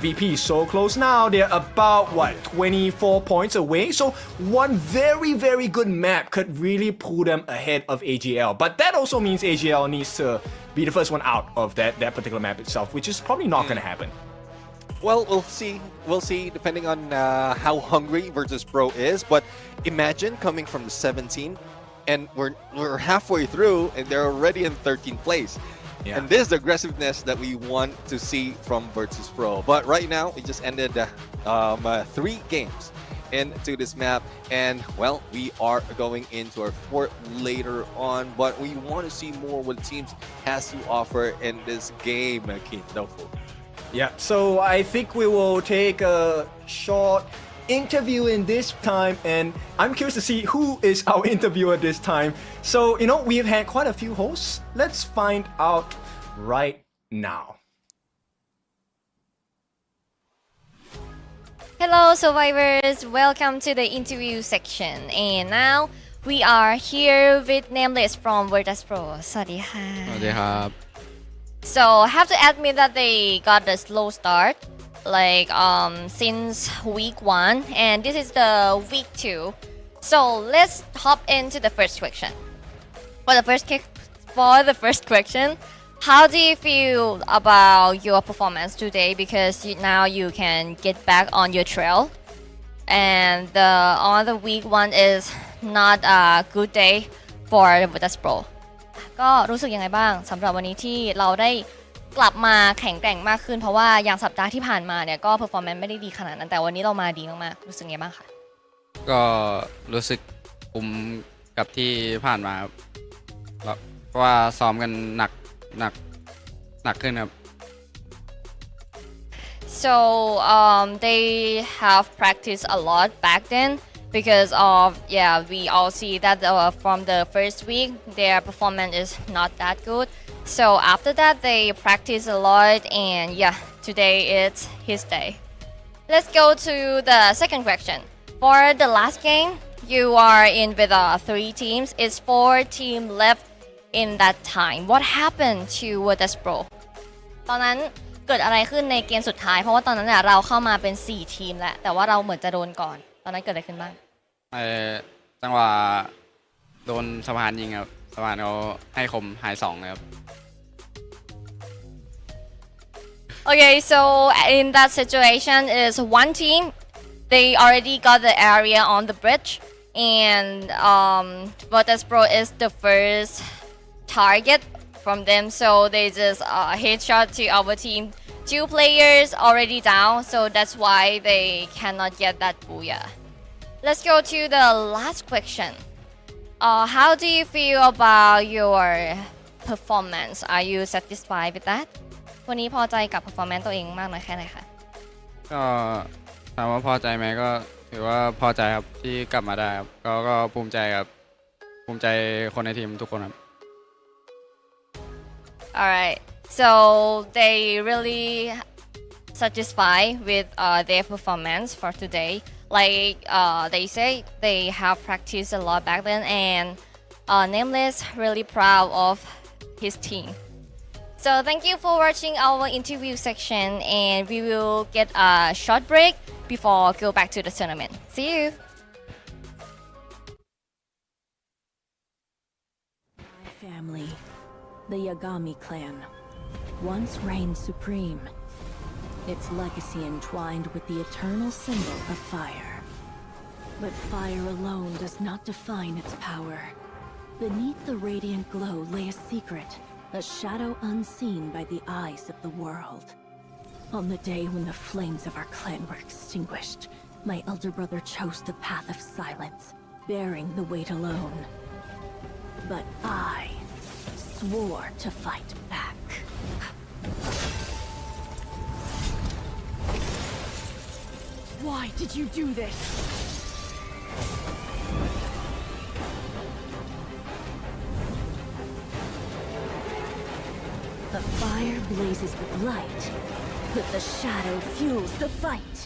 VP is so close now. They're about, 24 points away. So one very, very good map could really pull them ahead of AGL. But that also means AGL needs to be the first one out of that particular map itself, which is probably not going to happen. Well, we'll see. We'll see, depending on how hungry Virtus Pro is. But imagine coming from the 17, and we're halfway through, and they're already in 13th place. Yeah. And this is the aggressiveness that we want to see from Virtus Pro. But right now, we just ended 3 games into this map, and well, we are going into our 4th later on. But we want to see more what teams has to offer in this game, Kindofo. Yeah, so I think we will take a short interview in this time, and I'm curious to see who is our interviewer this time. So, we've had quite a few hosts. Let's find out right now. Hello survivors, welcome to the interview section. And now we are here with Nameless from Virtus Pro. สวัสดีค่ะ สวัสดีครับ So have to admit that they got a slow start, like since week 1, and this is the week 2. So let's hop into the first question. For the first question, how do you feel about your performance today? Because now you can get back on your trail, and on the week 1 is not a good day for Virtus Pro. ก็รู้สึกยังไงบ้างสำหรับวันนี้ที่เราได้กลับมาแข็งแกร่งมากขึ้นเพราะว่าอย่างสัปดาห์ที่ผ่านมาเนี่ยก็ performance ไม่ได้ดีขนาดนั้นแต่วันนี้เรามาดีมากๆรู้สึกยังไงบ้างคะก็รู้สึกคุ้มกับที่ผ่านมาครับเพราะว่าซ้อมกันหนักขึ้นครับ So they have practiced a lot back then because of we all see that from the first week their performance is not that good. So after that they practice a lot, and today it's his day. Let's go to the second question. For the last game, you are in with 3 teams. It's 4 teams left in that time. What happened to Virtus Pro? ตอนนั้นเกิดอะไรขึ้นในเกมสุดท้ายเพราะว่าตอนนั้นเนี่ยเราเข้ามาเป็น4 ทีมแล้วแต่ว่าเราเหมือนจะโดนก่อนตอนนั้นเกิดอะไรขึ้นบ้างจังหวะโดนสะพานยิงครับสะพานเขาให้คมหาย2เลยครับ Okay, so in that situation is one team they already got the area on the bridge, and Virtus Pro is the first target from them, so they just headshot to our team. 2 players already down, so that's why they cannot get that booyah. Let's go to the last question. How do you feel about your performance? Are you satisfied with that? วันนี้พอใจกับ performance ตัวเองมากน้อยแค่ไหนคะก็ถามว่าพอใจไหมก็ถือว่าพอใจครับที่กลับมาได้ครับก็ภูมิใจครับภูมิใจคนในทีมทุกคนครับ Alright, so they really satisfied with their performance for today. Like they say they have practiced a lot back then, and Nameless really proud of his team. So thank you for watching our interview section, and we will get a short break before go back to the tournament. See you. My family, the Yagami clan, once reigned supreme. Its legacy entwined with the eternal symbol of fire. But fire alone does not define its power. Beneath the radiant glow lay a secret, a shadow unseen by the eyes of the world. On the day when the flames of our clan were extinguished, my elder brother chose the path of silence, bearing the weight alone. But I swore to fight back. Why did you do this? The fire blazes with light, but the shadow fuels the fight.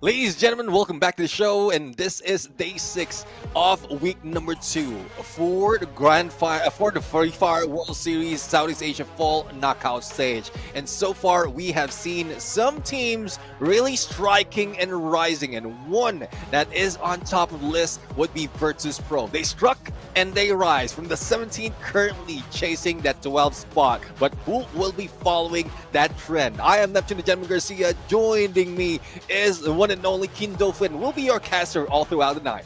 Ladies and gentlemen, welcome back to the show, and this is day 6 of week number 2 for the for the Free Fire World Series Southeast Asia Fall Knockout stage. And so far, we have seen some teams really striking and rising, and one that is on top of the list would be Virtus Pro. They struck and they rise from the 17th, currently chasing that 12th spot. But who will be following that trend? I am Neptune the Gentleman Garcia. Joining me is the one and only King Dolphin. Will be your caster all throughout the night.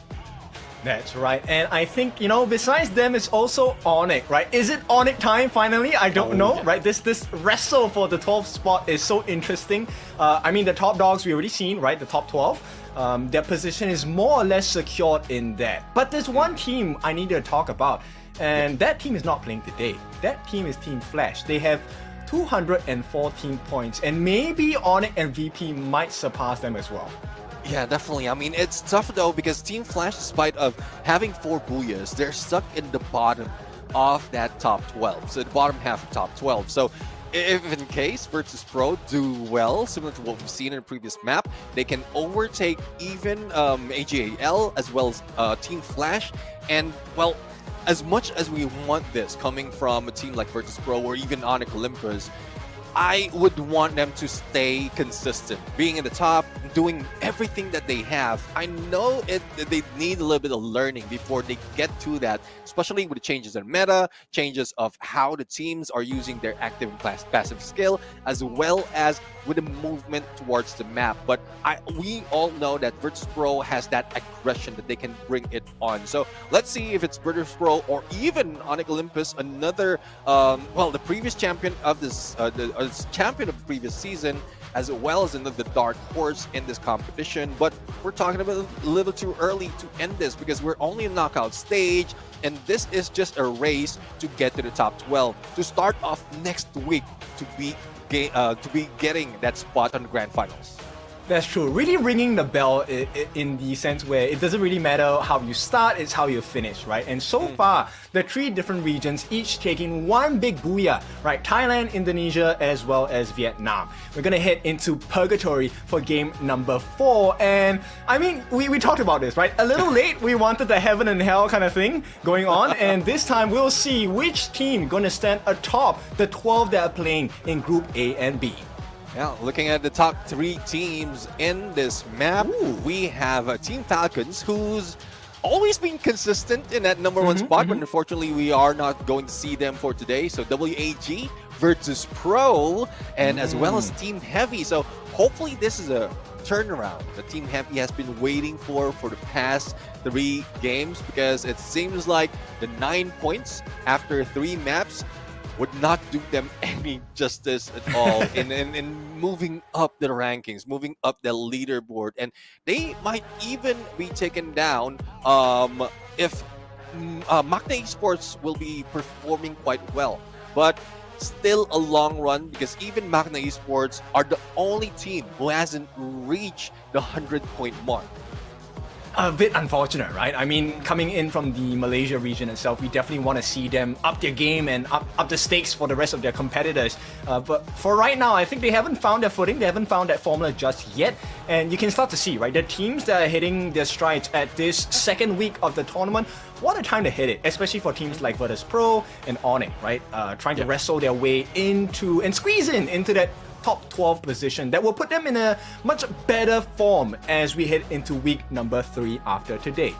That's right, and I think, besides them, it's also Onyx, right? Is it Onyx time finally? I don't know, yeah. right? This wrestle for the 12th spot is so interesting. I mean, the top dogs we already seen, right? The top 12. Their position is more or less secured in that. But there's one team I need to talk about, and that team is not playing today. That team is Team Flash. They have 214 points, and maybe Onyx and VP might surpass them as well. Yeah, definitely. I mean, it's tough though because Team Flash, despite of having 4 booyahs, they're stuck in the bottom of that top 12. So the bottom half of top 12. So if in case Virtus Pro do well, similar to what we've seen in the previous map, they can overtake even AGAL as well as Team Flash. And well, as much as we want this coming from a team like Virtus Pro or even Onyx Olympus, I would want them to stay consistent, being in the top, doing everything that they have. I know they need a little bit of learning before they get to that, especially with the changes in meta, changes of how the teams are using their active and passive skill, as well as with the movement towards the map. But we all know that Virtus Pro has that aggression that they can bring it on. So let's see if it's Virtus Pro or even Onyx Olympus, another, the previous champion of this, champion of the previous season, as well as another dark horse in this competition. But we're talking about a little too early to end this because we're only in knockout stage, and this is just a race to get to the top 12 to start off next week to be getting that spot on the grand finals. That's true. Really ringing the bell in the sense where it doesn't really matter how you start, it's how you finish, right? And so far, the 3 different regions, each taking one big booyah, right? Thailand, Indonesia, as well as Vietnam. We're gonna head into Purgatory for game number 4. And I mean, we talked about this, right? A little late, we wanted the heaven and hell kind of thing going on. And this time, we'll see which team gonna stand atop the 12 that are playing in Group A and B. Yeah, looking at the top 3 teams in this map, we have Team Falcons, who's always been consistent in that number 1 spot, but unfortunately we are not going to see them for today. So WAG, Virtus Pro, and as well as Team Heavy. So hopefully this is a turnaround that Team Heavy has been waiting for the past 3 games, because it seems like the 9 points after 3 maps would not do them any justice at all in moving up the rankings, moving up the leaderboard. And they might even be taken down if Magna Esports will be performing quite well. But still a long run, because even Magna Esports are the only team who hasn't reached the 100-point mark. A bit unfortunate, right? I mean, coming in from the Malaysia region itself, we definitely want to see them up their game and up the stakes for the rest of their competitors. But for right now, I think they haven't found their footing. They haven't found that formula just yet. And you can start to see, right? The teams that are hitting their strides at this second week of the tournament, what a time to hit it, especially for teams like Virtus Pro and Onyx, right? Trying to wrestle their way into and squeeze into that top 12 position that will put them in a much better form as we head into week number 3 after today.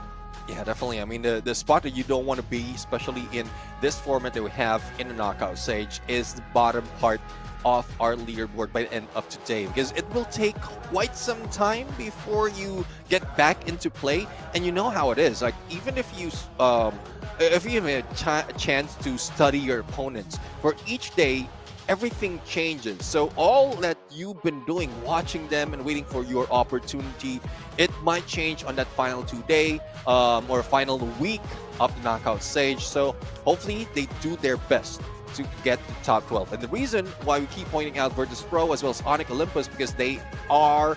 Yeah, definitely. I mean, the spot that you don't want to be, especially in this format that we have in the knockout stage, is the bottom part of our leaderboard by the end of today, because it will take quite some time before you get back into play. And you know how it is, like even if you have a chance to study your opponents for each day, everything changes. So all that you've been doing, watching them and waiting for your opportunity, it might change on that final 2-day or final week of the knockout stage. So hopefully they do their best to get the top 12. And the reason why we keep pointing out Virtus Pro as well as Onyx Olympus, because they are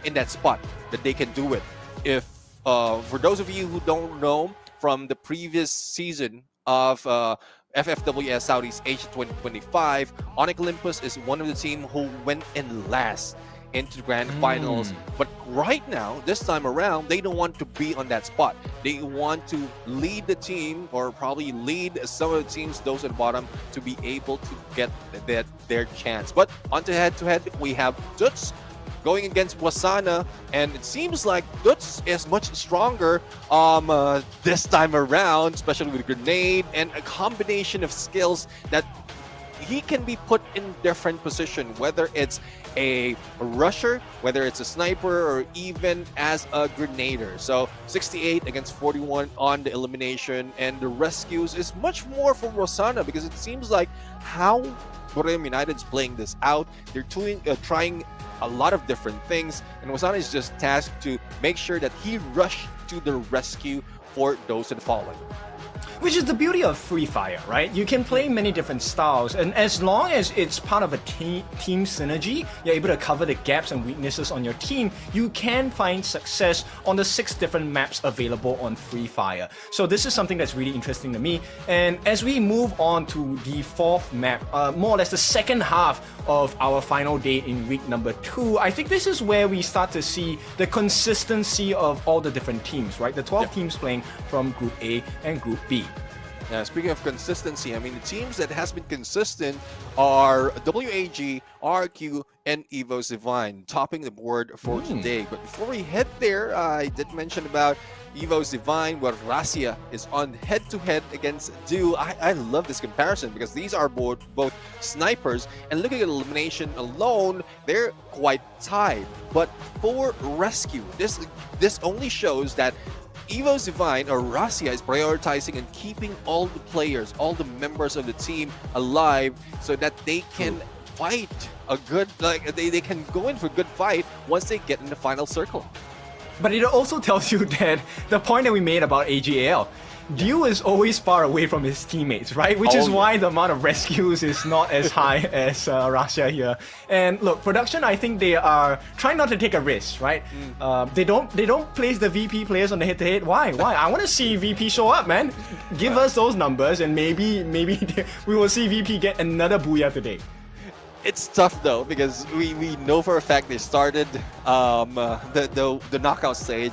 in that spot that they can do it. If for those of you who don't know, from the previous season of FFWS Southeast Asia 2025, Onyx Olympus is one of the team who went in last into the grand finals. But right now, this time around, they don't want to be on that spot. They want to lead the team, or probably lead some of the teams, those at the bottom, to be able to get their chance. But on to head-to-head, we have Tuts going against Wasana, and it seems like Tuts is much stronger this time around, especially with grenade and a combination of skills that he can be put in different position, whether it's a rusher, whether it's a sniper, or even as a grenader. So 68 against 41 on the elimination, and the rescues is much more for Wasana, because it seems like how Borneo United is playing this out. They're trying a lot of different things, and Wasana is just tasked to make sure that he rushed to the rescue for those that fallen. Which is the beauty of Free Fire, right? You can play many different styles, and as long as it's part of a team synergy, you're able to cover the gaps and weaknesses on your team, you can find success on the 6 different maps available on Free Fire. So this is something that's really interesting to me. And as we move on to the 4th map, more or less the second half of our final day in week number 2, I think this is where we start to see the consistency of all the different teams, right? The 12 teams playing from Group A and Group B. Speaking of consistency, I mean, the teams that has been consistent are WAG, RQ, and Evo Divine, topping the board for today. But before we head there, I did mention about Evo Divine, where Rasia is on head-to-head against Du. I love this comparison, because these are both snipers, and looking at elimination alone, they're quite tied. But for rescue, this only shows that Evo's Divine, or Rasia, is prioritizing and keeping all the players, all the members of the team alive, so that they can fight a good, like they can go in for a good fight once they get in the final circle. But it also tells you that the point that we made about AGL, Du is always far away from his teammates, right? Which is why the amount of rescues is not as high as Rasia here. And look, production, I think they are trying not to take a risk, right? They don't place the VP players on the head-to-head. Why? I want to see VP show up, man. Give us those numbers, and maybe we will see VP get another booyah today. It's tough though, because we know for a fact they started the knockout stage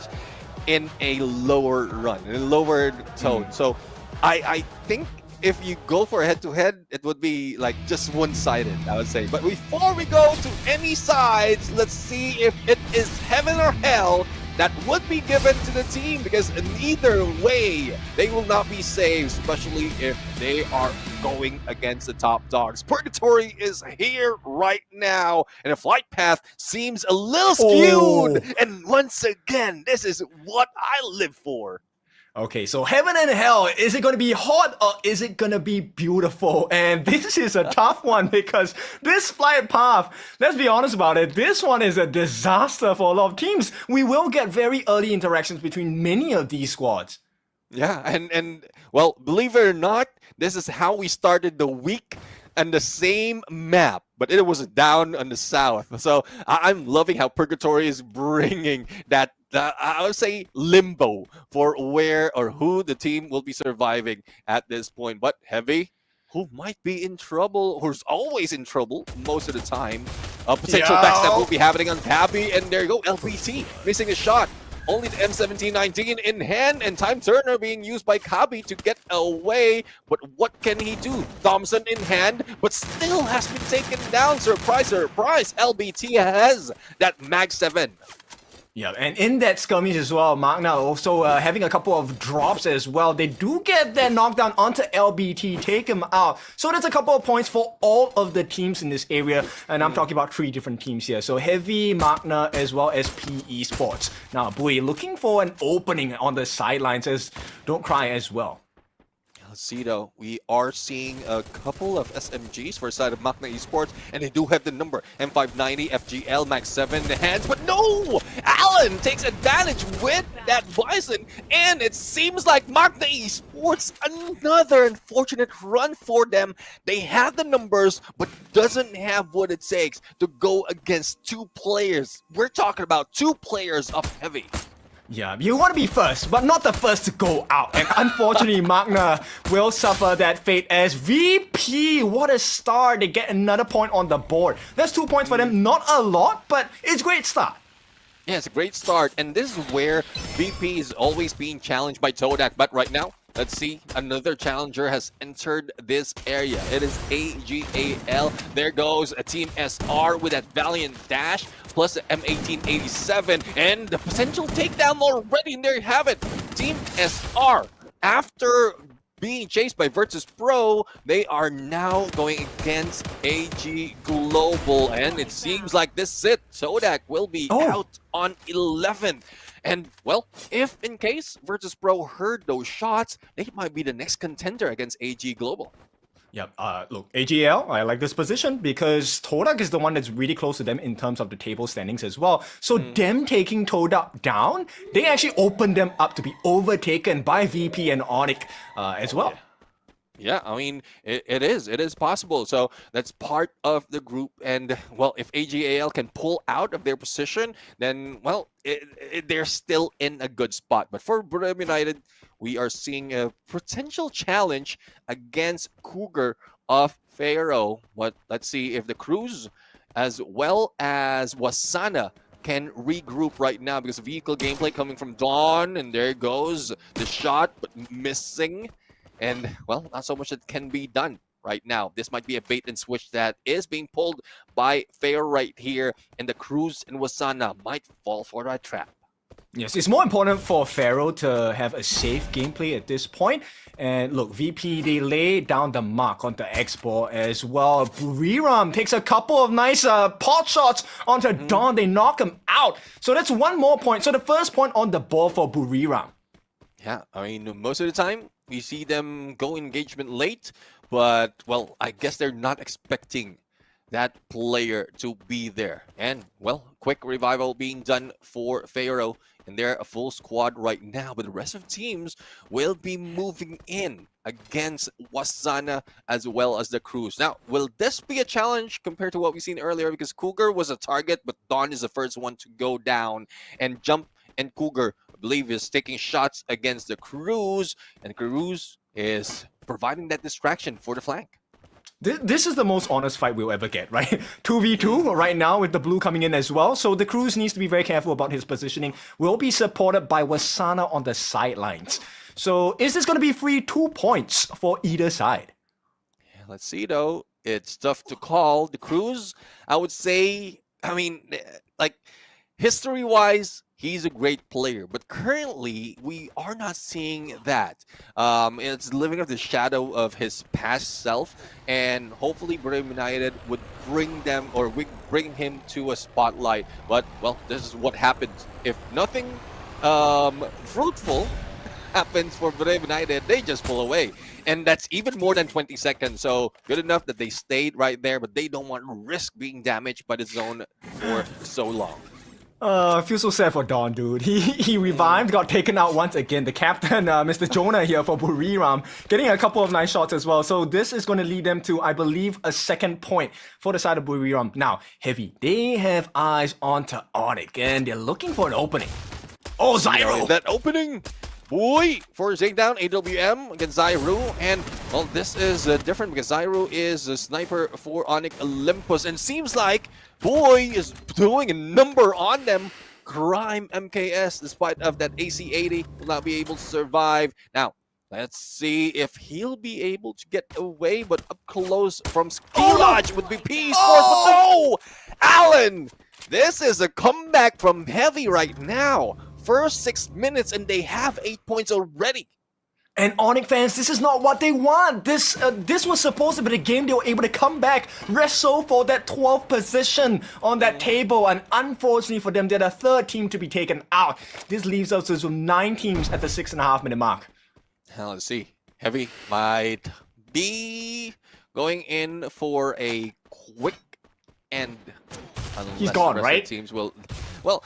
in a lower run, in a lower tone. So I think if you go for a head-to-head, it would be like just one-sided, I would say. But before we go to any sides, let's see if it is heaven or hell that would be given to the team, because in either way, they will not be saved, especially if they are going against the top dogs. Purgatory is here right now, and the flight path seems a little skewed. And once again, this is what I live for. Okay, so heaven and hell, is it going to be hot or is it going to be beautiful? And this is a tough one, because this flight path, let's be honest about it, this one is a disaster for a lot of teams. We will get very early interactions between many of these squads. Yeah, and well, believe it or not, this is how we started the week and the same map, but it was down on the south. So I'm loving how Purgatory is bringing that, I would say, limbo for where or who the team will be surviving at this point. But Heavy, who might be in trouble, who's always in trouble most of the time. A potential backstab will be happening on Tabby, and there you go, LPT missing a shot. Only the M1719 in hand, and Time Turner being used by Kabi to get away. But what can he do? Thompson in hand, but still has been taken down. Surprise, surprise. LBT has that Mag 7. Yeah, and in that skirmish as well, Magna also having a couple of drops as well. They do get that knockdown onto LBT, take him out. So that's a couple of points for all of the teams in this area. And I'm talking about 3 different teams here. So Heavy, Magna, as well as P Esports. Now, Bui looking for an opening on the sidelines as Don't Cry as well. Let's see though, we are seeing a couple of SMGs for the side of Magna Esports, and they do have the number M590, FGL, Max 7 in the hands, but no! Allen takes advantage with that Bison, and it seems like Magna Esports, another unfortunate run for them. They have the numbers, but doesn't have what it takes to go against 2 players. We're talking about 2 players of Heavy. Yeah, you want to be first, but not the first to go out. And unfortunately, Magna will suffer that fate as VP. What a start. They get another point on the board. That's 2 points for them. Not a lot, but it's a great start. Yeah, it's a great start. And this is where VP is always being challenged by Todak. But right now, let's see, another challenger has entered this area. It is AGAL. There goes a Team SR with that valiant dash, plus the M1887, and the potential takedown already. And there you have it. Team SR, after being chased by Virtus Pro, they are now going against AG Global. And it seems like this is it. Todak will be out on 11. And, well, if in case Virtus Pro heard those shots, they might be the next contender against AG Global. Yep, look, AGL, I like this position because Todak is the one that's really close to them in terms of the table standings as well. So them taking Todak down, they actually open them up to be overtaken by VP and Onyx as well. Yeah, I mean, it is possible. So that's part of the group. And, well, if AGAL can pull out of their position, then, well, they're still in a good spot. But for Brem United, we are seeing a potential challenge against Cougar of Pharaoh. But let's see if the Cruise, as well as Wasana, can regroup right now, because vehicle gameplay coming from Dawn, and there goes the shot, but missing. And, well, not so much that can be done right now. This might be a bait and switch that is being pulled by Fair right here, and the Cruise and Wasana might fall for that trap. Yes, it's more important for Pharaoh to have a safe gameplay at this point. And look, VP, they lay down the mark on the Expo as well. Buriram takes a couple of nice pot shots onto Dawn. They knock him out. So that's one more point. So the first point on the board for Buriram. Yeah, I mean, most of the time, we see them go engagement late, but, well, I guess they're not expecting that player to be there. And, well, quick revival being done for Pharaoh, and they're a full squad right now, but the rest of teams will be moving in against Wasana as well as the Cruise. Now, will this be a challenge compared to what we've seen earlier? Because Cougar was a target, but Dawn is the first one to go down and jump, and Cougar, I believe, is taking shots against the Cruise, and Cruise is providing that distraction for the flank. This is the most honest fight we'll ever get, right? 2v2 right now with the blue coming in as well. So the Cruise needs to be very careful about his positioning. Will be supported by Wasana on the sidelines. So is this going to be free 2 points for either side? Yeah, let's see, though. It's tough to call. The Cruise, I would say, I mean, like, history-wise, he's a great player, but currently we are not seeing that. It's living up the shadow of his past self, and hopefully Brave United would bring them, or we bring him to a spotlight. But, well, this is what happens. If nothing fruitful happens for Brave United, they just pull away. And that's even more than 20 seconds, so good enough that they stayed right there, but they don't want to risk being damaged by the zone for so long. I feel so sad for Don, dude. He revived, got taken out once again. The captain, Mr. Jonah here for Buriram, getting a couple of nice shots as well. So this is going to lead them to, I believe, a second point for the side of Buriram. Now, Heavy, they have eyes onto Onyx, and they're looking for an opening. Oh, Zyro! That opening! Boy, for takedown, AWM against Zyro, and, well, this is different because Zyro is a sniper for Onyx Olympus, and seems like Boy is doing a number on them. Crime MKS, despite of that AC-80, will not be able to survive. Now, let's see if he'll be able to get away, but up close from Ski Lodge would be Esports, but no! Allen! This is a comeback from Heavy right now. First 6 minutes and they have 8 points already. And Onyx fans, this is not what they want. This was supposed to be the game they were able to come back, wrestle for that 12th position on that table, and unfortunately for them, they're the third team to be taken out. This leaves us with 9 teams at the 6.5 minute mark. Let's see. Heavy might be going in for a quick end. He's gone, right? Teams will. Well,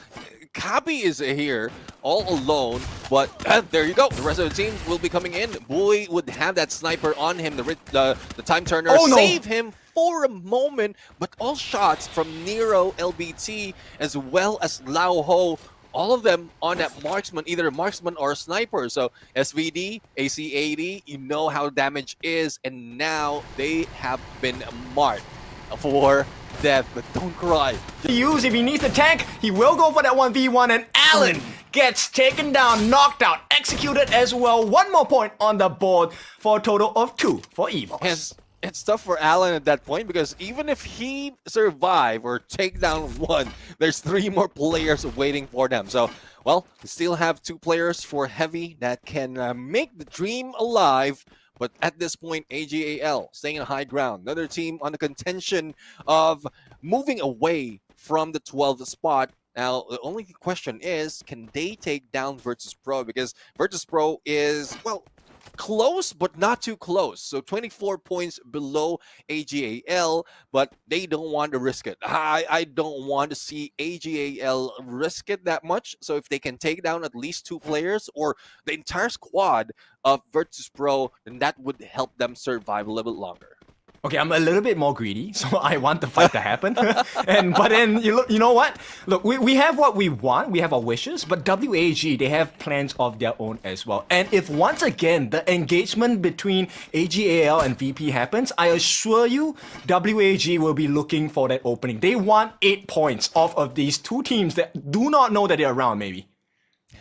Kabi is here all alone, but there you go. The rest of the teams will be coming in. Boy would have that sniper on him. The time turner save him for a moment, but all shots from Nero, LBT, as well as Lao Ho all of them on that marksman, either marksman or sniper. So SVD, AC80, you know how damage is, and now they have been marked for death. But don't cry. Use if he needs to tank, he will go for that 1v1, and Allen gets taken down, knocked out, executed as well. One more point on the board for a total of 2 for EVOS. It's tough for Allen at that point because even if he survive or take down one, there's 3 more players waiting for them. So, well, we still have 2 players for Heavy that can make the dream alive. But at this point, AGAL staying on high ground. Another team on the contention of moving away from the 12th spot. Now, the only question is, can they take down Virtus.pro? Because Virtus.pro is, well, close but not too close. So 24 points below AGAL, but they don't want to risk it. I don't want to see AGAL risk it that much. So if they can take down at least 2 players or the entire squad of Virtus.pro, then that would help them survive a little bit longer. Okay, I'm a little bit more greedy, so I want the fight to happen. But then you know what? Look, we have what we want, we have our wishes, but WAG, they have plans of their own as well. And if once again the engagement between AGAL and VP happens, I assure you WAG will be looking for that opening. They want 8 points off of these 2 teams that do not know that they're around, maybe.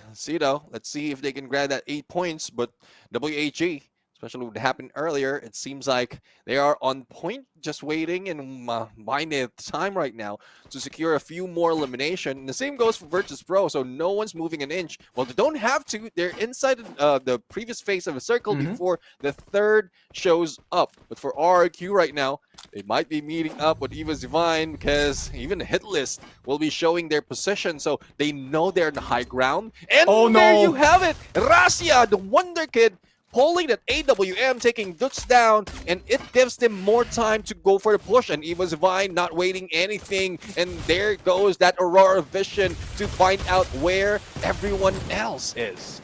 Let's see though. Let's see if they can grab that 8 points, but WAG, especially what happened earlier, it seems like they are on point, just waiting and buying their time right now to secure a few more elimination. And the same goes for Virtus.pro, so no one's moving an inch. Well, they don't have to. They're inside the previous phase of a circle before the 3rd shows up. But for RRQ right now, they might be meeting up with Eva's Divine because even the hit list will be showing their position, so they know they're on the high ground. And there you have it! Rasia, the Wonder Kid, pulling that AWM, taking Dutch down, and it gives them more time to go for the push. And Eva's Divine not waiting anything, and there goes that Aurora vision to find out where everyone else is.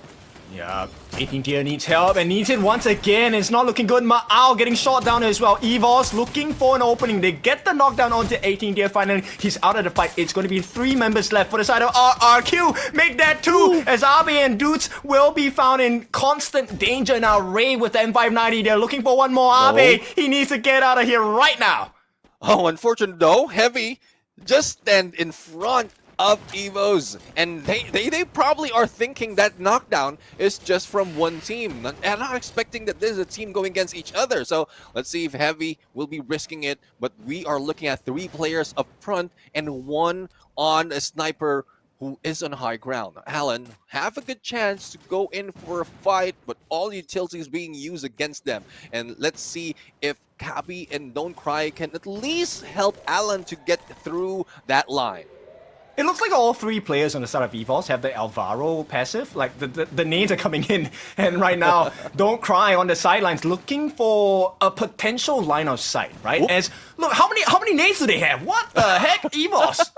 Yeah, 18 tier needs help and needs it once again. It's not looking good. Ma'ao getting shot down as well. EVOS looking for an opening. They get the knockdown onto 18 tier finally. He's out of the fight. It's going to be 3 members left for the side of RRQ. Make that 2 as Abe and Dudes will be found in constant danger now. Ray with the M590. They're looking for one more. Abe, he needs to get out of here right now. Oh, unfortunate though. Heavy just stand in front of Evos, and they probably are thinking that knockdown is just from one team and not expecting that there's a team going against each other. So let's see if Heavy will be risking it, but we are looking at 3 players up front and 1 on a sniper who is on high ground. Allen have a good chance to go in for a fight, but all utilities being used against them. And let's see if Kabi and Don't Cry can at least help Allen to get through that line. It looks like all 3 players on the side of EVOS have the Alvaro passive. Like, the nades are coming in. And right now, Don't Cry on the sidelines looking for a potential line of sight, right? Oop. As, look, how many nades do they have? What the heck, EVOS?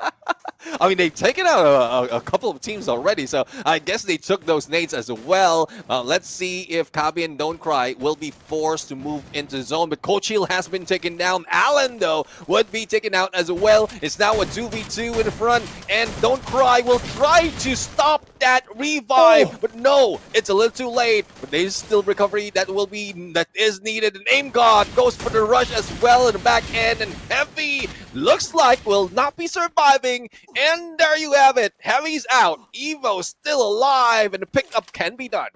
I mean, they've taken out a couple of teams already, so I guess they took those nades as well. Let's see if Kabi and Don't Cry will be forced to move into the zone, but Coach Hill has been taken down. Allen, though, would be taken out as well. It's now a 2v2 in front, and Don't Cry will try to stop that revive, but no, it's a little too late. But there's still recovery that is needed, and Aim God goes for the rush as well in the back end, and Heavy looks like will not be surviving. And there you have it. Heavy's out. Evo still alive, and the pickup can be done.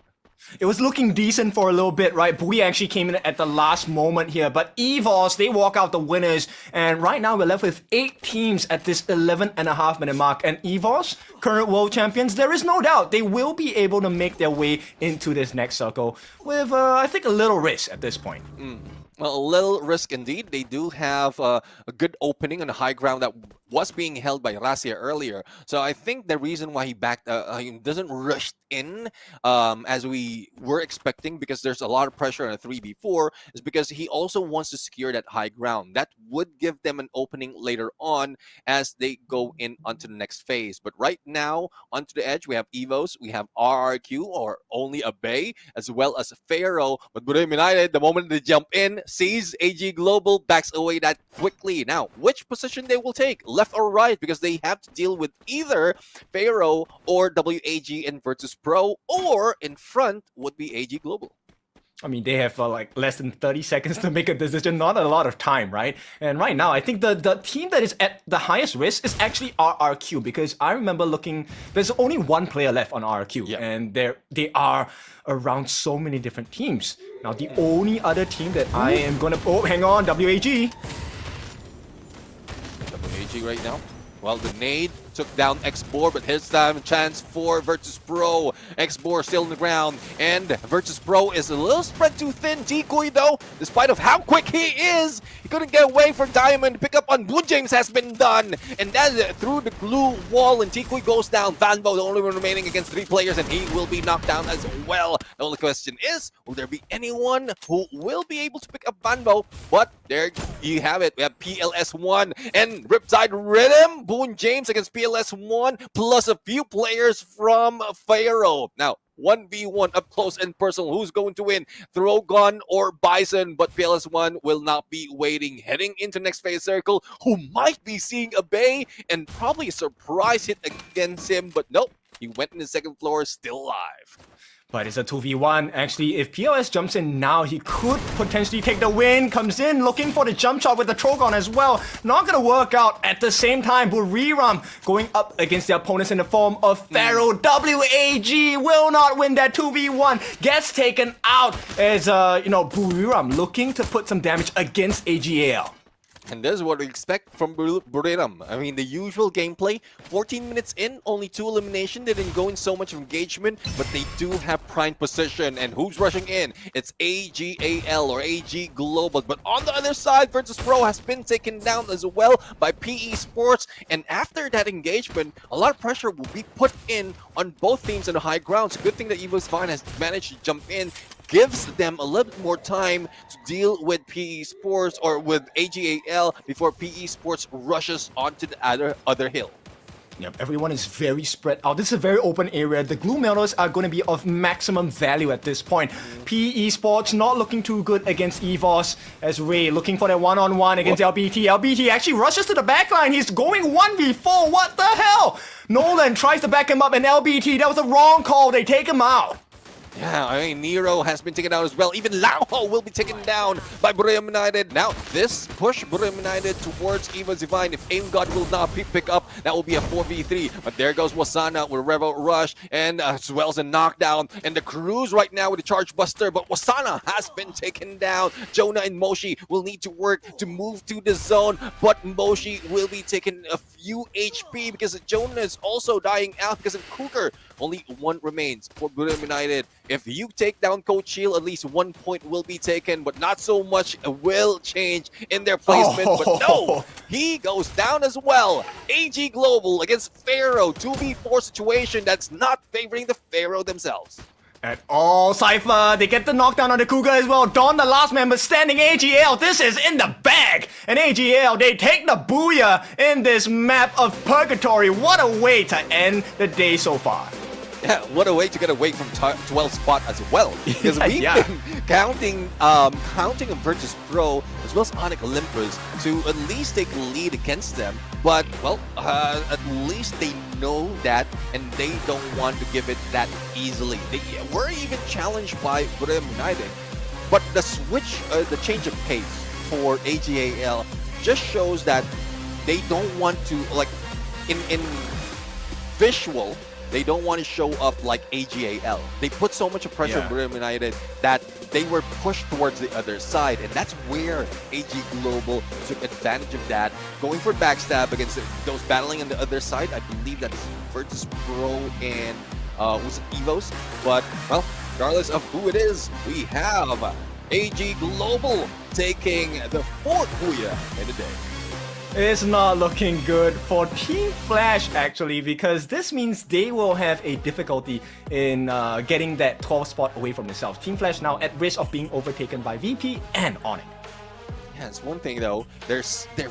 It was looking decent for a little bit, right? Bui actually came in at the last moment here, but EVOS, they walk out the winners, and right now we're left with 8 teams at this 11.5-minute mark, and EVOS, current world champions, there is no doubt they will be able to make their way into this next circle with, I think, a little risk at this point. Well, a little risk indeed. They do have a good opening on the high ground that was being held by Rasia earlier. So I think the reason why he doesn't rush in as we were expecting, because there's a lot of pressure on a 3v4, is because he also wants to secure that high ground. That would give them an opening later on as they go in onto the next phase. But right now, onto the edge, we have Evos, we have RRQ, or only a Bay, as well as Pharaoh. But Budoy United, the moment they jump in, sees AG Global, backs away that quickly. Now, which position they will take? Left left or right because they have to deal with either Pharaoh or WAG and Virtus Pro, or in front would be AG Global. I mean, they have like less than 30 seconds to make a decision, not a lot of time, right? And right now, I think the team that is at the highest risk is actually RRQ, because I remember looking, there's only one player left on RRQ, Yeah. and they are around so many different teams. Now, the only other team that I am gonna, oh, hang on, WAG. WAG right now. Well, the nade took down Xbor, but his time a chance for Virtus Pro. Xbor still on the ground, and Virtus Pro is a little spread too thin. Tikoy, though, despite of how quick he is, he couldn't get away from Diamond. Pick up on Blue James has been done, and that is through the glue wall, and Tikoy goes down. Vanbo, the only one remaining against 3 players, and he will be knocked down as well. The only question is, will there be anyone who will be able to pick up Vanbo? But there you have it. We have PLS1 and Riptide Rhythm. Boone James against PLS1 plus a few players from Pharaoh. Now, 1v1 up close and personal. Who's going to win? Throgun or Bison? But PLS1 will not be waiting. Heading into next phase circle, who might be seeing a Bay and probably a surprise hit against him. But nope, he went in the second floor, still alive. But it's a 2v1. Actually, if PLS jumps in now, he could potentially take the win. Comes in looking for the jump shot with the Trogon as well. Not gonna work out. At the same time, Buriram going up against the opponents in the form of Pharaoh. WAG will not win that 2v1. Gets taken out as, Buriram looking to put some damage against AGAL. And this is what we expect from Buriram. I mean, the usual gameplay, 14 minutes in, only 2 elimination. They didn't go in so much engagement, but they do have prime position. And who's rushing in? It's AGAL or AG Global. But on the other side, Virtus Pro has been taken down as well by PE Sports. And after that engagement, a lot of pressure will be put in on both teams on the high ground. It's a good thing that Evo's Fine has managed to jump in, gives them a little bit more time to deal with PE Sports or with AGAL before PE Sports rushes onto the other hill. Yep, everyone is very spread out. This is a very open area. The glue melters are going to be of maximum value at this point. PE Sports not looking too good against EVOS, as Ray looking for that one-on-one against LBT. LBT actually rushes to the backline. He's going 1v4. What the hell? Nolan tries to back him up, and LBT, that was a wrong call. They take him out. Yeah, I mean, Nero has been taken out as well. Even Lauho will be taken down by Buriram United. Now, this push Buriram United towards Eva's Divine. If Aim God will not pick up, that will be a 4v3. But there goes Wasana with Revel Rush, and as well as a knockdown. And the Cruise right now with the Charge Buster, but Wasana has been taken down. Jonah and Moshi will need to work to move to the zone, but Moshi will be taking a few HP because Jonah is also dying out because of Cougar. Only 1 remains for Buriram United. If you take down Coach Shield, at least 1 point will be taken, but not so much will change in their placement. But no, he goes down as well. AG Global against Pharaoh, 2v4 situation that's not favoring the Pharaoh themselves. At all, Cypher, they get the knockdown on the Cougar as well. Dawn, the last member, standing AGL. This is in the bag. And AGL, they take the booyah in this map of purgatory. What a way to end the day so far. Yeah, what a way to get away from 12th spot as well. Because we've been counting Virtus Pro as well as Onyx Olympus to at least take a lead against them. But, well, at least they know that and they don't want to give it that easily. They were even challenged by Buriram United. But the switch, the change of pace for AGAL just shows that they don't want to, like, in visual, they don't want to show up like AGAL. They put so much pressure on Buriram United that they were pushed towards the other side, and that's where AG Global took advantage of that, going for backstab against those battling on the other side. I believe that's Virtus Pro and was it Evos? But, well, regardless of who it is, we have AG Global taking the 4th Booyah in the day. It's not looking good for Team Flash, actually, because this means they will have a difficulty in getting that 12th spot away from themselves. Team Flash now at risk of being overtaken by VP and Onyx. Yeah, it's one thing though. They're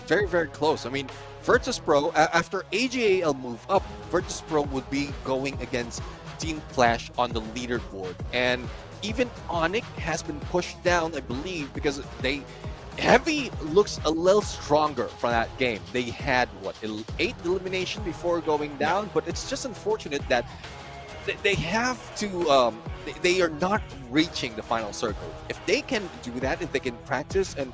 very, very close. I mean, Virtus Pro, after AGAL move up, Virtus Pro would be going against Team Flash on the leaderboard. And even Onyx has been pushed down, I believe, because they Heavy looks a little stronger from that game. They had what 8 elimination before going down, but it's just unfortunate that they have to. They are not reaching the final circle. If they can do that, if they can practice and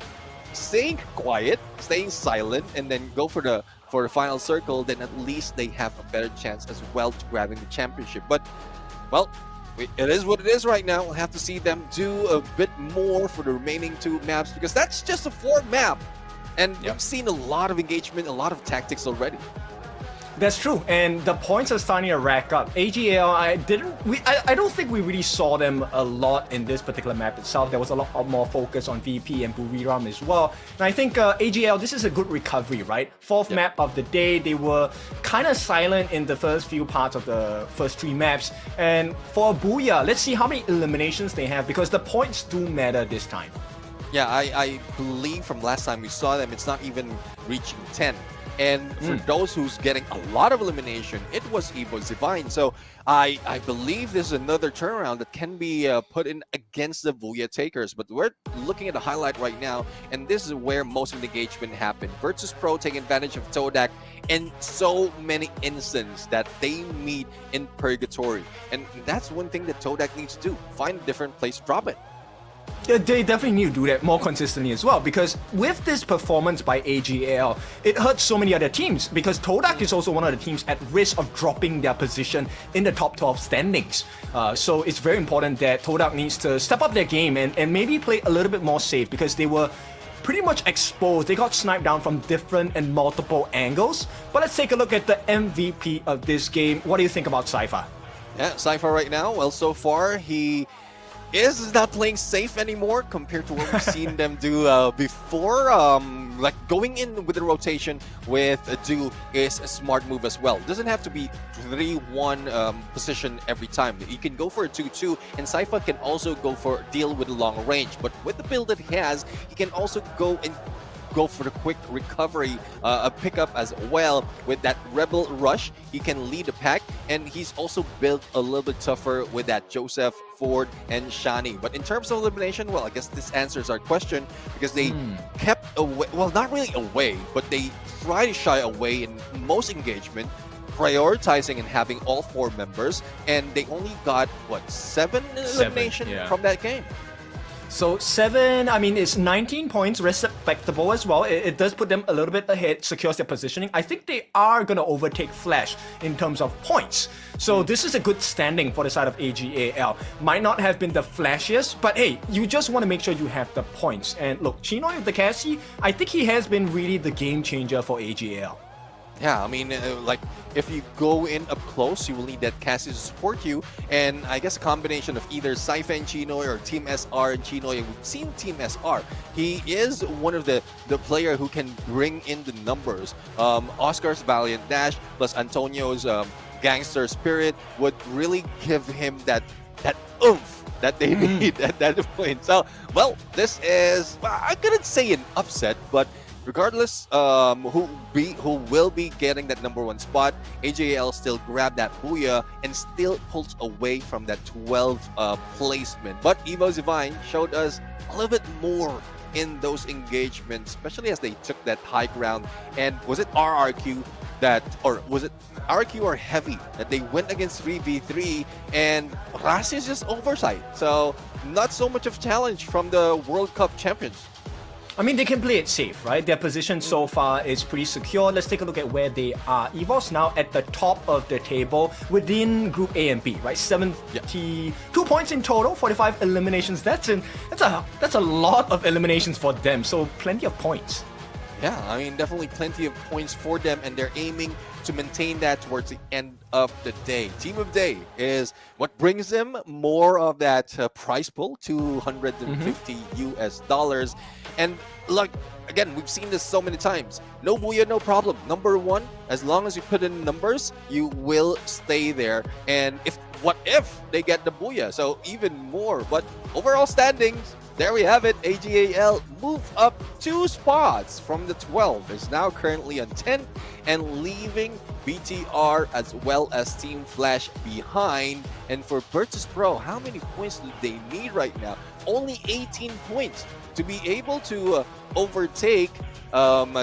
staying quiet, staying silent, and then go for the final circle, then at least they have a better chance as well to grabbing the championship. But well, it is what it is right now. We'll have to see them do a bit more for the remaining 2 maps, because that's just a 4th map, and we've seen a lot of engagement, a lot of tactics already. That's true, and the points are starting to rack up. AGL, I don't think we really saw them a lot in this particular map itself. There was a lot more focus on VP and Buriram as well. And I think AGL, this is a good recovery, right? 4th map of the day. They were kind of silent in the first few parts of the first 3 maps. And for Booyah, let's see how many eliminations they have, because the points do matter this time. Yeah, I believe from last time we saw them, it's not even reaching 10. And for those who's getting a lot of elimination, it was Evo Divine. So I believe this is another turnaround that can be put in against the Booyah takers. But we're looking at the highlight right now, and this is where most of the engagement happened. Virtus Pro taking advantage of Todak in so many instances that they meet in Purgatory. And that's one thing that Todak needs to do. Find a different place to drop it. They definitely need to do that more consistently as well, because with this performance by AGL, it hurts so many other teams, because Todak is also one of the teams at risk of dropping their position in the top 12 standings. So it's very important that Todak needs to step up their game and maybe play a little bit more safe, because they were pretty much exposed. They got sniped down from different and multiple angles. But let's take a look at the MVP of this game. What do you think about Cypher? Yeah, Cypher right now, well, so far he is not playing safe anymore compared to what we've seen them do before. Like going in with the rotation with a Do is a smart move as well. Doesn't have to be 3-1 position every time. You can go for a 2-2, and Cypher can also go deal with a long range. But with the build that he has, he can also go for the quick recovery, a pickup as well. With that Rebel Rush, he can lead the pack, and he's also built a little bit tougher with that Joseph, Ford, and Shani. But in terms of elimination, well, I guess this answers our question, because they kept away, well, not really away, but they try to shy away in most engagement, prioritizing and having all 4 members, and they only got, what, 7 elimination from that game. So 7, I mean, it's 19 points, respectable as well. It does put them a little bit ahead, secures their positioning. I think they are going to overtake Flash in terms of points. So this is a good standing for the side of AGAL. Might not have been the flashiest, but hey, you just want to make sure you have the points. And look, Chinoy with the Cassie, I think he has been really the game changer for AGAL. Yeah, I mean, like, if you go in up close, you will need that Cassie to support you. And I guess a combination of either Cypher and Chinoy or Team SR and Chinoy. We've seen Team SR. He is one of the player who can bring in the numbers. Oscar's Valiant Dash plus Antonio's Gangster Spirit would really give him that oomph that they need at that point. So, well, this is, I couldn't say an upset, but regardless, who will be getting that #1 spot, AJL still grabbed that Booyah and still pulls away from that 12 placement. But Evo Divine showed us a little bit more in those engagements, especially as they took that high ground. And was it RRQ that, or was it RQ or Heavy that they went against 3v3, and Rasi's just oversight. So not so much of a challenge from the World Cup champions. I mean, they can play it safe, right? Their position so far is pretty secure. Let's take a look at where they are. Evo's now at the top of the table within Group A and B, right? 72 points in total, 45 eliminations. That's a lot of eliminations for them. So plenty of points. Yeah, I mean, definitely plenty of points for them, and they're aiming to maintain that towards the end of the day. Team of Day is what brings them more of that prize pool, $250 US. And like, again, we've seen this so many times. No Booyah, no problem. #1, as long as you put in numbers, you will stay there. And what if they get the Booyah? So even more. But overall standings, there we have it. AGAL moved up 2 spots from the 12. Is now currently on 10 and leaving BTR as well as Team Flash behind. And for Virtus Pro, how many points do they need right now? Only 18 points to be able to overtake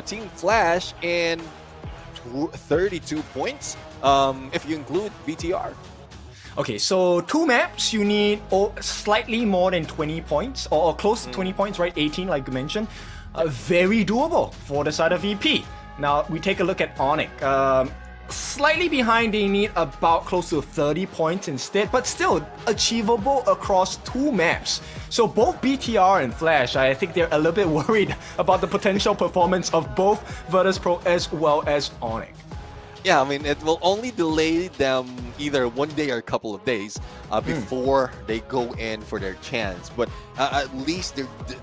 Team Flash, and 32 points if you include BTR. Okay, so 2 maps, you need slightly more than 20 points, or close to 20 points, right? 18, like you mentioned. Very doable for the side of VP. Now, we take a look at Onyx. Slightly behind, they need about close to 30 points instead, but still achievable across 2 maps. So both BTR and Flash, I think they're a little bit worried about the potential performance of both Virtus Pro as well as Onyx. Yeah, I mean, it will only delay them either one day or a couple of days before they go in for their chance. But at least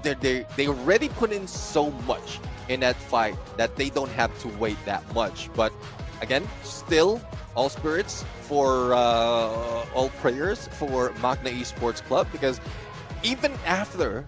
they already put in so much in that fight that they don't have to wait that much. But again, still all spirits for all prayers for Magna Esports Club, because even after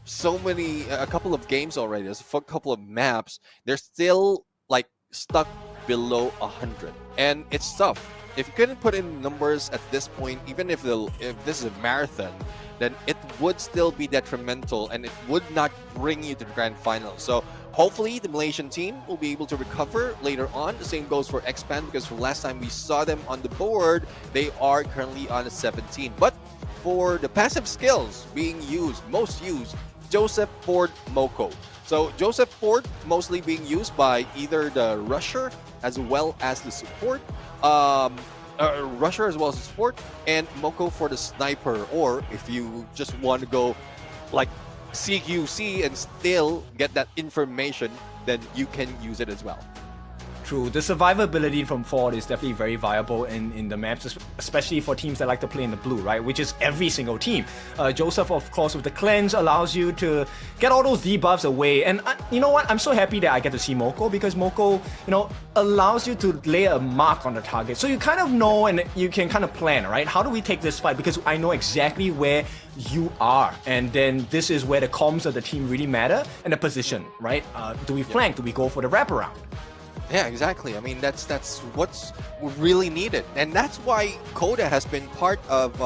a couple of games already, there's a couple of maps, they're still like stuck below 100, and it's tough. If you couldn't put in numbers at this point, even if this is a marathon, then it would still be detrimental and it would not bring you to the grand final. So hopefully the Malaysian team will be able to recover later on. The same goes for Expand, because from last time we saw them on the board, they are currently on a 17. But for the passive skills being most used, Joseph, Ford, Moko. So Joseph Ford mostly being used by either the rusher as well as the support, rusher as well as the support, and Moko for the sniper. Or if you just want to go like CQC and still get that information, then you can use it as well. True, the survivability from Ford is definitely very viable in the maps, especially for teams that like to play in the blue, right? Which is every single team. Joseph, of course, with the cleanse allows you to get all those debuffs away. And you know what? I'm so happy that I get to see Moko, because Moko, allows you to lay a mark on the target. So you kind of know and you can kind of plan, right? How do we take this fight? Because I know exactly where you are. And then this is where the comms of the team really matter, and the position, right? Do we flank? Do we go for the wraparound? Yeah, exactly. I mean, that's what's really needed. And that's why Coda has been part of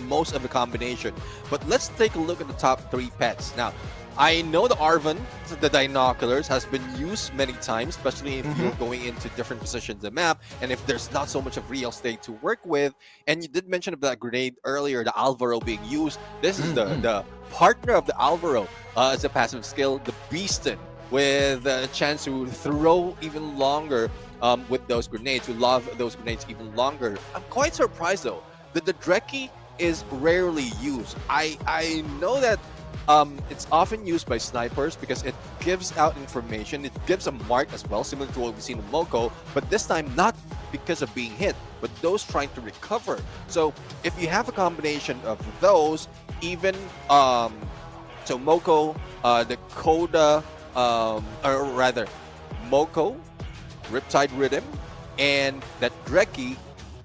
most of the combination. But let's take a look at the top 3 pets. Now, I know the Arvan, the Dinoculars, has been used many times, especially if you're going into different positions of the map, and if there's not so much of real estate to work with. And you did mention about that grenade earlier, the Alvaro being used. This is the partner of the Alvaro as a passive skill, the Beastin, with a chance to throw even longer with those grenades, to lob those grenades even longer. I'm quite surprised though that the Dreki is rarely used. I know that it's often used by snipers because it gives out information, it gives a mark as well, similar to what we've seen in Moko, but this time not because of being hit, but those trying to recover. So if you have a combination of those, even so Moko, the Coda, or rather Moko, Riptide Rhythm, and that Dreki,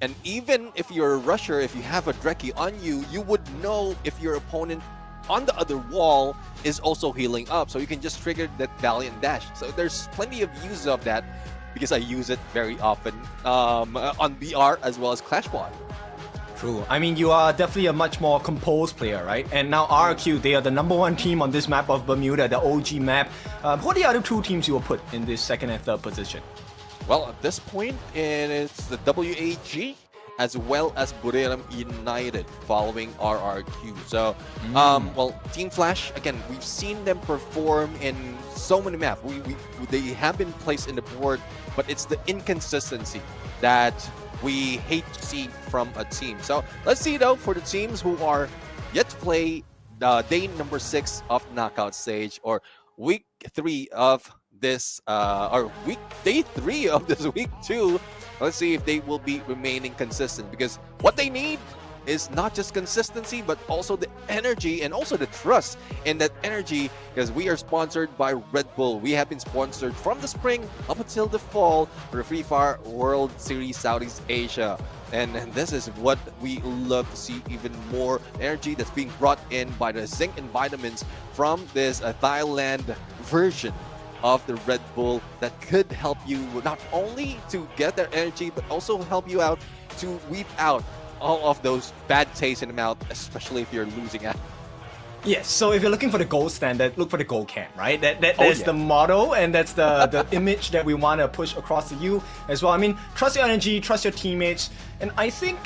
and even if you're a rusher, if you have a Dreki on you, you would know if your opponent on the other wall is also healing up, so you can just trigger that Valiant Dash. So there's plenty of use of that, because I use it very often on BR as well as Clash Squad. True. I mean, you are definitely a much more composed player, right? And now RQ, they are the #1 team on this map of Bermuda, the OG map. Who are the other 2 teams you will put in this 2nd and 3rd position? Well, at this point, it's the WAG as well as Buriram United following RRQ. So, well, Team Flash, again, we've seen them perform in so many maps. They have been placed in the board, but it's the inconsistency that we hate to see from a team. So let's see though, for the teams who are yet to play day number 6 of knockout stage, or week 3 of this day 3 of this week 2. Let's see if they will be remaining consistent, because what they need is not just consistency, but also the energy and also the trust in that energy, because we are sponsored by Red Bull. We have been sponsored from the spring up until the fall for the Free Fire World Series Southeast Asia. And this is what we love to see, even more energy that's being brought in by the zinc and vitamins from this Thailand version of the Red Bull that could help you not only to get that energy, but also help you out to weed out all of those bad tastes in the mouth, especially if you're losing out. Yes, so if you're looking for the gold standard, look for the gold can, right? That's the motto, and that's the image that we want to push across to you as well. I mean, trust your energy, trust your teammates, and I think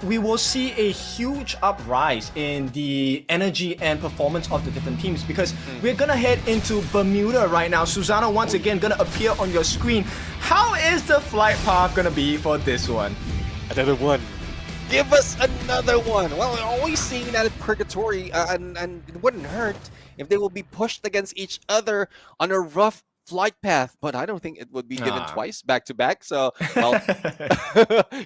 we will see a huge uprise in the energy and performance of the different teams, because we're gonna head into Bermuda right now. Susanna once again gonna appear on your screen. How is the flight path gonna be for this one? Another one. Give us another one. Well, we're always seeing that in Purgatory, and it wouldn't hurt if they will be pushed against each other on a rough flight path, but I don't think it would be given twice back to back. So, well,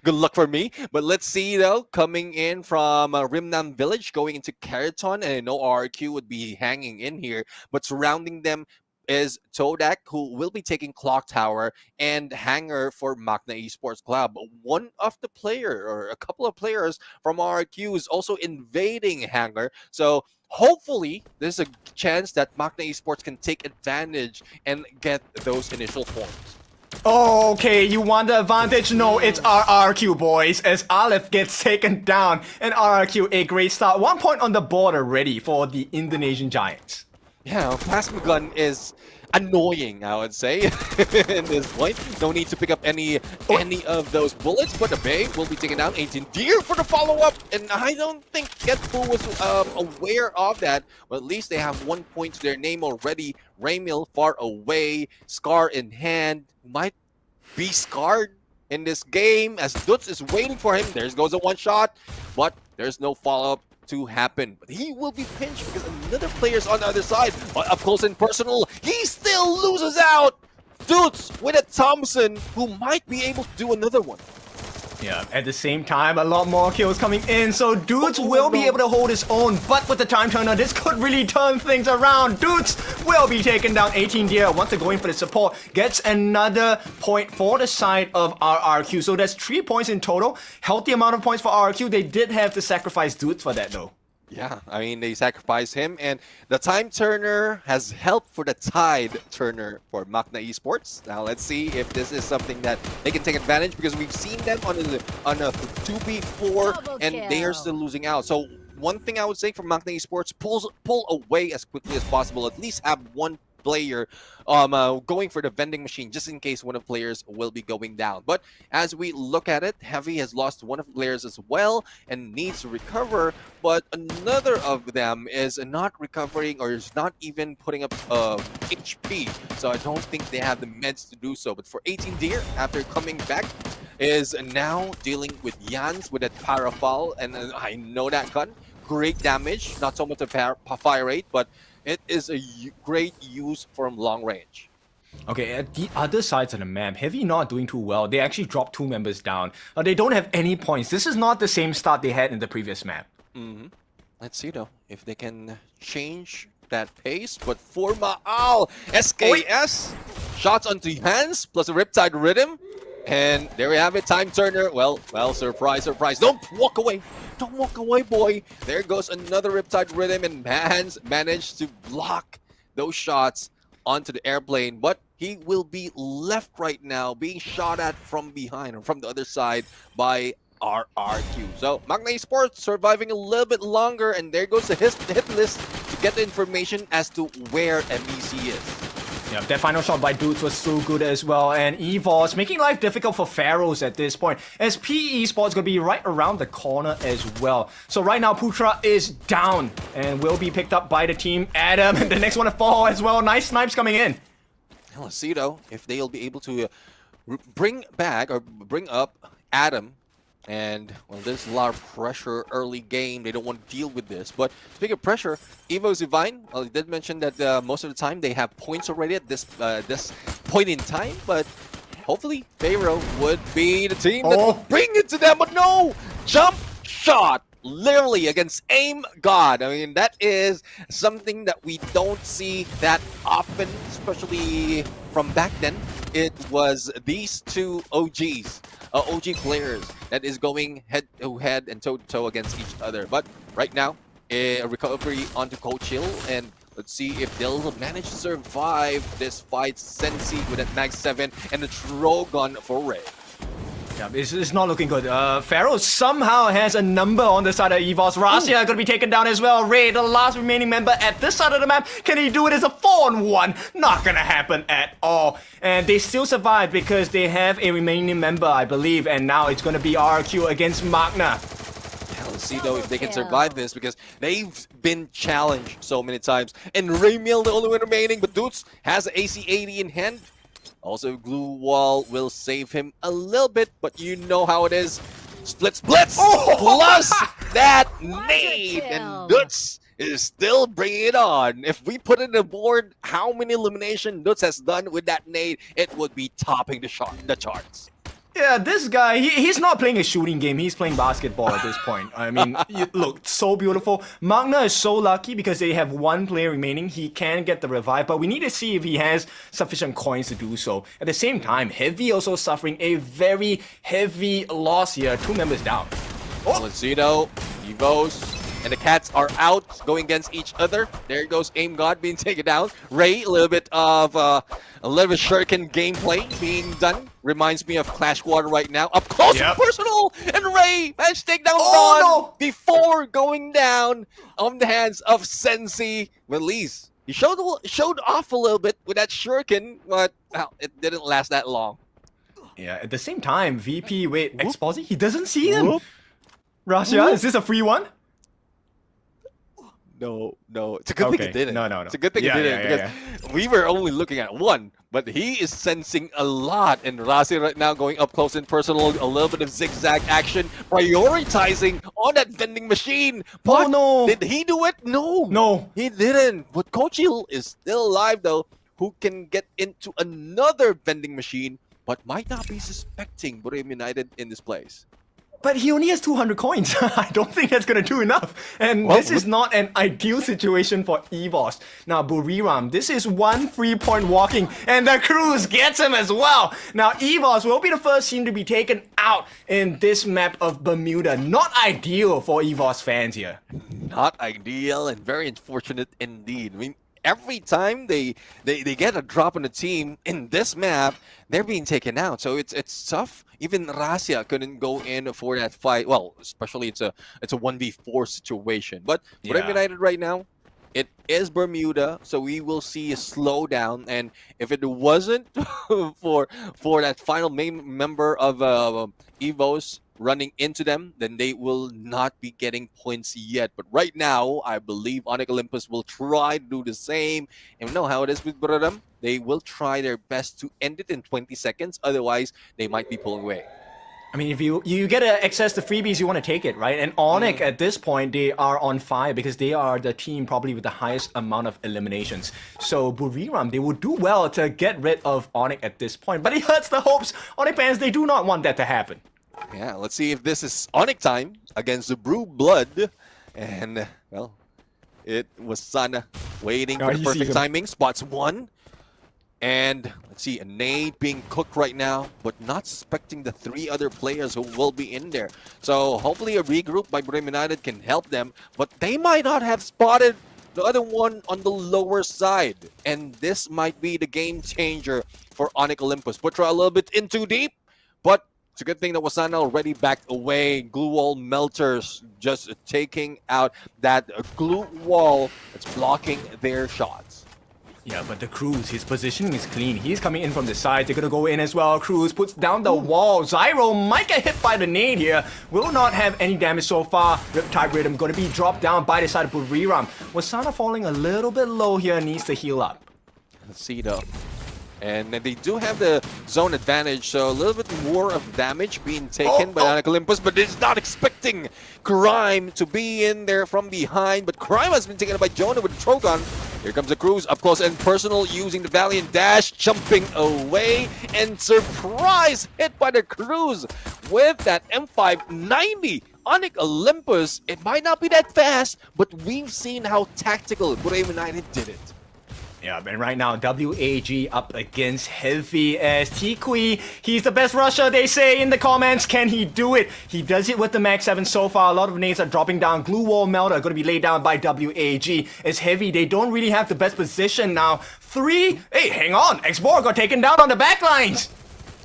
good luck for me. But let's see though, coming in from Rimnam Village, going into Keraton, and I know RRQ would be hanging in here, but surrounding them is Todak, who will be taking Clock Tower, and Hangar for Magna Esports Club. One of the player, or a couple of players from RRQ, is also invading Hangar. So hopefully there's a chance that Magna Esports can take advantage and get those initial forms. Okay, you want the advantage? No, it's RRQ, boys, as Aleph gets taken down, and RRQ a great start. 1 point on the board already for the Indonesian Giants. Yeah, Plasma Gun is annoying, I would say, in this point. No need to pick up any of those bullets, but the Bay will be taken down. 18 Deer for the follow-up, and I don't think Getfu was aware of that, but at least they have 1 point to their name already. Raymil far away, Scar in hand, might be scarred in this game as Dutz is waiting for him. There goes a one shot, but there's no follow-up to happen, but he will be pinched because another player's on the other side. But up close and personal, he still loses out. Dudes with a Thompson who might be able to do another one. Yeah, at the same time, a lot more kills coming in, so Dudes will be able to hold his own, but with the time turner, this could really turn things around. Dudes will be taken down. 18 Deer, once they're going for the support, gets another point for the side of RRQ. So that's 3 points in total. Healthy amount of points for RRQ. They did have to sacrifice Dudes for that though. Yeah, I mean, they sacrificed him, and the time turner has helped for the tide turner for Magna Esports. Now, let's see if this is something that they can take advantage, because we've seen them on a 2v4, and they are still losing out. So, one thing I would say for Magna Esports, pull away as quickly as possible. At least have one player going for the vending machine, just in case one of the players will be going down. But as we look at it, Heavy has lost one of the players as well and needs to recover, but another of them is not recovering, or is not even putting up HP, so I don't think they have the meds to do so. But for 18 Deer, after coming back, is now dealing with Jans with that Parafal, and I know that gun, great damage, not so much a fire rate, but it is a great use from long range. Okay, at the other sides of the map, Heavy not doing too well. They actually dropped 2 members down. They don't have any points. This is not the same start they had in the previous map. Let's see though, if they can change that pace. But for Maal, SKS, shots onto hands, plus a Riptide Rhythm. And there we have it, time turner. Well, surprise, surprise. Don't walk away. Don't walk away, boy. There goes another Riptide Rhythm, and Hands managed to block those shots onto the airplane. But he will be left right now, being shot at from behind, or from the other side, by RRQ. So Magna Esports surviving a little bit longer, and there goes the hit list to get the information as to where MEC is. Yeah, that final shot by Dudes was so good as well, and EVOS making life difficult for Pharaohs at this point, as PE Esports gonna be right around the corner as well. So right now Putra is down and will be picked up by the team. Adam, the next one to fall as well. Nice snipes coming in. Let's see though if they'll be able to bring up Adam. And, well, there's a lot of pressure early game. They don't want to deal with this. But speaking of pressure, Evo Zivine, well, he did mention that most of the time they have points already at this point in time. But hopefully, Pharaoh would be the team that will bring it to them. But no! Jump shot literally against Aim God. I mean, that is something that we don't see that often, especially from back then. It was these two OG players that is going head to head and toe to toe against each other. But right now, a recovery onto Coach Hill, and let's see if they'll manage to survive this fight. Sensi with that Mag 7 and the Trogon for Ray. Yeah, it's not looking good. Pharaoh somehow has a number on the side of EVOS. Rasia gonna be taken down as well. Ray, the last remaining member at this side of the map. Can he do it as a 4-on-1? Not gonna happen at all. And they still survive because they have a remaining member, I believe. And now it's gonna be RQ against Magna. Let's see though if they can survive this, because they've been challenged so many times. And Raymiel, the only one remaining, but Doots has AC-80 in hand. Also, Glue Wall will save him a little bit, but you know how it is. Splits! Plus that nade! And Doots is still bringing it on. If we put in the board how many elimination Doots has done with that nade, it would be topping the charts. Yeah, this guy, he's not playing a shooting game. He's playing basketball at this point. I mean, look, so beautiful. Magna is so lucky because they have one player remaining. He can get the revive, but we need to see if he has sufficient coins to do so. At the same time, Heavy also suffering a very heavy loss here. 2 members down. Let's see though. Evos and the Cats are out, going against each other. There goes Aim God being taken down. Ray, a little bit of shuriken gameplay being done. Reminds me of Clash Water right now. Up close and personal, and Ray managed to take down Ron before going down on the hands of Sensi. Release. He showed off a little bit with that shuriken, but well, it didn't last that long. Yeah, at the same time, VP, wait, Exposy? He doesn't see him. Rasia, is this a free one? No. It's a good thing it didn't. No. It's a good thing it didn't, because we were only looking at one, but he is sensing a lot. And Rasi right now going up close and personal, a little bit of zigzag action, prioritizing on that vending machine. But did he do it? No, he didn't. But Coach Hill is still alive though, who can get into another vending machine, but might not be suspecting Burim United in this place. But he only has 200 coins. I don't think that's going to do enough. And this is not an ideal situation for EVOS. Now, Buriram, this is 1 3-point walking, and the Cruise gets him as well. Now, EVOS will be the first team to be taken out in this map of Bermuda. Not ideal for EVOS fans here. Not ideal and very unfortunate indeed. I mean, every time they get a drop on the team in this map, they're being taken out. So it's tough. Even Rasia couldn't go in for that fight. Well, especially it's a 1v4 situation. But Burim United right now, it is Bermuda, so we will see a slowdown. And if it wasn't for that final main member of EVOS running into them, then they will not be getting points yet. But right now, I believe Onyx Olympus will try to do the same. And you know how it is with Burim. They will try their best to end it in 20 seconds. Otherwise, they might be pulling away. I mean, if you get access to freebies, you want to take it, right? And Onyx, at this point, they are on fire because they are the team probably with the highest amount of eliminations. So Buriram, they would do well to get rid of Onyx at this point. But it hurts the hopes. Onyx fans, they do not want that to happen. Yeah, let's see if this is Onyx time against the Brew Blood. And, well, it was Sana waiting for the perfect timing. Spots one. And let's see, a nade being cooked right now, but not suspecting the 3 other players who will be in there. So hopefully a regroup by Burim United can help them, but they might not have spotted the other one on the lower side. And this might be the game changer for Onyx Olympus. Putra a little bit in too deep, but it's a good thing that Wasana already backed away. Glue wall melters just taking out that glue wall that's blocking their shots. Yeah, but the Cruise, his positioning is clean. He's coming in from the side. They're going to go in as well. Cruise puts down the wall. Zyro might get hit by the nade here. Will not have any damage so far. Riptide Rhythm going to be dropped down by the side of Buriram. Wasana falling a little bit low here. Needs to heal up. Let's see though. And they do have the zone advantage, so a little bit more of damage being taken by Onyx Olympus, but it's not expecting Crime to be in there from behind. But Crime has been taken by Jonah with the Trogon. Here comes the Cruise up close and personal, using the Valiant Dash, jumping away, and surprise hit by the Cruise with that M590 Onyx Olympus, it might not be that fast, but we've seen how tactical Brave United did it. Yeah, and right now, WAG up against Heavy as Tikui. He's the best rusher, they say in the comments. Can he do it? He does it with the Max 7 so far. A lot of nades are dropping down. Glue Wall Melter going to be laid down by WAG. As Heavy, they don't really have the best position now. Hey, hang on. Xborg got taken down on the backlines.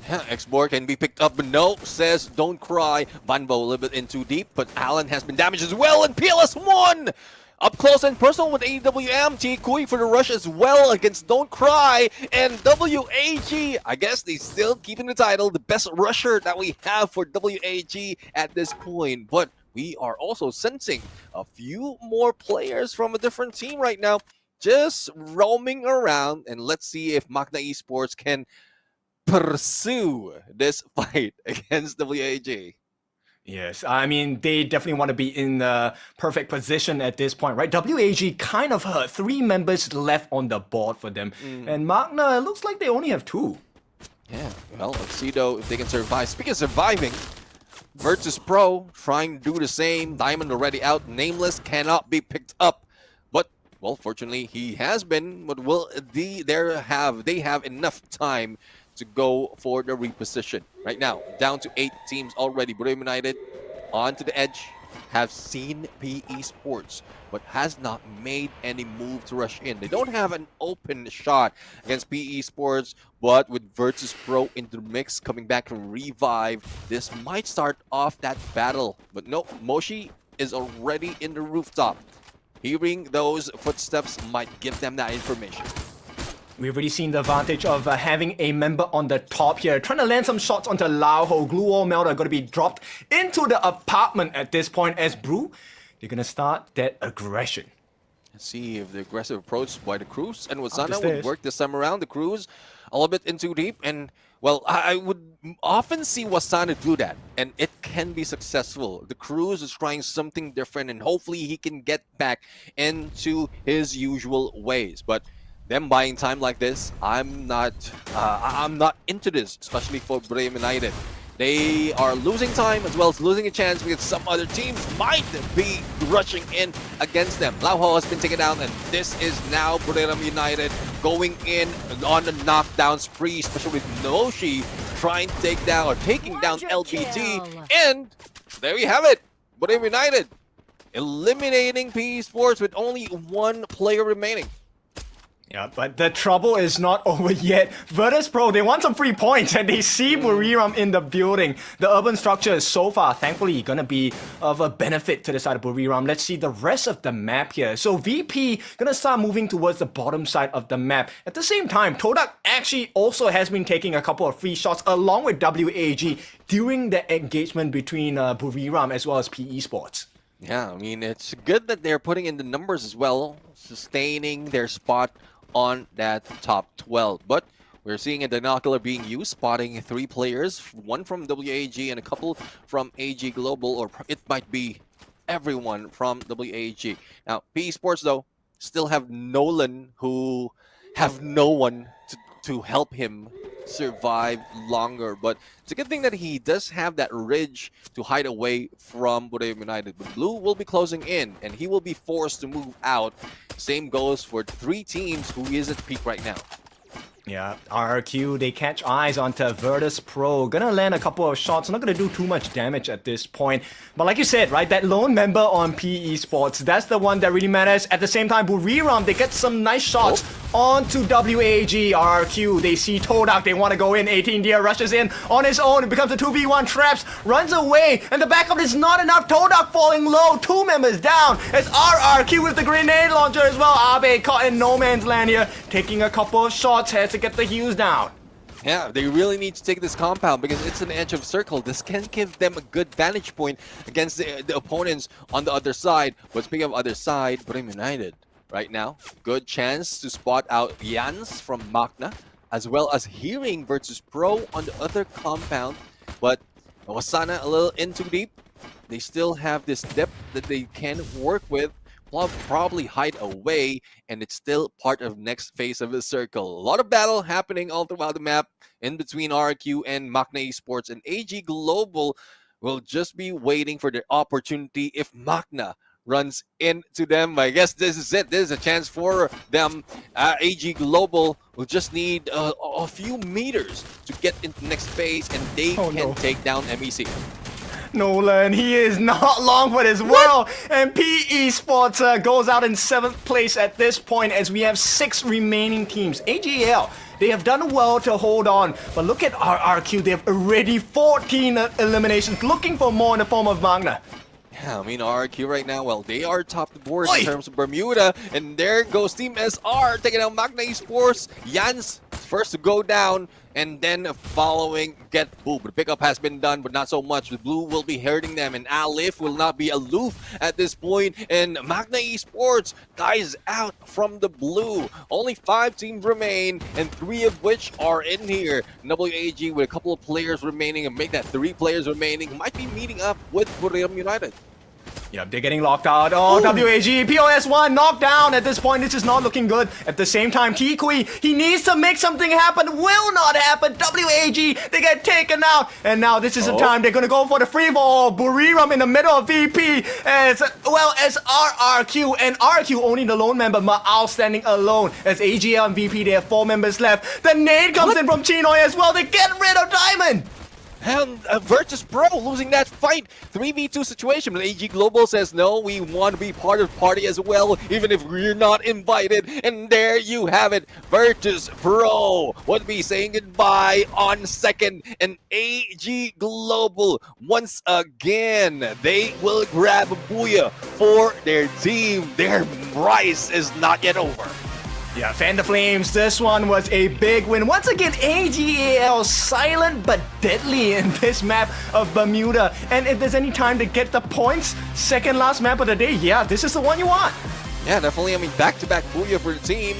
Yeah, Xborg can be picked up, but no, says don't cry. Vanbo a little bit in too deep, but Alan has been damaged as well, and PLS1! Up close and personal with AWM, Tikui for the rush as well against Don't Cry, and WAG, I guess they still keeping the title, the best rusher that we have for WAG at this point, but we are also sensing a few more players from a different team right now, just roaming around, and let's see if Magna Esports can pursue this fight against WAG. Yes, I mean, they definitely want to be in the perfect position at this point, right? WAG kind of hurt. 3 members left on the board for them. And Magna, it looks like they only have 2. Yeah, well, let's see though if they can survive. Speaking of surviving, Virtus Pro trying to do the same. Diamond already out. Nameless cannot be picked up. But, well, fortunately, he has been. But will they have enough time to go for the reposition? Right now, down to 8 teams already. Brave United onto the edge, have seen PE Sports, but has not made any move to rush in. They don't have an open shot against PE Sports, but with Virtus Pro in the mix, coming back from Revive, this might start off that battle. But no, Moshi is already in the rooftop. Hearing those footsteps might give them that information. We've already seen the advantage of having a member on the top here, trying to land some shots onto Lauho. Glue Wall Melter going to be dropped into the apartment at this point as Brew, they're going to start that aggression. Let's see if the aggressive approach by the Cruz and Wasana would work this time around. The Cruz a little bit in too deep, and well, I would often see Wasana do that, and it can be successful. The Cruz is trying something different, and hopefully he can get back into his usual ways. But them buying time like this, I'm not into this, especially for Brave United. They are losing time as well as losing a chance because some other teams might be rushing in against them. Lauho has been taken down, and this is now Brave United going in on the knockdown spree, especially with Noshi trying to take down or taking down LBT. And there you have it, Brave United eliminating PE Sports with only 1 player remaining. Yeah, but the trouble is not over yet. Virtus Pro, they want some free points and they see Buriram in the building. The urban structure is so far, thankfully, going to be of a benefit to the side of Buriram. Let's see the rest of the map here. So VP going to start moving towards the bottom side of the map. At the same time, Todak actually also has been taking a couple of free shots along with WAG during the engagement between Buriram as well as PE Sports. Yeah, I mean, it's good that they're putting in the numbers as well, sustaining their spot on that top 12. But we're seeing a binocular being used, spotting 3 players, 1 from WAG and a couple from AG Global, or it might be everyone from WAG. Now, PE Sports, though, still have Nolan, who have no one to help him survive longer. But it's a good thing that he does have that ridge to hide away from Brave United. But Blue will be closing in, and he will be forced to move out. Same goes for 3 teams who is at peak right now. Yeah, RRQ, they catch eyes onto Virtus Pro. Gonna land a couple of shots. Not gonna do too much damage at this point. But like you said, right, that lone member on PE Sports, that's the one that really matters. At the same time, Buriram, they get some nice shots onto WAG. RRQ, they see Todak, they want to go in. 18 Deer rushes in on his own. It becomes a 2v1 traps, runs away, and the backup is not enough. Todak falling low, 2 members down. It's RRQ with the grenade launcher as well. Abe caught in no man's land here, taking a couple of shots, has to get the Hughes down. Yeah, they really need to take this compound because it's an edge of circle. This can give them a good vantage point against the opponents on the other side. But speaking of other side, Brave United right now, good chance to spot out Jans from Magna, as well as hearing Virtus Pro on the other compound. But Wasana a little in too deep. They still have this depth that they can work with. Probably hide away, and it's still part of next phase of the circle. A lot of battle happening all throughout the map in between RQ and Magna Esports and AG Global. will just be waiting for the opportunity if Magna runs into them. I guess this is it. This is a chance for them. AG Global will just need a few meters to get into next phase, and they can take down MEC. Nolan, he is not long for this world. And PE Sports goes out in 7th place at this point as we have 6 remaining teams. AGL, they have done well to hold on. But look at RRQ, they have already 14 eliminations, looking for more in the form of Magna. Yeah, I mean, RRQ right now, well, they are top the board in terms of Bermuda. And there goes Team SR taking out Magna Esports. Jan's first to go down, and then following Get Blue. The pickup has been done, but not so much. The Blue will be hurting them, and Alif will not be aloof at this point. And Magna Esports dies out from the Blue. Only 5 teams remain, and 3 of which are in here. WAG with a couple of players remaining, and make that 3 players remaining. Might be meeting up with Buriram United. Yep, they're getting locked out. Oh, WAG, POS1 knocked down. At this point, this is not looking good. At the same time, Tikui, he needs to make something happen. Will not happen. WAG, they get taken out. And now this is the time they're going to go for the free ball. Buriram in the middle of VP as well as RRQ. And RRQ only the lone member, Ma'al standing alone. As AGL and VP, they have 4 members left. The nade comes in from Chinoy as well. They get rid of Diamond. And Virtus Pro losing that fight. 3v2 situation, but AG Global says, no, we want to be part of the party as well, even if we're not invited. And there you have it. Virtus Pro would be saying goodbye on 2nd. And AG Global, once again, they will grab Booyah for their team. Their rise is not yet over. Yeah, Fan the Flames, this one was a big win. Once again, AGAL silent but deadly in this map of Bermuda. And if there's any time to get the points, second last map of the day, yeah, this is the one you want. Yeah, definitely. I mean, back-to-back Booyah for the team.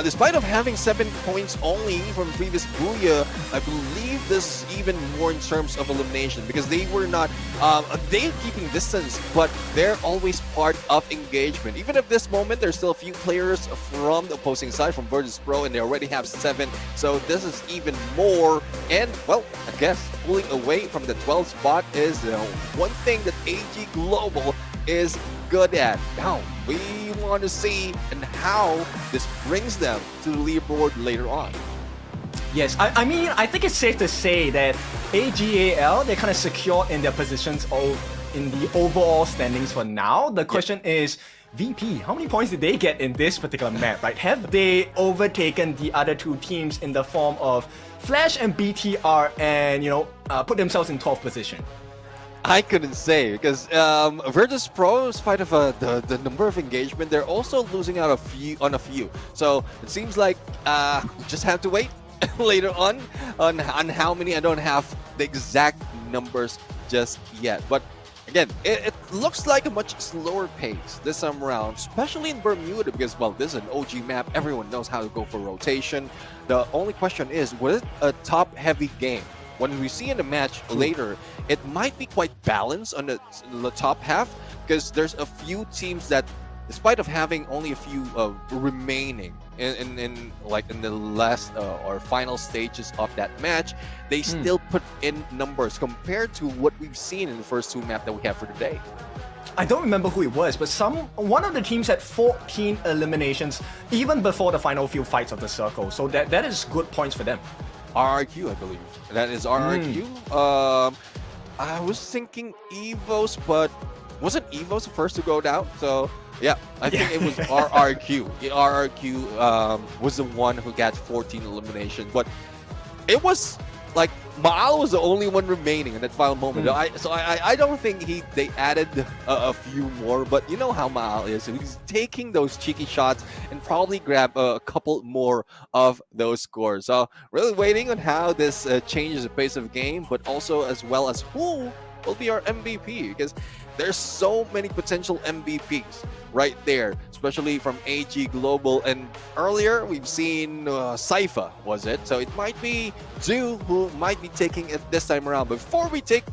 Despite of having 7 points only from previous Booyah, I believe this is even more in terms of elimination because they were not, they're keeping distance, but they're always part of engagement. Even at this moment, there's still a few players from the opposing side, from Virtus Pro, and they already have 7. So this is even more. And, well, I guess pulling away from the 12th spot is one thing that AG Global is good at. Now, we want to see and how this brings them to the leaderboard later on. Yes, I mean, I think it's safe to say that AGAL, they're kind of secure in their positions in the overall standings for now. The question is, VP, how many points did they get in this particular map, right? Have they overtaken the other 2 teams in the form of Flash and BTR and, put themselves in 12th position? I couldn't say because Virtus Pro, in spite of the number of engagement, they're also losing out on a few. So it seems like just have to wait later on how many. I don't have the exact numbers just yet, but again, it looks like a much slower pace this time around, especially in Bermuda because, well, this is an OG map. Everyone knows how to go for rotation. The only question is, was it a top-heavy game? When we see in the match later, it might be quite balanced on the top half because there's a few teams that, despite of having only a few remaining in the last or final stages of that match, they still put in numbers compared to what we've seen in the first 2 maps that we have for today. I don't remember who it was, but one of the teams had 14 eliminations even before the final few fights of the circle. So that is good points for them. RRQ, I believe. That is RRQ. I was thinking EVOS, but wasn't EVOS the first to go down? So, yeah, I think it was RRQ. RRQ was the one who got 14 eliminations, but it was like Ma'al was the only one remaining in that final moment. I don't think they added a few more, but you know how Ma'al is. He's taking those cheeky shots and probably grab a couple more of those scores. So really waiting on how this changes the pace of the game, but also as well as who will be our MVP because there's so many potential MVPs right there, especially from AG Global. And earlier, we've seen Sypha, was it? So it might be Zoo who might be taking it this time around. Before we take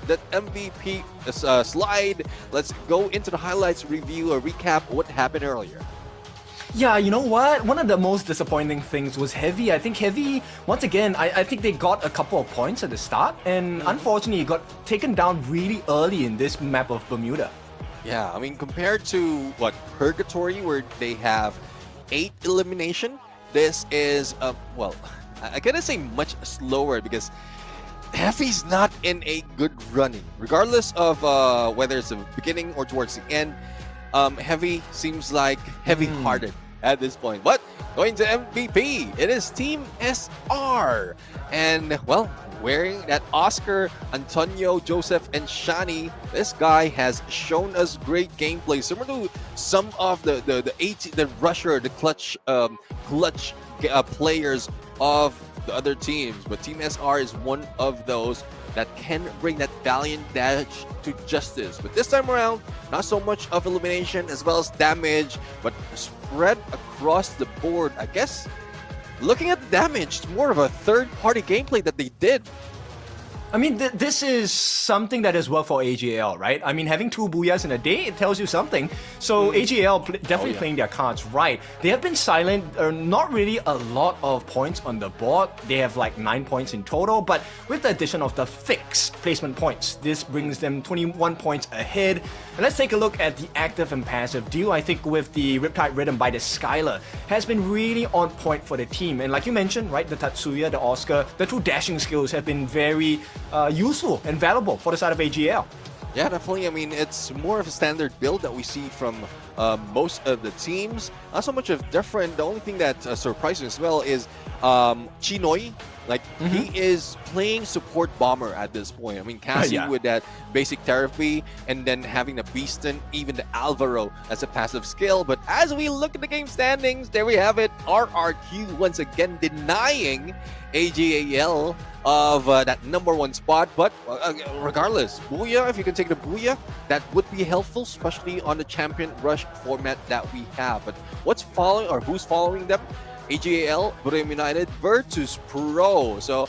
that MVP slide, let's go into the highlights review or recap what happened earlier. Yeah, you know what? One of the most disappointing things was Heavy. I think Heavy, once again, I think they got a couple of points at the start, and unfortunately got taken down really early in this map of Bermuda. Yeah, I mean, compared to what Purgatory, where they have 8 elimination, this is well, I gotta say much slower because Heavy's not in a good running, regardless of whether it's the beginning or towards the end. Heavy seems like heavy-hearted at this point. But going to MVP, it is Team SR, and well, wearing that Oscar, Antonio, Joseph, and Shani, this guy has shown us great gameplay, similar to some of the rusher, the clutch players of the other teams. But Team SR is one of those that can bring that valiant dash to justice. But this time around, not so much of elimination as well as damage, but spread across the board. I guess looking at the damage, it's more of a third-party gameplay that they did. I mean, this is something that has worked for AGL, right? I mean, having 2 Booyahs in a day, it tells you something. So AGL definitely playing their cards right. They have been silent, not really a lot of points on the board. They have like 9 points in total, but with the addition of the fixed placement points, this brings them 21 points ahead. And let's take a look at the active and passive duo. I think with the Riptide Rhythm by the Skylar has been really on point for the team. And like you mentioned, right, the Tatsuya, the Oscar, the 2 dashing skills have been very useful and valuable for the side of AGL. Yeah, definitely. I mean, it's more of a standard build that we see from most of the teams. Not so much of different. The only thing that surprised me as well is Chinoi. Like, he is playing support bomber at this point. I mean, Cassie with that basic therapy, and then having the Beaston, even the Alvaro as a passive skill. But as we look at the game standings, there we have it. RRQ once again denying AGAL of that #1 spot. But regardless, Booyah, if you can take the Booyah, that would be helpful, especially on the Champion Rush format that we have. But what's following, or who's following them? AGAL, Brim United, Virtus Pro. So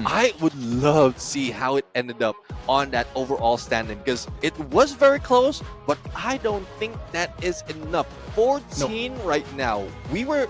I would love to see how it ended up on that overall standing, because it was very close, but I don't think that is enough. 14 right now. We were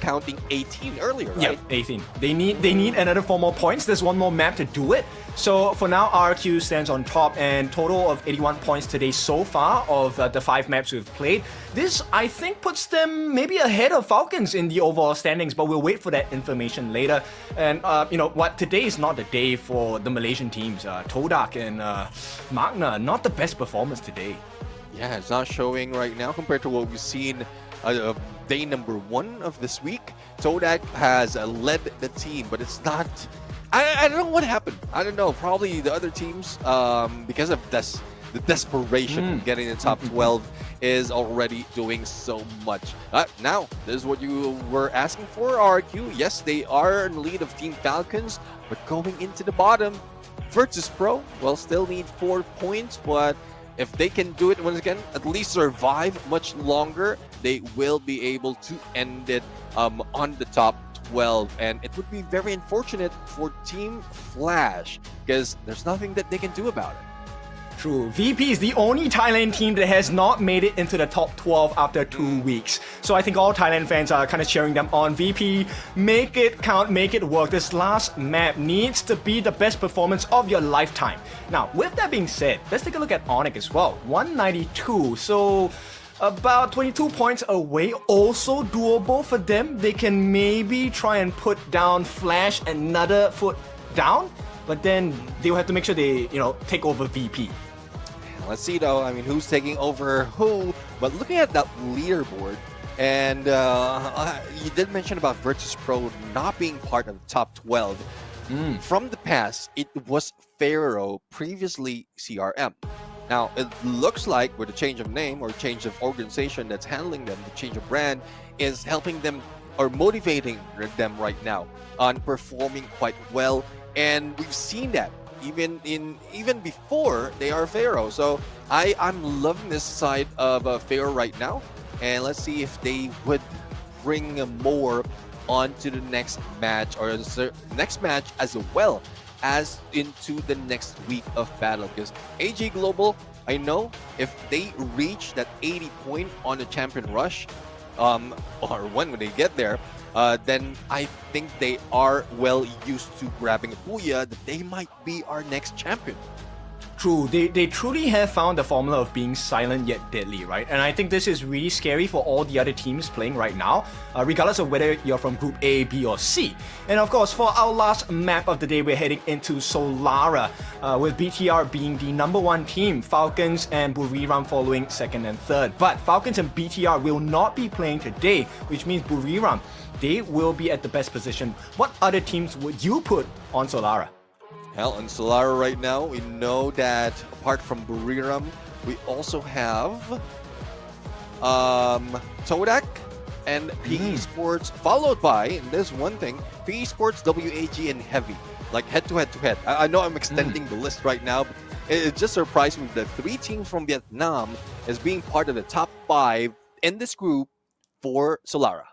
counting 18 earlier, right? Yeah, 18. They need another 4 more points. There's 1 more map to do it. So for now, RQ stands on top, and total of 81 points today so far of the 5 maps we've played. This, I think, puts them maybe ahead of Falcons in the overall standings, but we'll wait for that information later. And you know what? Today is not the day for the Malaysian teams. Todak and Magna, not the best performance today. Yeah, it's not showing right now compared to what we've seen day #1 of this week. Todak has led the team, but it's not... I don't know what happened. I don't know. Probably the other teams, because of the desperation of getting the top 12, is already doing so much. Now, this is what you were asking for, RQ. Yes, they are in the lead of Team Falcons, but going into the bottom, Virtus Pro, well, still need 4 points, but if they can do it once again, at least survive much longer, they will be able to end it on the top 12. And it would be very unfortunate for Team Flash, because there's nothing that they can do about it. True. VP is the only Thailand team that has not made it into the top 12 after 2 weeks. So I think all Thailand fans are kind of cheering them on. VP, make it count, make it work. This last map needs to be the best performance of your lifetime. Now, with that being said, let's take a look at Onyx as well. 192. So about 22 points away, also doable for them. They can maybe try and put down Flash another foot down, but then they'll have to make sure they, take over VP. Let's see though, I mean, who's taking over who, but looking at that leaderboard, and you did mention about Virtus Pro not being part of the top 12. From the past, it was Pharaoh, previously CRM. Now, it looks like with the change of name or change of organization that's handling them, the change of brand is helping them or motivating them right now on performing quite well. And we've seen that even before they are Pharaoh. So I'm loving this side of Pharaoh right now. And let's see if they would bring more onto the next match, or the next match as well as into the next week of battle. Because AG Global, I know if they reach that 80 point on the Champion Rush, or when they get there, then I think they are well used to grabbing a booyah that they might be our next champion. True, they truly have found the formula of being silent yet deadly, right? And I think this is really scary for all the other teams playing right now, regardless of whether you're from Group A, B, or C. And of course, for our last map of the day, we're heading into Solara, with BTR being the #1 team, Falcons and Buriram following second and third. But Falcons and BTR will not be playing today, which means Buriram, they will be at the best position. What other teams would you put on Solara? Hell, in Solara right now, we know that apart from Buriram, we also have Todak and PE Sports, followed by, and there's one thing, PE Sports, WAG, and Heavy. Like head-to-head. I know I'm extending the list right now, but it just surprised me that 3 teams from Vietnam is being part of the top 5 in this group for Solara.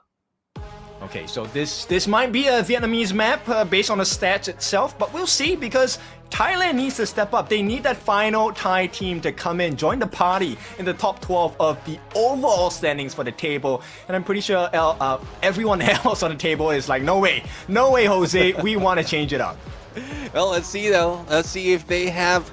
Okay, so this might be a Vietnamese map based on the stats itself, but we'll see because Thailand needs to step up. They need that final Thai team to come in, join the party in the top 12 of the overall standings for the table. And I'm pretty sure everyone else on the table is like, no way, Jose, we want to change it up. Well, let's see though. Let's see if they have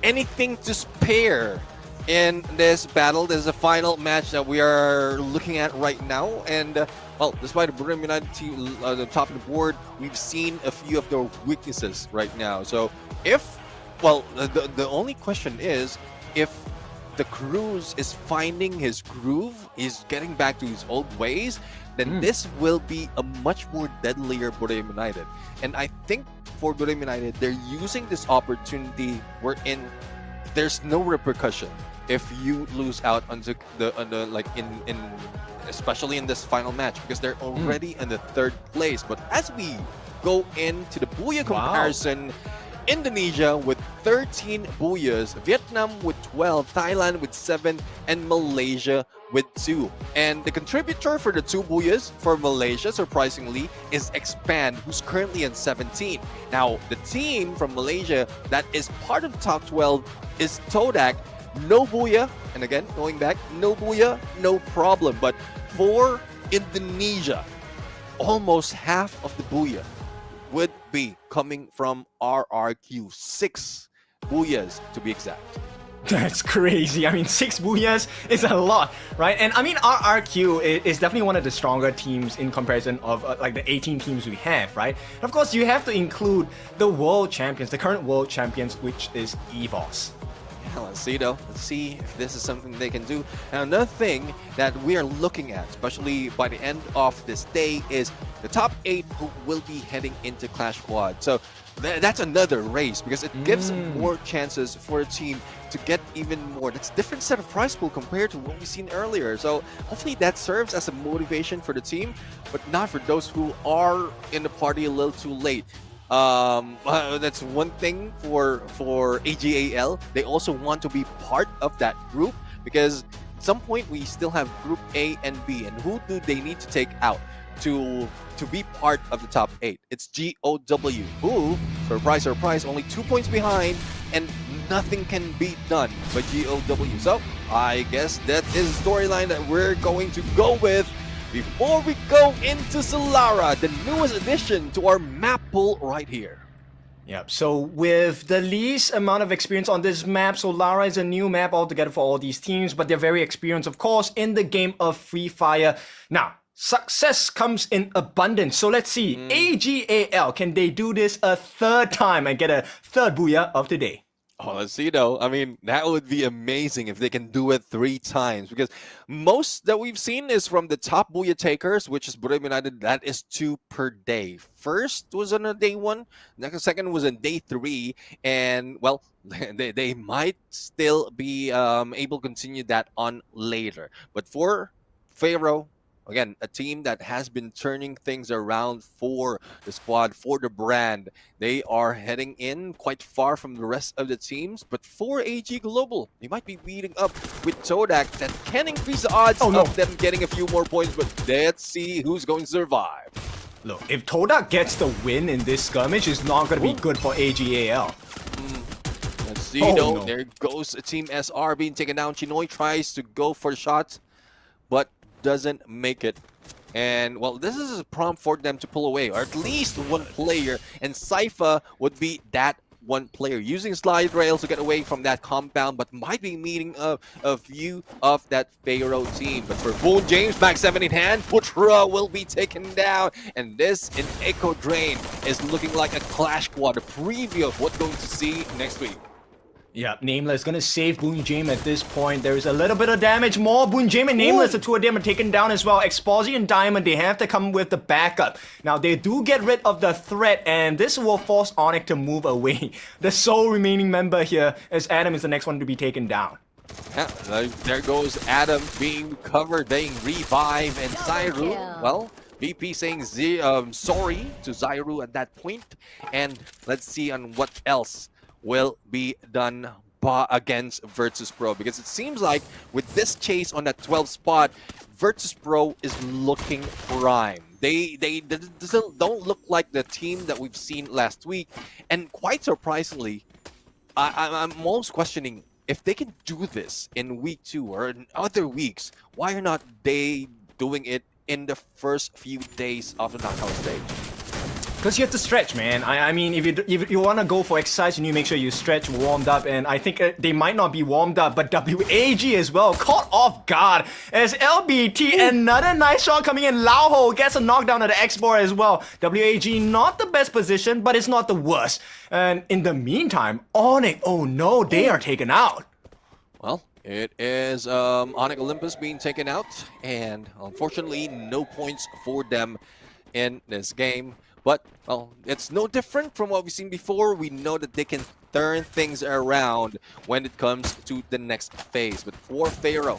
anything to spare in this battle. This is the final match that we are looking at right now, and well, despite the Buriram United team the top of the board, we've seen a few of their weaknesses right now. So if, well, the only question is if the Cruz is finding his groove, is getting back to his old ways, then this will be a much more deadlier Buriram United. And I think for Buriram United, they're using this opportunity wherein there's no repercussion if you lose out on the like in especially in this final match, because they're already in the 3rd place. But as we go into the booyah comparison, Indonesia with 13 booyahs, Vietnam with 12, Thailand with 7, and Malaysia with 2. And the contributor for the 2 booyahs for Malaysia, surprisingly, is Expand, who's currently in 17. Now, the team from Malaysia that is part of the top 12 is Todak. No booyah, and again, going back, no booyah, no problem. But for Indonesia, almost half of the booyah would be coming from RRQ. 6 booyahs to be exact. That's crazy. I mean, 6 booyahs is a lot, right? And I mean, RRQ is definitely one of the stronger teams in comparison of like the 18 teams we have, right? And of course, you have to include the world champions, the current world champions, which is EVOS. Let's see though. Let's see if this is something they can do. And another thing that we are looking at, especially by the end of this day, is the top 8 who will be heading into Clash Squad. So that's another race because it gives more chances for a team to get even more. That's a different set of prize pool compared to what we've seen earlier. So hopefully that serves as a motivation for the team, but not for those who are in the party a little too late. That's one thing for AGAL. They also want to be part of that group because at some point we still have Group A and B, and who do they need to take out to be part of the top 8? It's GOW, who, surprise, surprise, only 2 points behind, and nothing can be done by GOW. So I guess that is the storyline that we're going to go with before we go into Solara, the newest addition to our map pool right here. Yep, so with the least amount of experience on this map, Solara is a new map altogether for all these teams, but they're very experienced, of course, in the game of Free Fire. Now, success comes in abundance, so let's see, AGAL, can they do this a 3rd time and get a 3rd booyah of the day? Oh, let's see though. I mean, that would be amazing if they can do it 3 times, because most that we've seen is from the top booyah takers, which is Buriram United. That is 2 per day. First was on a day 1, second was on day 3, and well, they might still be able to continue that on later. But for Pharaoh, again, a team that has been turning things around for the squad, for the brand. They are heading in quite far from the rest of the teams. But for AG Global, they might be beating up with Todak. That can increase the odds of them getting a few more points. But let's see who's going to survive. Look, if Todak gets the win in this skirmish, it's not going to be good for AGAL. Let's see though. No. There goes Team SR being taken down. Chinoy tries to go for the shots, but doesn't make it. And, well, this is a prompt for them to pull away, or at least one player, and Sypha would be that one player using slide rails to get away from that compound, but might be meeting a view of that Pharaoh team. But for Boone James, back 7 in hand, Putra will be taken down, and this in Echo Drain is looking like a clash squad, a preview of what we're going to see next week. Yeah, Nameless gonna save Boon Jame at this point. There is a little bit of damage more. Boon Jame and Nameless, the two of them are taken down as well. Exposy and Diamond, they have to come with the backup. Now, they do get rid of the threat, and this will force Onyx to move away. The sole remaining member here, as Adam is the next one to be taken down. Yeah, there goes Adam being covered, being revived, and Zyru, well, VP saying sorry to Zyru at that point. And let's see on what else will be done against Virtus Pro, because it seems like with this chase on that 12 spot, Virtus Pro is looking prime. They don't look like the team that we've seen last week, and quite surprisingly, I'm most questioning if they can do this in week 2 or in other weeks. Why are not they doing it in the first few days of the knockout stage? Because you have to stretch, man. I mean, if you want to go for exercise, you need to make sure you stretch, warmed up, and I think they might not be warmed up, but WAG as well, caught off guard as LBT, another nice shot coming in. Lauho gets a knockdown at the X-Bar as well. WAG not the best position, but it's not the worst. And in the meantime, Onyx, oh no, they are taken out. Well, it is Onyx Olympus being taken out, and unfortunately, no points for them in this game. But, well, it's no different from what we've seen before. We know that they can turn things around when it comes to the next phase. But for Pharaoh,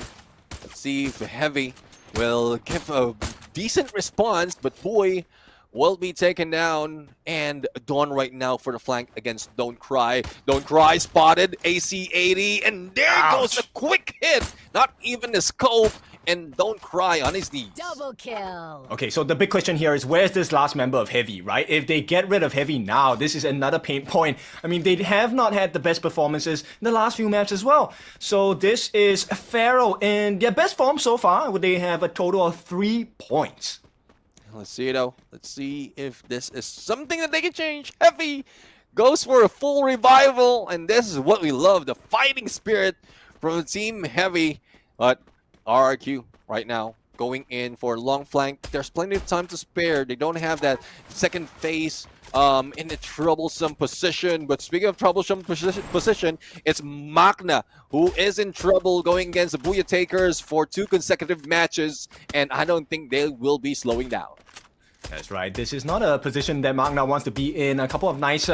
let's see if Heavy will give a decent response. But boy, will be taken down. And Dawn right now for the flank against Don't Cry. Don't Cry spotted, AC-80. And there goes a quick hit. Not even the scope. And Don't Cry on his knees. Double kill. Okay, so the big question here is where's this last member of Heavy, right? If they get rid of Heavy now, this is another pain point. I mean, they have not had the best performances in the last few maps as well. So this is Pharaoh in their best form so far. They have a total of 3 points. Let's see though. Let's see if this is something that they can change. Heavy goes for a full revival, and this is what we love, the fighting spirit from Team Heavy. But RRQ right now going in for a long flank. There's plenty of time to spare. They don't have that second phase in a troublesome position. But speaking of troublesome position, it's Magna who is in trouble going against the Booyah Takers for 2 consecutive matches, and I don't think they will be slowing down. That's right. This is not a position that Magna wants to be in. A couple of nice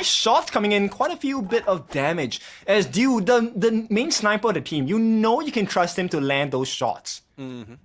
shots coming in. Quite a few bit of damage. As Dew, the main sniper of the team, you know you can trust him to land those shots.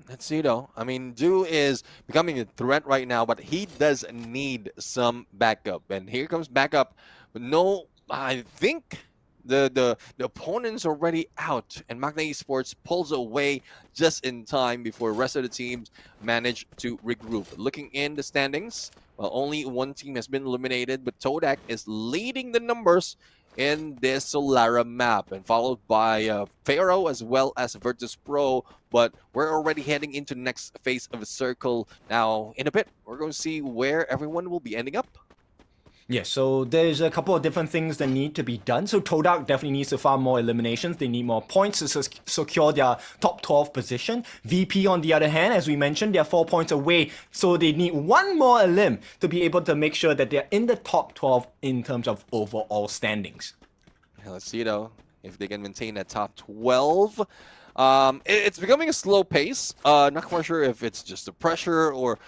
Let's see though. I mean, Dew is becoming a threat right now, but he does need some backup. And here comes backup. But no, I think the opponent's already out, and Magna Esports pulls away just in time before the rest of the teams manage to regroup. Looking in the standings, well, only one team has been eliminated, but Todak is leading the numbers in this Solara map, and followed by Pharaoh as well as Virtus Pro. But we're already heading into the next phase of a circle. Now, in a bit, we're going to see where everyone will be ending up. Yes, so there's a couple of different things that need to be done. So Todak definitely needs to farm more eliminations. They need more points to secure their top 12 position. VP, on the other hand, as we mentioned, they're 4 points away. So they need one more elim to be able to make sure that they're in the top 12 in terms of overall standings. Let's see though, if they can maintain that top 12. It's becoming a slow pace. Not quite sure if it's just the pressure or...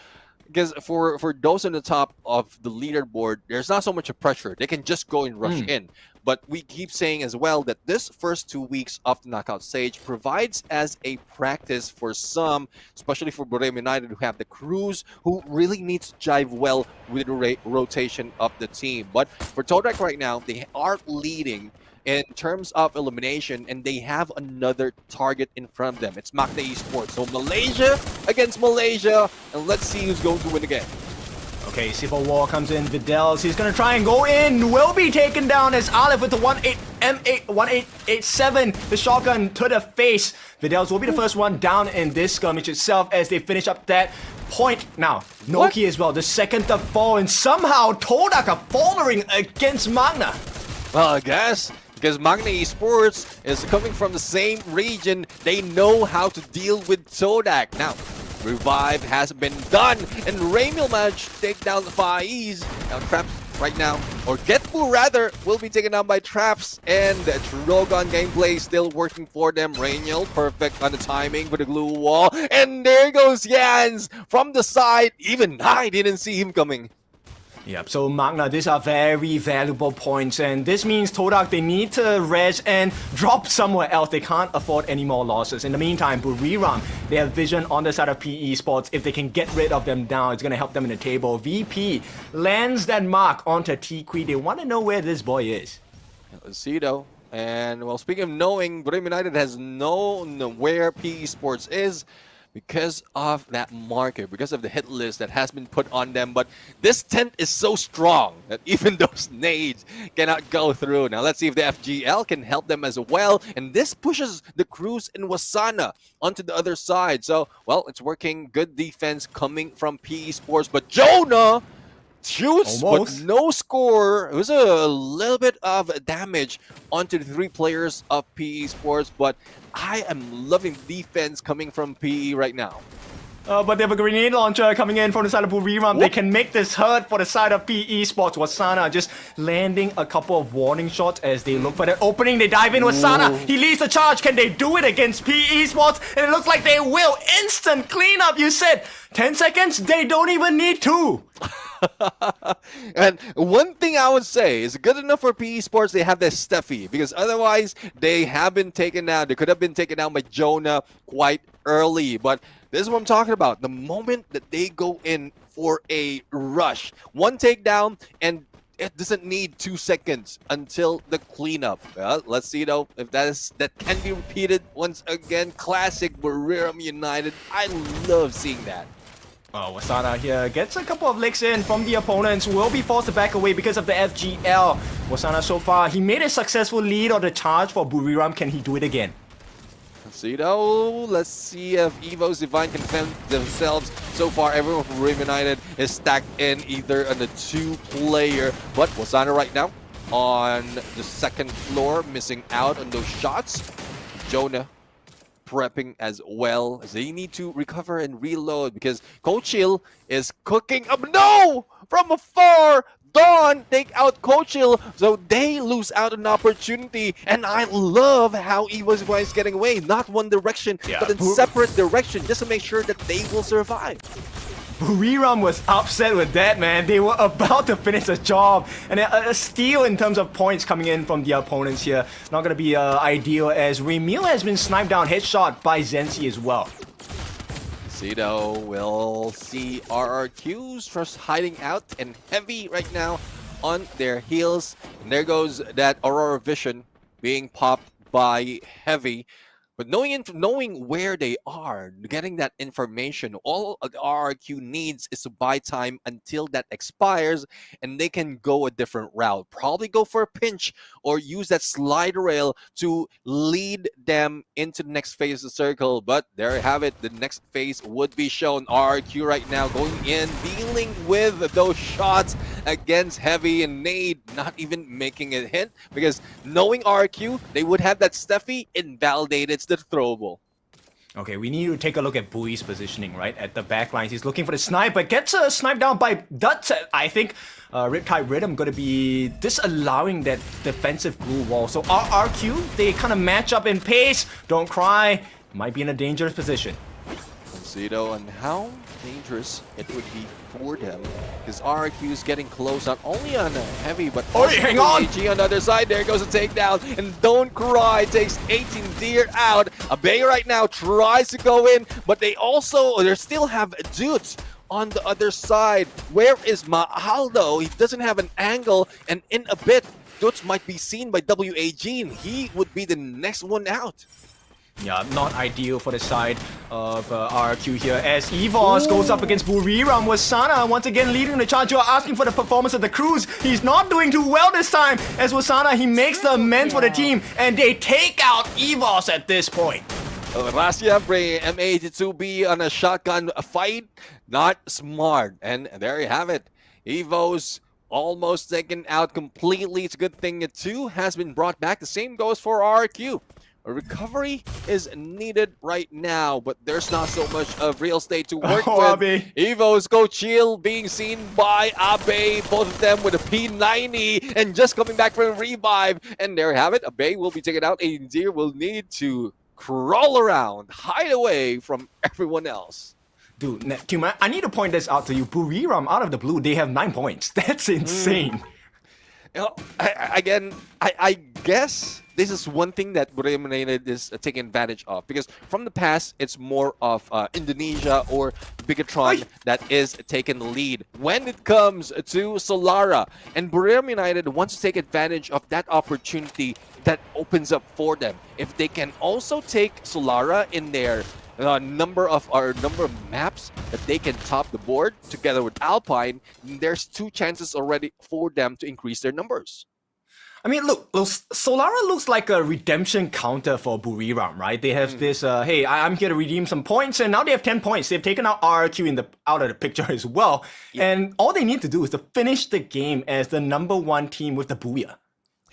Because for those on the top of the leaderboard, there's not so much of pressure. They can just go and rush in. But we keep saying as well that this first 2 weeks of the knockout stage provides as a practice for some, especially for Borem United, who have the crews, who really need to jive well with the rotation of the team. But for Todak right now, they are leading in terms of elimination, and they have another target in front of them. It's Magna Esports. So Malaysia against Malaysia, and let's see who's going to win again. Okay, Civil War comes in. Vidals, he's gonna try and go in. Will be taken down as Aleph with the 1887. The shotgun to the face. Vidals will be the first one down in this skirmish itself as they finish up that point. Now, Noki as well, the second to fall, and somehow Todak are faltering against Magna. Well, I guess because Magna Esports is coming from the same region, they know how to deal with Todak. Now, revive has been done, and Raymil managed to take down the Faiz. Now, Traps right now, or Getbu rather, will be taken down by Traps, and the Drogon gameplay still working for them. Raymil, perfect on the timing for the glue wall, and there goes Jans from the side. Even I didn't see him coming. Yep, so Magna, these are very valuable points, and this means Todak, they need to res and drop somewhere else. They can't afford any more losses. In the meantime, Buriram, they have vision on the side of PE Sports. If they can get rid of them now, it's going to help them in the table. VP lands that mark onto T-Kui. They want to know where this boy is. Let's see though. And well, speaking of knowing, Brim United has known where PE Sports is because of that marker, because of the hit list that has been put on them. But this tent is so strong that even those nades cannot go through. Now let's see if the FGL can help them as well. And this pushes the Cruz and Wasana onto the other side. So, well, it's working. Good defense coming from PE Sports. But Jonah shoots, almost, but no score. It was a little bit of damage onto the three players of PE Sports, but I am loving the defense coming from PE right now. But they have a grenade launcher coming in from the side of Buriram. They can make this hurt for the side of PE Sports. Wasana just landing a couple of warning shots as they look for that opening. They dive in. Wasana, he leads the charge. Can they do it against PE Sports? And it looks like they will. Instant cleanup, you said. 10 seconds? They don't even need 2. And one thing I would say is good enough for PE Sports. They have this Steffi, because otherwise they have been taken down. They could have been taken down by Jonah quite early. But this is what I'm talking about. The moment that they go in for a rush, one takedown, and it doesn't need 2 seconds until the cleanup. Well, let's see though if that can be repeated once again. Classic Buriram United. I love seeing that. Wasana here gets a couple of licks in from the opponents, will be forced to back away because of the FGL. Wasana so far, he made a successful lead on the charge for Buriram. Can he do it again? Let's see though. Let's see if Evo's Divine can defend themselves. So far, everyone from Buriram United is stacked in either on the 2-player, but Wasana right now on the 2nd floor, missing out on those shots. Jonah prepping as well, as they need to recover and reload because Coach Hill is cooking up. No! From afar, Dawn take out Coach Hill, so they lose out an opportunity. And I love how Evo's is getting away, not one direction, but in separate direction, just to make sure that they will survive. Buriram was upset with that, man. They were about to finish the job. And a steal in terms of points coming in from the opponents here. Not going to be ideal as Raymil has been sniped down, headshot by Zensi as well. See though, we'll see RRQs just hiding out and Heavy right now on their heels. And there goes that Aurora Vision being popped by Heavy. But knowing where they are, getting that information, all RRQ needs is to buy time until that expires, and they can go a different route. Probably go for a pinch or use that slide rail to lead them into the next phase of the circle. But there you have it. The next phase would be shown. RRQ right now going in, dealing with those shots against Heavy and Nade, not even making it hit, because knowing RRQ, they would have that Steffi invalidated the throwable. Okay, we need to take a look at Bui's positioning, right? At the back lines. He's looking for the snipe, but gets a snipe down by Dutz. I think Riptide Rhythm going to be disallowing that defensive glue wall. So RRQ, they kind of match up in pace. Don't cry. Might be in a dangerous position. Let's see though, and how dangerous it would be for them, because RRQ is getting close not only on Heavy but also hang on! AG on the other side. There goes a takedown, and Don't Cry takes 18 Deer out. Abe right now tries to go in, but they still have dudes on the other side. Where is Maaldo? He doesn't have an angle, and in a bit Dudes might be seen by WAG, and he would be the next one out. Yeah, not ideal for the side of RQ here as EVOS goes up against Buriram. Wasana once again leading the charge. You are asking for the performance of the Cruise. He's not doing too well this time as Wasana, he makes the amends for the team and they take out EVOS at this point. Last year, M82B on a shotgun fight, not smart. And there you have it. EVOS almost taken out completely. It's a good thing that 2 has been brought back. The same goes for RQ. A recovery is needed right now, but there's not so much of real estate to work with. Abe. Evo's Go Chill being seen by Abe, both of them with a P90 and just coming back from a revive. And there you have it. Abe will be taken out. Aiden will need to crawl around, hide away from everyone else. Dude, Kuma, I need to point this out to you. Buriram, out of the blue, they have 9 points. That's insane. You know, I guess this is one thing that Buriram United is taking advantage of, because from the past it's more of Indonesia or Bigatron that is taking the lead when it comes to Solara, and Buriram United wants to take advantage of that opportunity that opens up for them. If they can also take Solara in their number of maps that they can top the board together with Alpine, there's 2 chances already for them to increase their numbers. I mean, look, Solara looks like a redemption counter for Buriram, right? They have this, hey, I'm here to redeem some points, and now they have 10 points. They've taken out RRQ out of the picture as well. And all they need to do is to finish the game as the #1 team with the Booyah.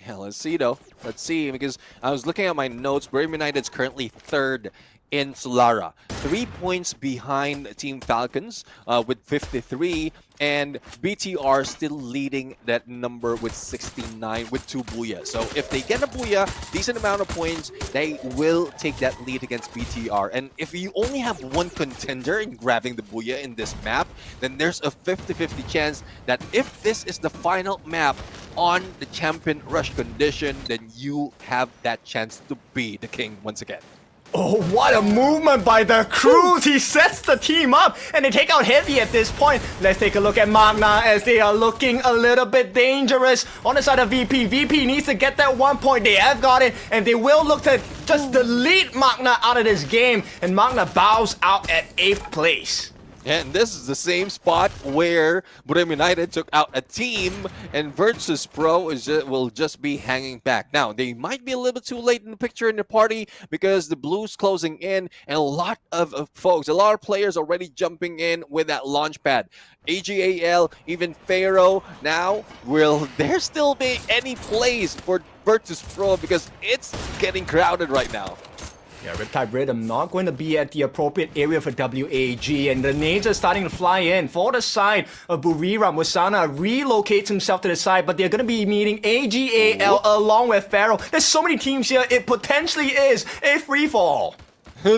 Yeah, let's see though. Let's see, because I was looking at my notes. Buriram United is currently 3rd in Solara, 3 points behind Team Falcons with 53, and BTR still leading that number with 69 with 2 Booyah. So if they get a Booyah, decent amount of points, they will take that lead against BTR. And if you only have 1 contender in grabbing the Booyah in this map, then there's a 50-50 chance that if this is the final map on the champion rush condition, then you have that chance to be the king once again. Oh, what a movement by the Cruise! He sets the team up, and they take out Heavy at this point. Let's take a look at Magna as they are looking a little bit dangerous on the side of VP. VP needs to get that 1 point. They have got it, and they will look to just delete Magna out of this game, and Magna bows out at 8th place. And this is the same spot where Buriram United took out a team, and Virtus Pro will just be hanging back. Now, they might be a little bit too late in the picture in the party because the Blues closing in, and a lot of folks, a lot of players already jumping in with that launch pad. AGAL, even Pharaoh. Now, will there still be any place for Virtus Pro, because it's getting crowded right now? Yeah, Riptide Rhythm not going to be at the appropriate area for WAG, and the nades are starting to fly in for the side of Buriram. Wasana relocates himself to the side, but they're going to be meeting AGAL along with Pharaoh. There's so many teams here, it potentially is a free-fall.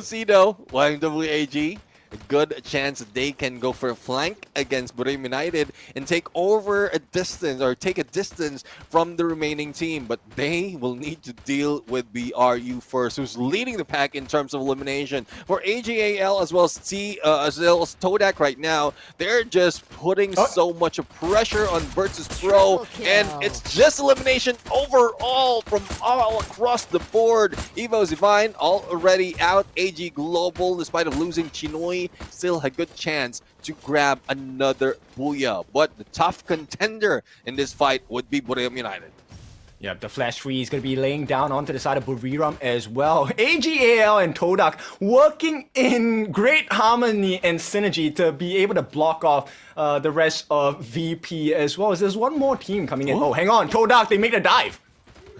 See though, YMWAG, a good chance that they can go for a flank against Buriram United and take over a distance, or take a distance from the remaining team. But they will need to deal with BRU first, who's leading the pack in terms of elimination. For AGAL as well as Todak right now, they're just putting so much pressure on Virtus Pro, and it's just elimination overall from all across the board. Evo Zivine already out. AG Global, despite of losing Chinoy, still a good chance to grab another Booyah. But the tough contender in this fight would be Buriram United. Yeah, the Flash 3 is going to be laying down onto the side of Buriram as well. AGAL and Todak working in great harmony and synergy to be able to block off the rest of VP as well. There's one more team coming in. Oh, hang on. Todak, they made a dive.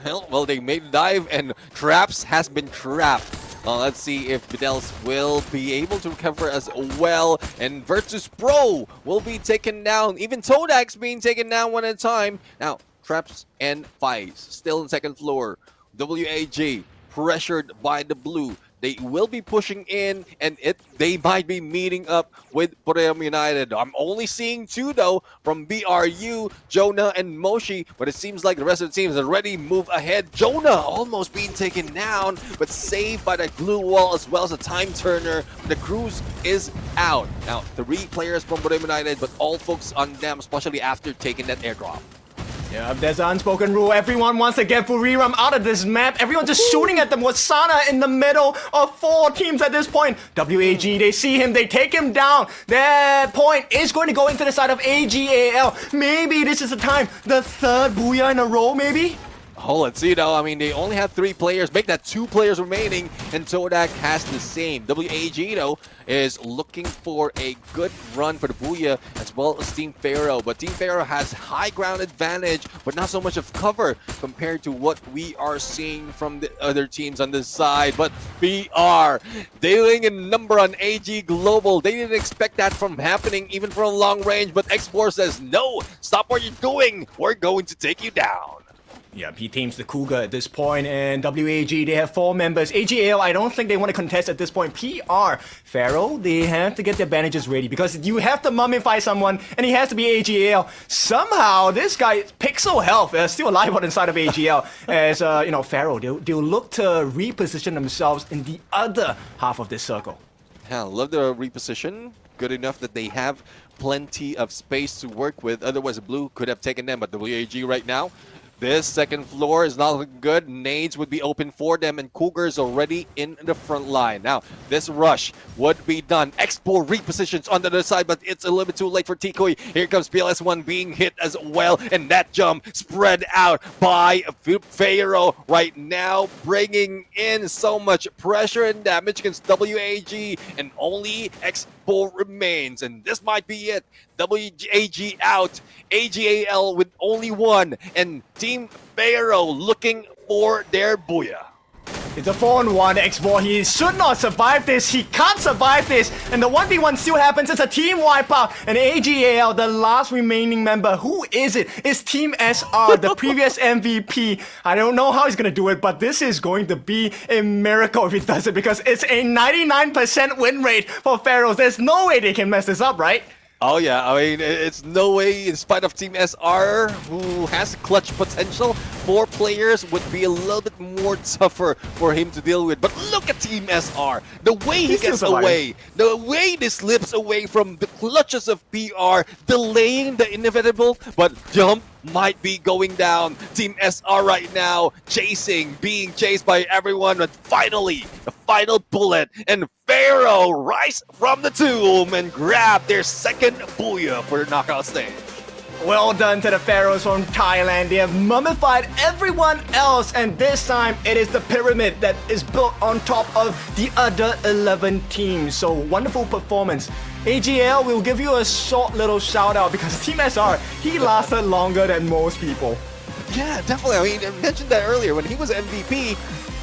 Well, they made a dive, and Traps has been trapped. Let's see if Videls will be able to recover as well. And Virtus Pro will be taken down. Even Todak's being taken down one at a time. Now, Traps and Fies still on 2nd floor. WAG pressured by the blue. They will be pushing in, and they might be meeting up with Buriram United. I'm only seeing 2 though from BRU, Jonah and Moshi, but it seems like the rest of the teams already move ahead. Jonah almost being taken down, but saved by that glue wall as well as a time turner. The Cruise is out. Now, 3 players from Buriram United, but all focused on them, especially after taking that airdrop. Yeah, there's an unspoken rule. Everyone wants to get Buriram out of this map. Everyone's just shooting at them with Sana in the middle of 4 teams at this point. WAG, they see him, they take him down. That point is going to go into the side of AGAL. Maybe this is the time. The 3rd Booyah in a row, maybe? Oh, let's see though. I mean, they only have 3 players. Make that 2 players remaining, and Todak has the same. WAG though is looking for a good run for the Booyah as well as Team Pharaoh. But Team Pharaoh has high ground advantage, but not so much of cover compared to what we are seeing from the other teams on this side. But BR dealing in number on AG Global. They didn't expect that from happening even from long range. But X4 says, no, stop what you're doing. We're going to take you down. Yeah, he teams the Cougar at this point, and WAG, they have 4 members. AGAL, I don't think they want to contest at this point. PR, Pharaoh, they have to get their bandages ready because you have to mummify someone, and he has to be AGAL. Somehow, this guy, Pixel Health, still alive on inside of AGL. As, Pharaoh, they'll look to reposition themselves in the other half of this circle. Yeah, love the reposition. Good enough that they have plenty of space to work with. Otherwise, Blue could have taken them, but WAG right now, this second floor is not looking good. Nades would be open for them, and Cougars already in the front line. Now, this rush would be done. Expo repositions on the other side, but it's a little bit too late for Tikoy. Here comes PLS1 being hit as well, and that jump spread out by Pharaoh right now, bringing in so much pressure and damage against WAG, and only Expo remains, and this might be it. WAG out, AGAL with only 1, and Team Pharaoh looking for their Booyah. It's a 4-on-1 X4. He should not survive this. He can't survive this. And the 1v1 still happens. It's a team wipeout. And AGAL, the last remaining member, who is it? It's Team SR, the previous MVP. I don't know how he's going to do it, but this is going to be a miracle if he does it because it's a 99% win rate for Pharaohs. There's no way they can mess this up, right? Oh yeah, I mean, it's no way, in spite of Team SR, who has clutch potential, 4 players would be a little bit more tougher for him to deal with. But look at Team SR, the way he gets away, the way he slips away from the clutches of PR, delaying the inevitable, but jump might be going down. Team SR right now chasing, being chased by everyone, but finally, the final bullet, and Pharaoh rise from the tomb and grab their second Booyah for the knockout stage. Well done to the Pharaohs from Thailand. They have mummified everyone else, and this time it is the pyramid that is built on top of the other 11 teams. So wonderful performance. AGL will give you a short little shout out because Team SR, he lasted longer than most people. Yeah, definitely. I mean, I mentioned that earlier. When he was MVP,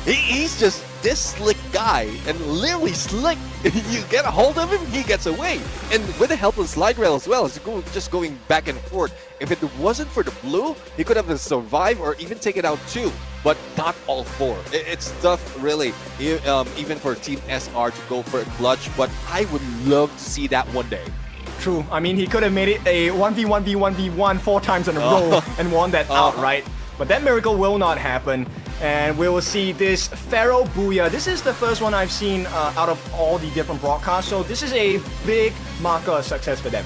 he's just this slick guy, and literally slick. You get a hold of him, he gets away. And with the help of slide rail as well, it's just going back and forth. If it wasn't for the blue, he could have survived or even taken out 2, but not all 4. It's tough, really, even for Team SR to go for a clutch, but I would love to see that one day. True. I mean, he could have made it a 1v1v1v1 4 times in a row and won that outright. But that miracle will not happen. And we will see this Pharaoh Booyah. This is the first one I've seen out of all the different broadcasts. So this is a big marker of success for them.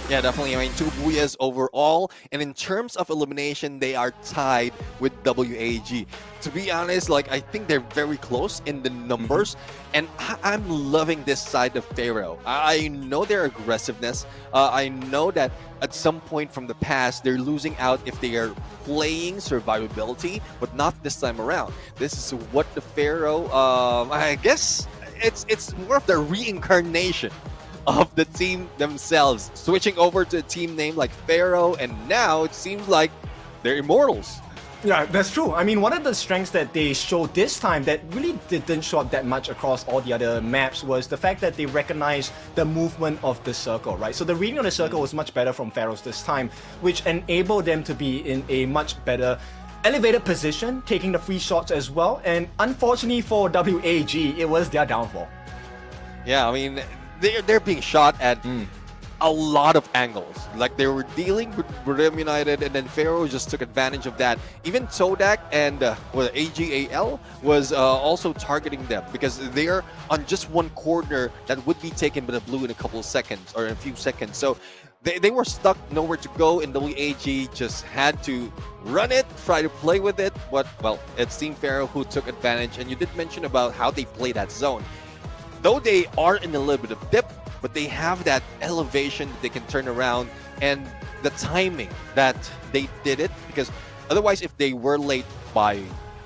Yeah, definitely. I mean, 2 Booyahs overall. And in terms of elimination, they are tied with WAG. To be honest, like, I think they're very close in the numbers. And I'm loving this side of Pharaoh. I know their aggressiveness. I know that at some point from the past, they're losing out if they are playing survivability, but not this time around. This is what the Pharaoh, I guess it's more of the reincarnation of the team themselves, switching over to a team name like Pharaoh, and now it seems like they're immortals. Yeah, that's true. I mean, one of the strengths that they showed this time that really didn't show up that much across all the other maps was the fact that they recognized the movement of the circle, right? So the reading of the circle was much better from Pharaohs this time, which enabled them to be in a much better elevated position, taking the free shots as well. And unfortunately for WAG, it was their downfall. Yeah, I mean, they're being shot at a lot of angles. Like, they were dealing with Brim United, and then Pharaoh just took advantage of that. Even Todak and AGAL was also targeting them because they're on just one corner that would be taken by the blue in a couple of seconds or in a few seconds. So they were stuck, nowhere to go, and WAG just had to run it, try to play with it. But well, it's Team Pharaoh who took advantage. And you did mention about how they play that zone. Though they are in a little bit of dip, but they have that elevation that they can turn around, and the timing that they did it, because otherwise if they were late by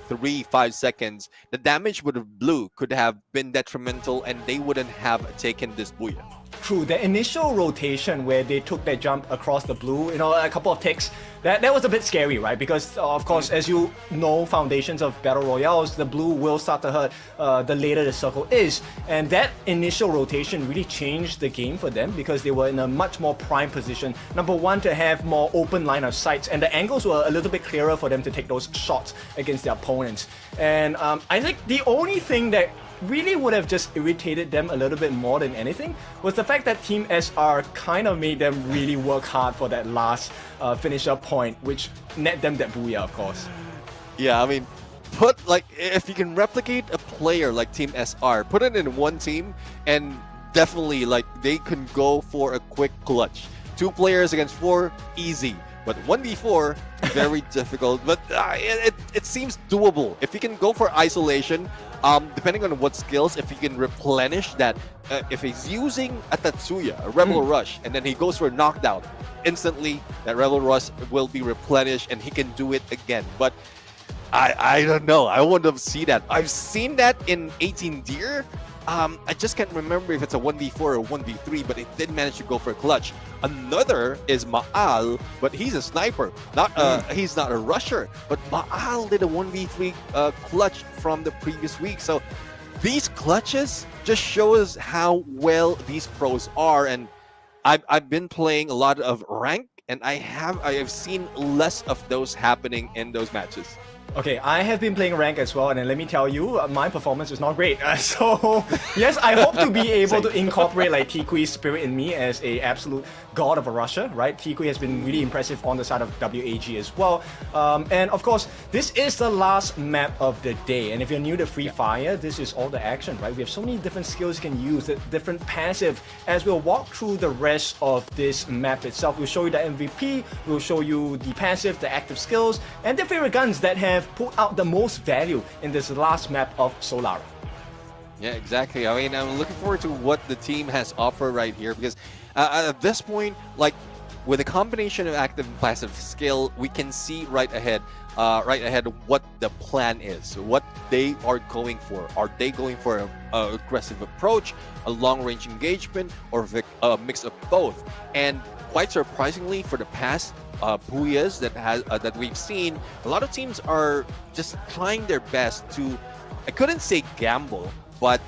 3-5 seconds, the damage could have been detrimental, and they wouldn't have taken this booyah. True, the initial rotation where they took that jump across the blue, a couple of ticks, that was a bit scary, right? Because of course, as you know, foundations of battle royales, the blue will start to hurt the later the circle is, and that initial rotation really changed the game for them because they were in a much more prime position. Number one, to have more open line of sights, and the angles were a little bit clearer for them to take those shots against their opponents. And I think the only thing that really would have just irritated them a little bit more than anything was the fact that Team SR kind of made them really work hard for that last finisher point, which net them that booyah, of course. Yeah, I mean, if you can replicate a player like Team SR, put it in one team, and definitely they can go for a quick clutch. 2 players against 4, easy. But 1v4, very difficult. But it seems doable. If you can go for isolation, depending on what skills, if you can replenish that, if he's using a Tatsuya, a Rebel Rush, and then he goes for a knockdown, instantly that Rebel Rush will be replenished and he can do it again. But I don't know. I want to see that. I've seen that in 18 Deer. I just can't remember if it's a 1v4 or 1v3, but it did manage to go for a clutch. Another is Ma'al, but he's a sniper. He's not a rusher, but Ma'al did a 1v3 clutch from the previous week. So these clutches just show us how well these pros are. And I've been playing a lot of rank, and I have seen less of those happening in those matches. Okay, I have been playing rank as well, and then let me tell you, my performance is not great. So, yes, I hope to be able to incorporate Tikui's spirit in me as a absolute god of a rusher, right? Tikui has been really impressive on the side of WAG as well. And of course, this is the last map of the day, and if you're new to Free Fire, this is all the action, right? We have so many different skills you can use, different passive. As we'll walk through the rest of this map itself, we'll show you the MVP, we'll show you the passive, the active skills, and the favorite guns that have put out the most value in this last map of Solara. Yeah, exactly. I mean, I'm looking forward to what the team has offered right here, because at this point, with a combination of active and passive skill, we can see right ahead what the plan is, what they are going for. Are they going for an aggressive approach, a long-range engagement, or a mix of both? And quite surprisingly, for the past booyahs that we've seen, a lot of teams are just trying their best to, I couldn't say gamble, but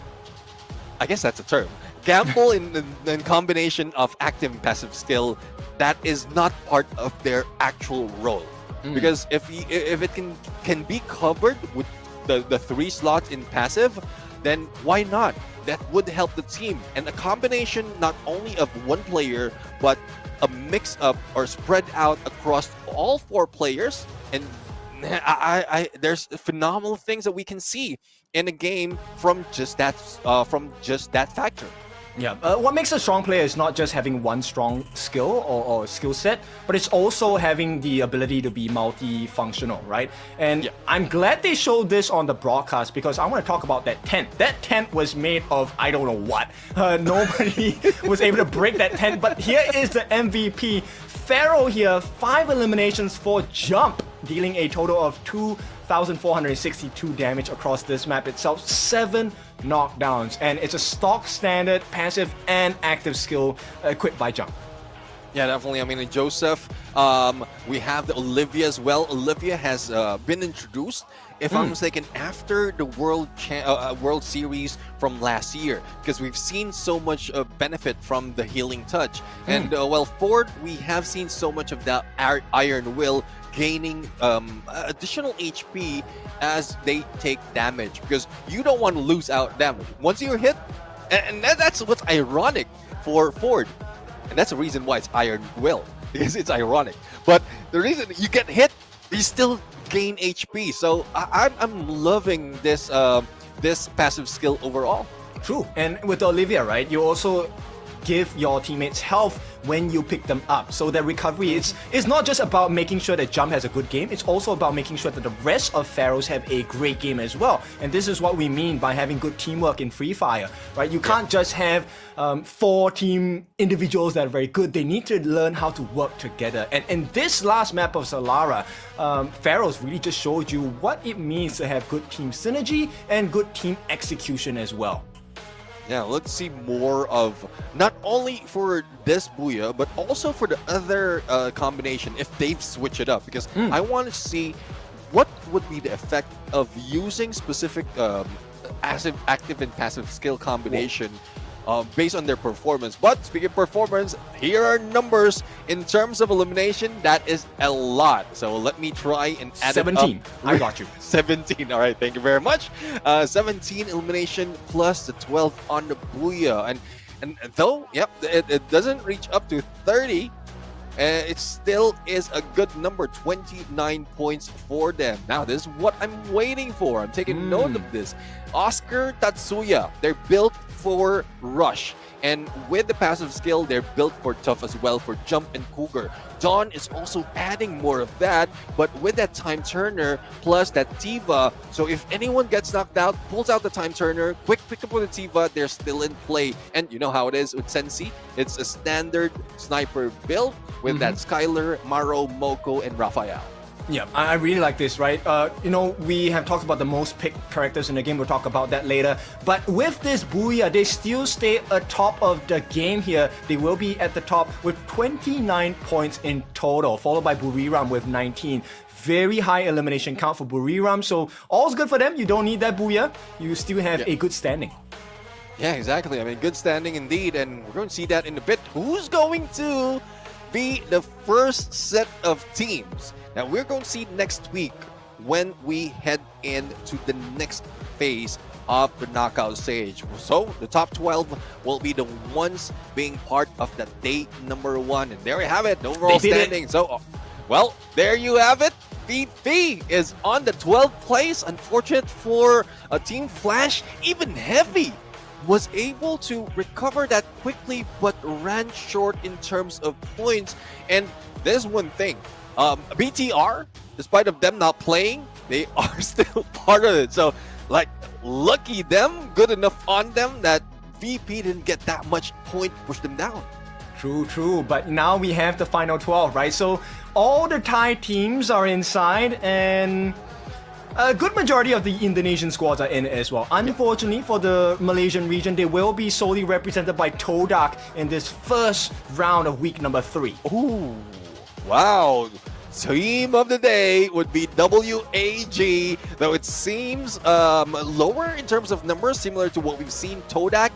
I guess that's a term. Gamble in combination of active and passive skill that is not part of their actual role. Because if it can be covered with the 3 slots in passive, then why not? That would help the team. And a combination not only of one player, but a mix up or spread out across all 4 players. And there's phenomenal things that we can see in a game from just that factor. Yeah, what makes a strong player is not just having one strong skill or skill set, but it's also having the ability to be multifunctional, right? And I'm glad they showed this on the broadcast, because I want to talk about that tent. That tent was made of I don't know what. Nobody was able to break that tent, but here is the MVP. Pharaoh here, 5 eliminations for jump, dealing a total of 2,462 damage across this map itself, 7 knockdowns, and it's a stock standard passive and active skill equipped by jump. Yeah, definitely. I mean, Joseph, we have the Olivia as well. Olivia has been introduced, if I'm mistaken, after the World Series from last year, because we've seen so much benefit from the healing touch. And Ford, we have seen so much of that Iron Will gaining additional HP as they take damage, because you don't want to lose out damage once you're hit. And that's what's ironic for Ford, and that's the reason why it's Iron Will, because it's ironic. But the reason you get hit, you still gain HP. So I'm loving this this passive skill overall. True, and with Olivia, right, you also give your teammates health when you pick them up. So that recovery is not just about making sure that Jump has a good game, it's also about making sure that the rest of Pharaohs have a great game as well. And this is what we mean by having good teamwork in Free Fire, right? You can't just have 4 team individuals that are very good. They need to learn how to work together. And in this last map of Solara, Pharaohs really just showed you what it means to have good team synergy and good team execution as well. Yeah, let's see more of not only for this Booyah, but also for the other combination if they've switched it up. Because I want to see what would be the effect of using specific active and passive skill combination based on their performance. But speaking of performance, here are numbers in terms of elimination. That is a lot. So let me try and add 17. it up. I got you. 17. All right, thank you very much. 17 elimination plus the 12 on the Booyah. And though, yep, it doesn't reach up to 30, it still is a good number, 29 points for them. Now, this is what I'm waiting for. I'm taking note of this. Oscar Tatsuya, they're built for Rush. And with the passive skill, they're built for Tough as well for Jump and Cougar. Dawn is also adding more of that, but with that Time Turner plus that Tiva, so if anyone gets knocked out, pulls out the Time Turner, quick pick up with the Tiva, they're still in play. And you know how it is with Sensi? It's a standard sniper build with that Skylar, Maro, Moko, and Raphael. Yeah, I really like this, right? You know, we have talked about the most picked characters in the game. We'll talk about that later. But with this Booyah, they still stay atop of the game here. They will be at the top with 29 points in total, followed by Buriram with 19. Very high elimination count for Buriram, so all's good for them. You don't need that Booyah. You still have a good standing. Yeah, exactly. I mean, good standing indeed, and we're going to see that in a bit. Who's going to be the first set of teams? Now, we're going to see next week when we head into the next phase of the knockout stage. So, the top 12 will be the ones being part of the day number 1. And there we have it, the overall standing. So, well, there you have it. VP is on the 12th place. Unfortunate for Team Flash, even Heavy was able to recover that quickly, but ran short in terms of points. And there's one thing. BTR, despite of them not playing, they are still part of it. So, like, lucky them, good enough on them that VP didn't get that much point, push them down. True. But now we have the final 12, right? So all the Thai teams are inside, and a good majority of the Indonesian squads are in as well. Unfortunately for the Malaysian region, they will be solely represented by Todak in this first round of week number 3. Ooh, wow. Team of the day would be WAG, though it seems lower in terms of numbers, similar to what we've seen Todak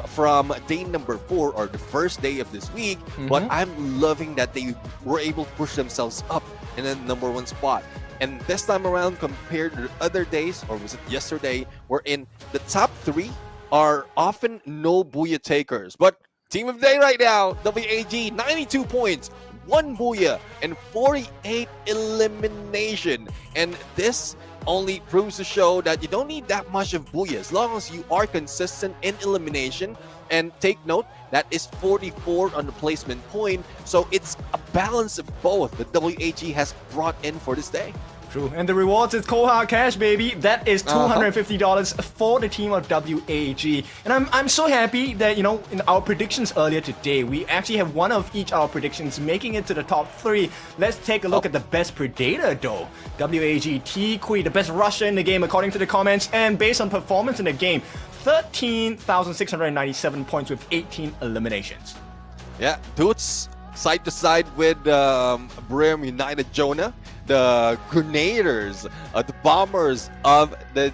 from day number 4 or the first day of this week. But I'm loving that they were able to push themselves up in the number 1 spot. And this time around, compared to other days, or was it yesterday, we're in the top 3 are often no Booyah takers. But team of the day right now, WAG, 92 points. 1 Booyah and 48 elimination. And this only proves to show that you don't need that much of Booyah as long as you are consistent in elimination. And take note, that is 44 on the placement point. So it's a balance of both that WAG has brought in for this day. True. And the rewards is cold hard cash, baby. That is $250 for the team of WAG. And I'm so happy that, you know, in our predictions earlier today, we actually have one of each our predictions making it to the top 3. Let's take a look at the best Predator though. WAG T-Kui, the best rusher in the game according to the comments, and based on performance in the game, 13,697 points with 18 eliminations. Yeah, dudes side to side with Brim United Jonah, the Grenaders, the Bombers of the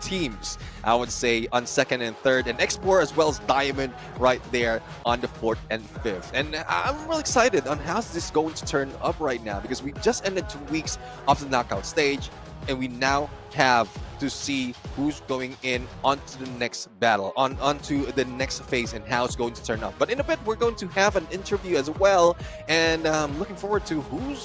teams, I would say, on 2nd and 3rd, and Explorer as well as Diamond right there on the 4th and 5th. And I'm really excited on how this is going to turn up right now, because we just ended 2 weeks of the knockout stage, and we now have to see who's going in onto the next battle, onto the next phase, and how it's going to turn up. But in a bit, we're going to have an interview as well, and I'm looking forward to who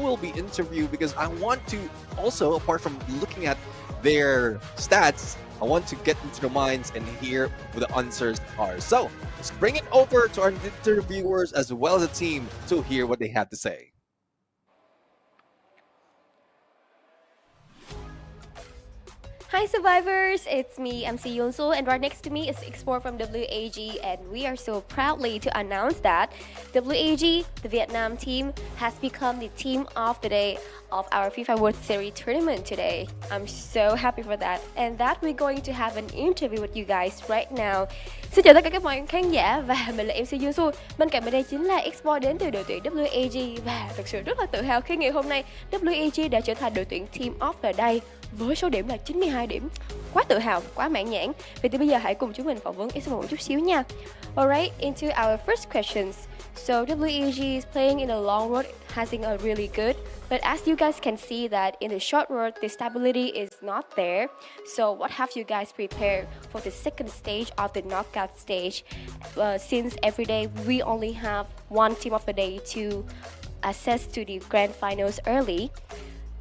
will be interviewed, because I want to also, apart from looking at their stats, I want to get into the minds and hear what the answers are. So let's bring it over to our interviewers as well as the team to hear what they have to say. Hi survivors, it's me MC Yunsu, and right next to me is Esports from WAG, and we are so proudly to announce that WAG, the Vietnam team, has become the team of the day of our FIFA World Series tournament today. I'm so happy for that, and that we're going to have an interview with you guys right now. Xin chào tất cả các bạn khán giả, và mình là MC Yunsu. Bên cạnh mình đây chính là Esports đến từ đội tuyển WAG, và thực sự rất là tự hào khi ngày hôm nay WAG đã trở thành đội tuyển team of the day với số điểm là 92 điểm. Quá tự hào, quá mãn nhãn. Vậy thì bây giờ hãy cùng chúng mình phỏng vấn Esports một chút xíu nha. Alright, into our first questions. So WAG is playing in the long road, having a really good. But as you guys can see that in the short road, the stability is not there. So what have you guys prepared for the second stage of the knockout stage? Since every day we only have one team of the day to access to the grand finals early.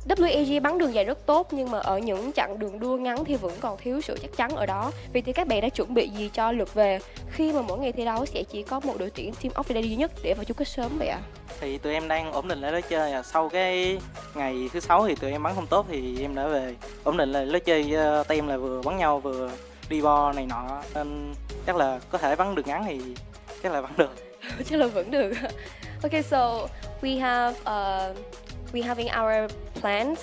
WAG bắn đường dài rất tốt, nhưng mà ở những chặng đường đua ngắn thì vẫn còn thiếu sự chắc chắn ở đó. Vì thế các bạn đã chuẩn bị gì cho lượt về khi mà mỗi ngày thi đấu sẽ chỉ có một đội tuyển team of the day duy nhất để vào chung kết sớm vậy ạ? Thì tụi em đang ổn định lại lối chơi. Sau cái ngày thứ 6 thì tụi em bắn không tốt thì em đã về ổn định lại lối chơi. Team là vừa bắn nhau vừa đi bo này nọ, nên chắc là có thể bắn đường ngắn thì chắc là bắn được. Chắc là vẫn được. Okay, so we're having our plans.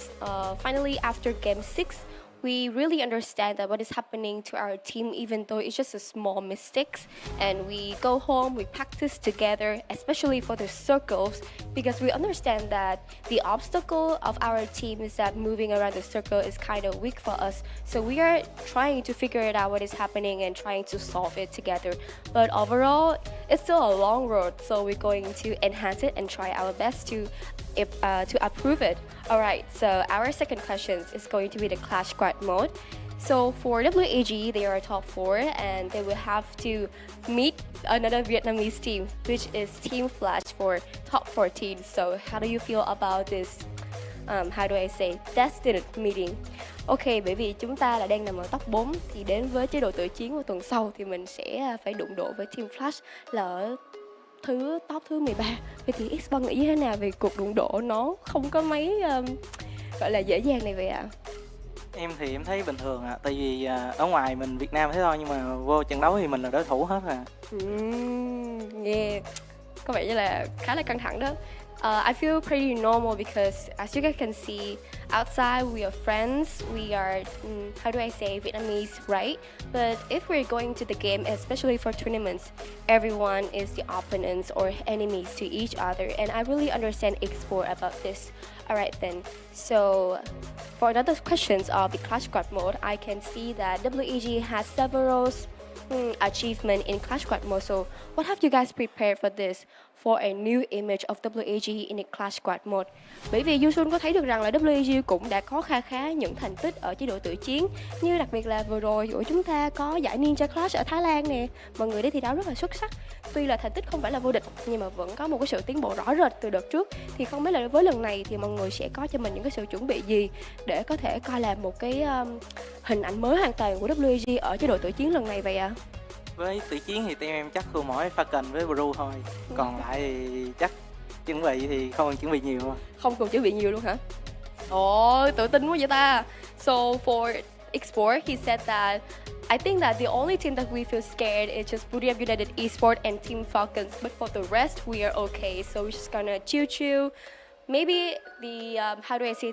Finally, after game 6, we really understand that what is happening to our team, even though it's just a small mistakes, and we go home, we practice together, especially for the circles, because we understand that the obstacle of our team is that moving around the circle is kind of weak for us. So we are trying to figure it out what is happening and trying to solve it together. But overall, it's still a long road, so we're going to enhance it and try our best to approve it. Alright, so our second question is going to be the Clash Squad mode. So for WAG, they are top 4 and they will have to meet another Vietnamese team, which is Team Flash for top 14. So how do you feel about this, destined meeting? Ok, bởi vì chúng ta là đang nằm ở top 4 thì đến với chế độ tự chiến vào tuần sau thì mình sẽ phải đụng độ với Team Flash là ở top thứ 13. Vậy thì Esports nghĩ như thế nào về cuộc đụng độ nó không có mấy gọi là dễ dàng này vậy ạ? Em thì em thấy bình thường ạ, tại vì ở ngoài mình Việt Nam thế thôi, nhưng mà vô trận đấu thì mình là đối thủ hết à. Nghe có vẻ như là khá là căng thẳng đó. I feel pretty normal because as you guys can see, outside we are friends, we are, Vietnamese, right? But if we're going to the game, especially for tournaments, everyone is the opponents or enemies to each other, and I really understand Esports about this. Alright then, so for another questions of the Clash Squad mode, I can see that WAG has several achievement in Clash Squad mode. So what have you guys prepared for this, for a new image of WAG in the Clash Squad mode? Bởi vì Yusun có thấy được rằng là WAG cũng đã có khá những thành tích ở chế độ tự chiến, như đặc biệt là vừa rồi của chúng ta có giải Ninja Clash ở Thái Lan nè, mọi người đã thi đấu rất là xuất sắc. Tuy là thành tích không phải là vô địch nhưng mà vẫn có một cái sự tiến bộ rõ rệt từ đợt trước. Thì không biết là với lần này thì mọi người sẽ có cho mình những cái sự chuẩn bị gì để có thể coi là một cái hình ảnh mới hoàn toàn của WAG ở chế độ tự chiến lần này vậy ạ? Với tự chiến thì team em chắc thua mỗi Falcon với Blue thôi. Còn lại thì chắc chuẩn bị thì không cần chuẩn bị nhiều. Không cần chuẩn bị nhiều luôn hả? Ồ, tự tin quá vậy ta. So for Esports, he said that I think that the only team that we feel scared is just Buriram United Esports and Team Falcons. But for the rest, we are okay. So we're just gonna chill. Maybe the,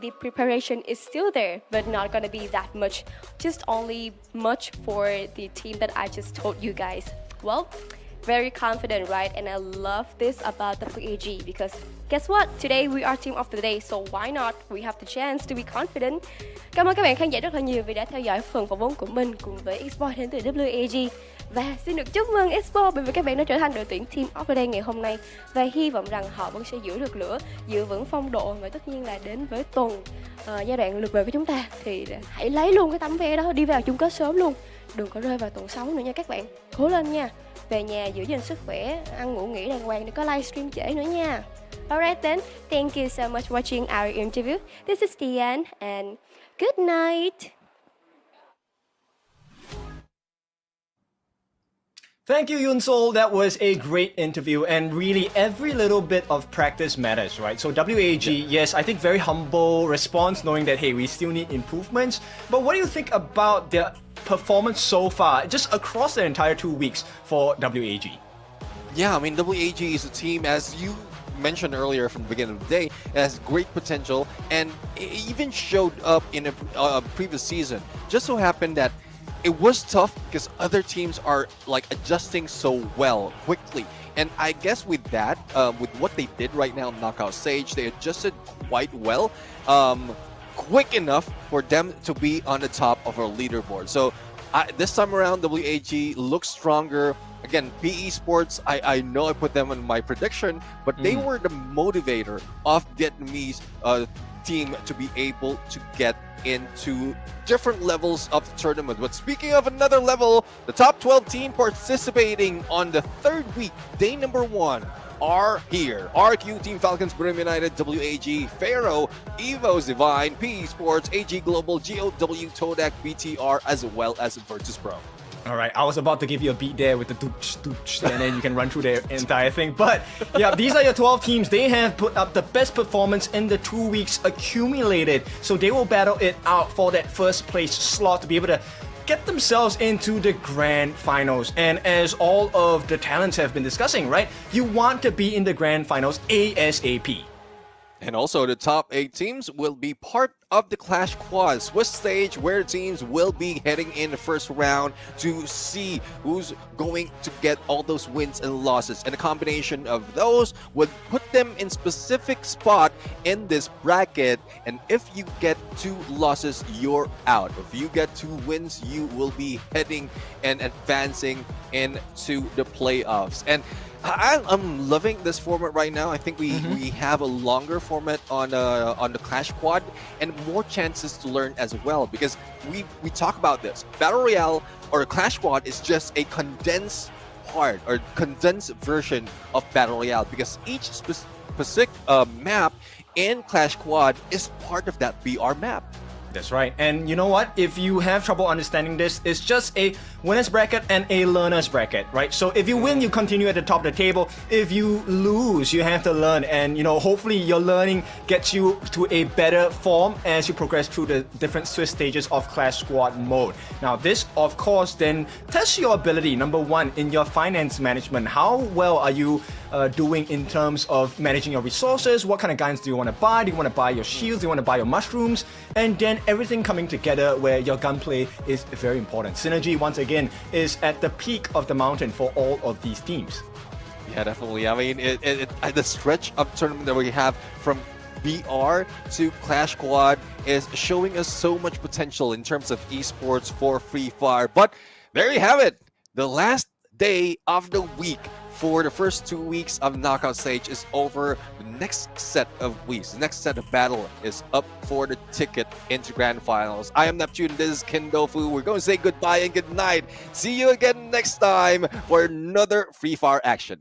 the preparation is still there, but not gonna be that much. Just only much for the team that I just told you guys. Well, very confident, right? And I love this about WAG because guess what? Today we are team of the day, so why not? We have the chance to be confident. Cảm ơn các bạn khán giả rất là nhiều vì đã theo dõi phần phỏng vấn của mình cùng với Esports đến từ WAG. Và xin được chúc mừng Esports bởi vì các bạn đã trở thành đội tuyển Team of the Day ngày hôm nay. Và hy vọng rằng họ vẫn sẽ giữ được lửa, giữ vững phong độ. Và tất nhiên là đến với tuần giai đoạn lượt về của chúng ta thì hãy lấy luôn cái tấm vé đó, đi vào chung kết sớm luôn. Đừng có rơi vào tuần 6 nữa nha các bạn. Cố lên nha. Về nhà giữ gìn sức khỏe, ăn ngủ nghỉ đàng hoàng, đừng có livestream trễ nữa nha. Alright then, thank you so much for watching our interview. This is Tian and good night. Thank you, Yun Sol. That was a great interview, and really every little bit of practice matters, right? So WAG, yes, I think very humble response, knowing that hey, we still need improvements. But what do you think about their performance so far, just across the entire 2 weeks for WAG? Yeah, I mean, WAG is a team, as you mentioned earlier from the beginning of the day, it has great potential, and it even showed up in a previous season. Just so happened that it was tough because other teams are like adjusting so well quickly, and I guess with that, with what they did right now in Knockout Stage, they adjusted quite well, quick enough for them to be on the top of our leaderboard. So this time around, WAG looks stronger. Again, Esports, I know I put them in my prediction, but they were the motivator of Vietnamese team to be able to get into different levels of the tournament. But speaking of another level, the top 12 team participating on the third week, day number 1, are here. RQ, Team Falcons, Brim United, WAG, Pharaoh, Evo's Divine, Esports, AG Global, GOW, Todak, BTR, as well as Virtus Pro. All right, I was about to give you a beat there with the dooch, and then you can run through the entire thing. But yeah, these are your 12 teams. They have put up the best performance in the 2 weeks accumulated. So they will battle it out for that first place slot to be able to get themselves into the grand finals. And as all of the talents have been discussing, right, you want to be in the grand finals ASAP. And also, the top 8 teams will be part of the Clash Quad Swiss stage, where teams will be heading in the first round to see who's going to get all those wins and losses. And a combination of those would put them in specific spot in this bracket. And if you get 2 losses, you're out. If you get 2 wins, you will be heading and advancing into the playoffs. And I'm loving this format right now. I think we have a longer format on the Clash Quad and more chances to learn as well, because we talk about this. Battle Royale or Clash Quad is just a condensed part or condensed version of Battle Royale, because each specific map in Clash Quad is part of that BR map. That's right. And you know what? If you have trouble understanding this, it's just a winner's bracket and a learner's bracket, right? So if you win, you continue at the top of the table. If you lose, you have to learn. And, you know, hopefully your learning gets you to a better form as you progress through the different Swiss stages of Clash Squad mode. Now, this, of course, then tests your ability, number 1, in your finance management. How well are you doing in terms of managing your resources? What kind of guns do you want to buy? Do you want to buy your shields? Do you want to buy your mushrooms? And then everything coming together where your gunplay is very important. Synergy, once again, is at the peak of the mountain for all of these teams. Yeah, definitely. I mean, the stretch of tournament that we have from BR to Clash Squad is showing us so much potential in terms of esports for Free Fire. But there you have it. The last day of the week for the first 2 weeks of Knockout Stage is over. The next set of weeks, the next set of battle is up for the ticket into Grand Finals. I am Neptune, this is Kindofu. We're going to say goodbye and good night. See you again next time for another Free Fire action.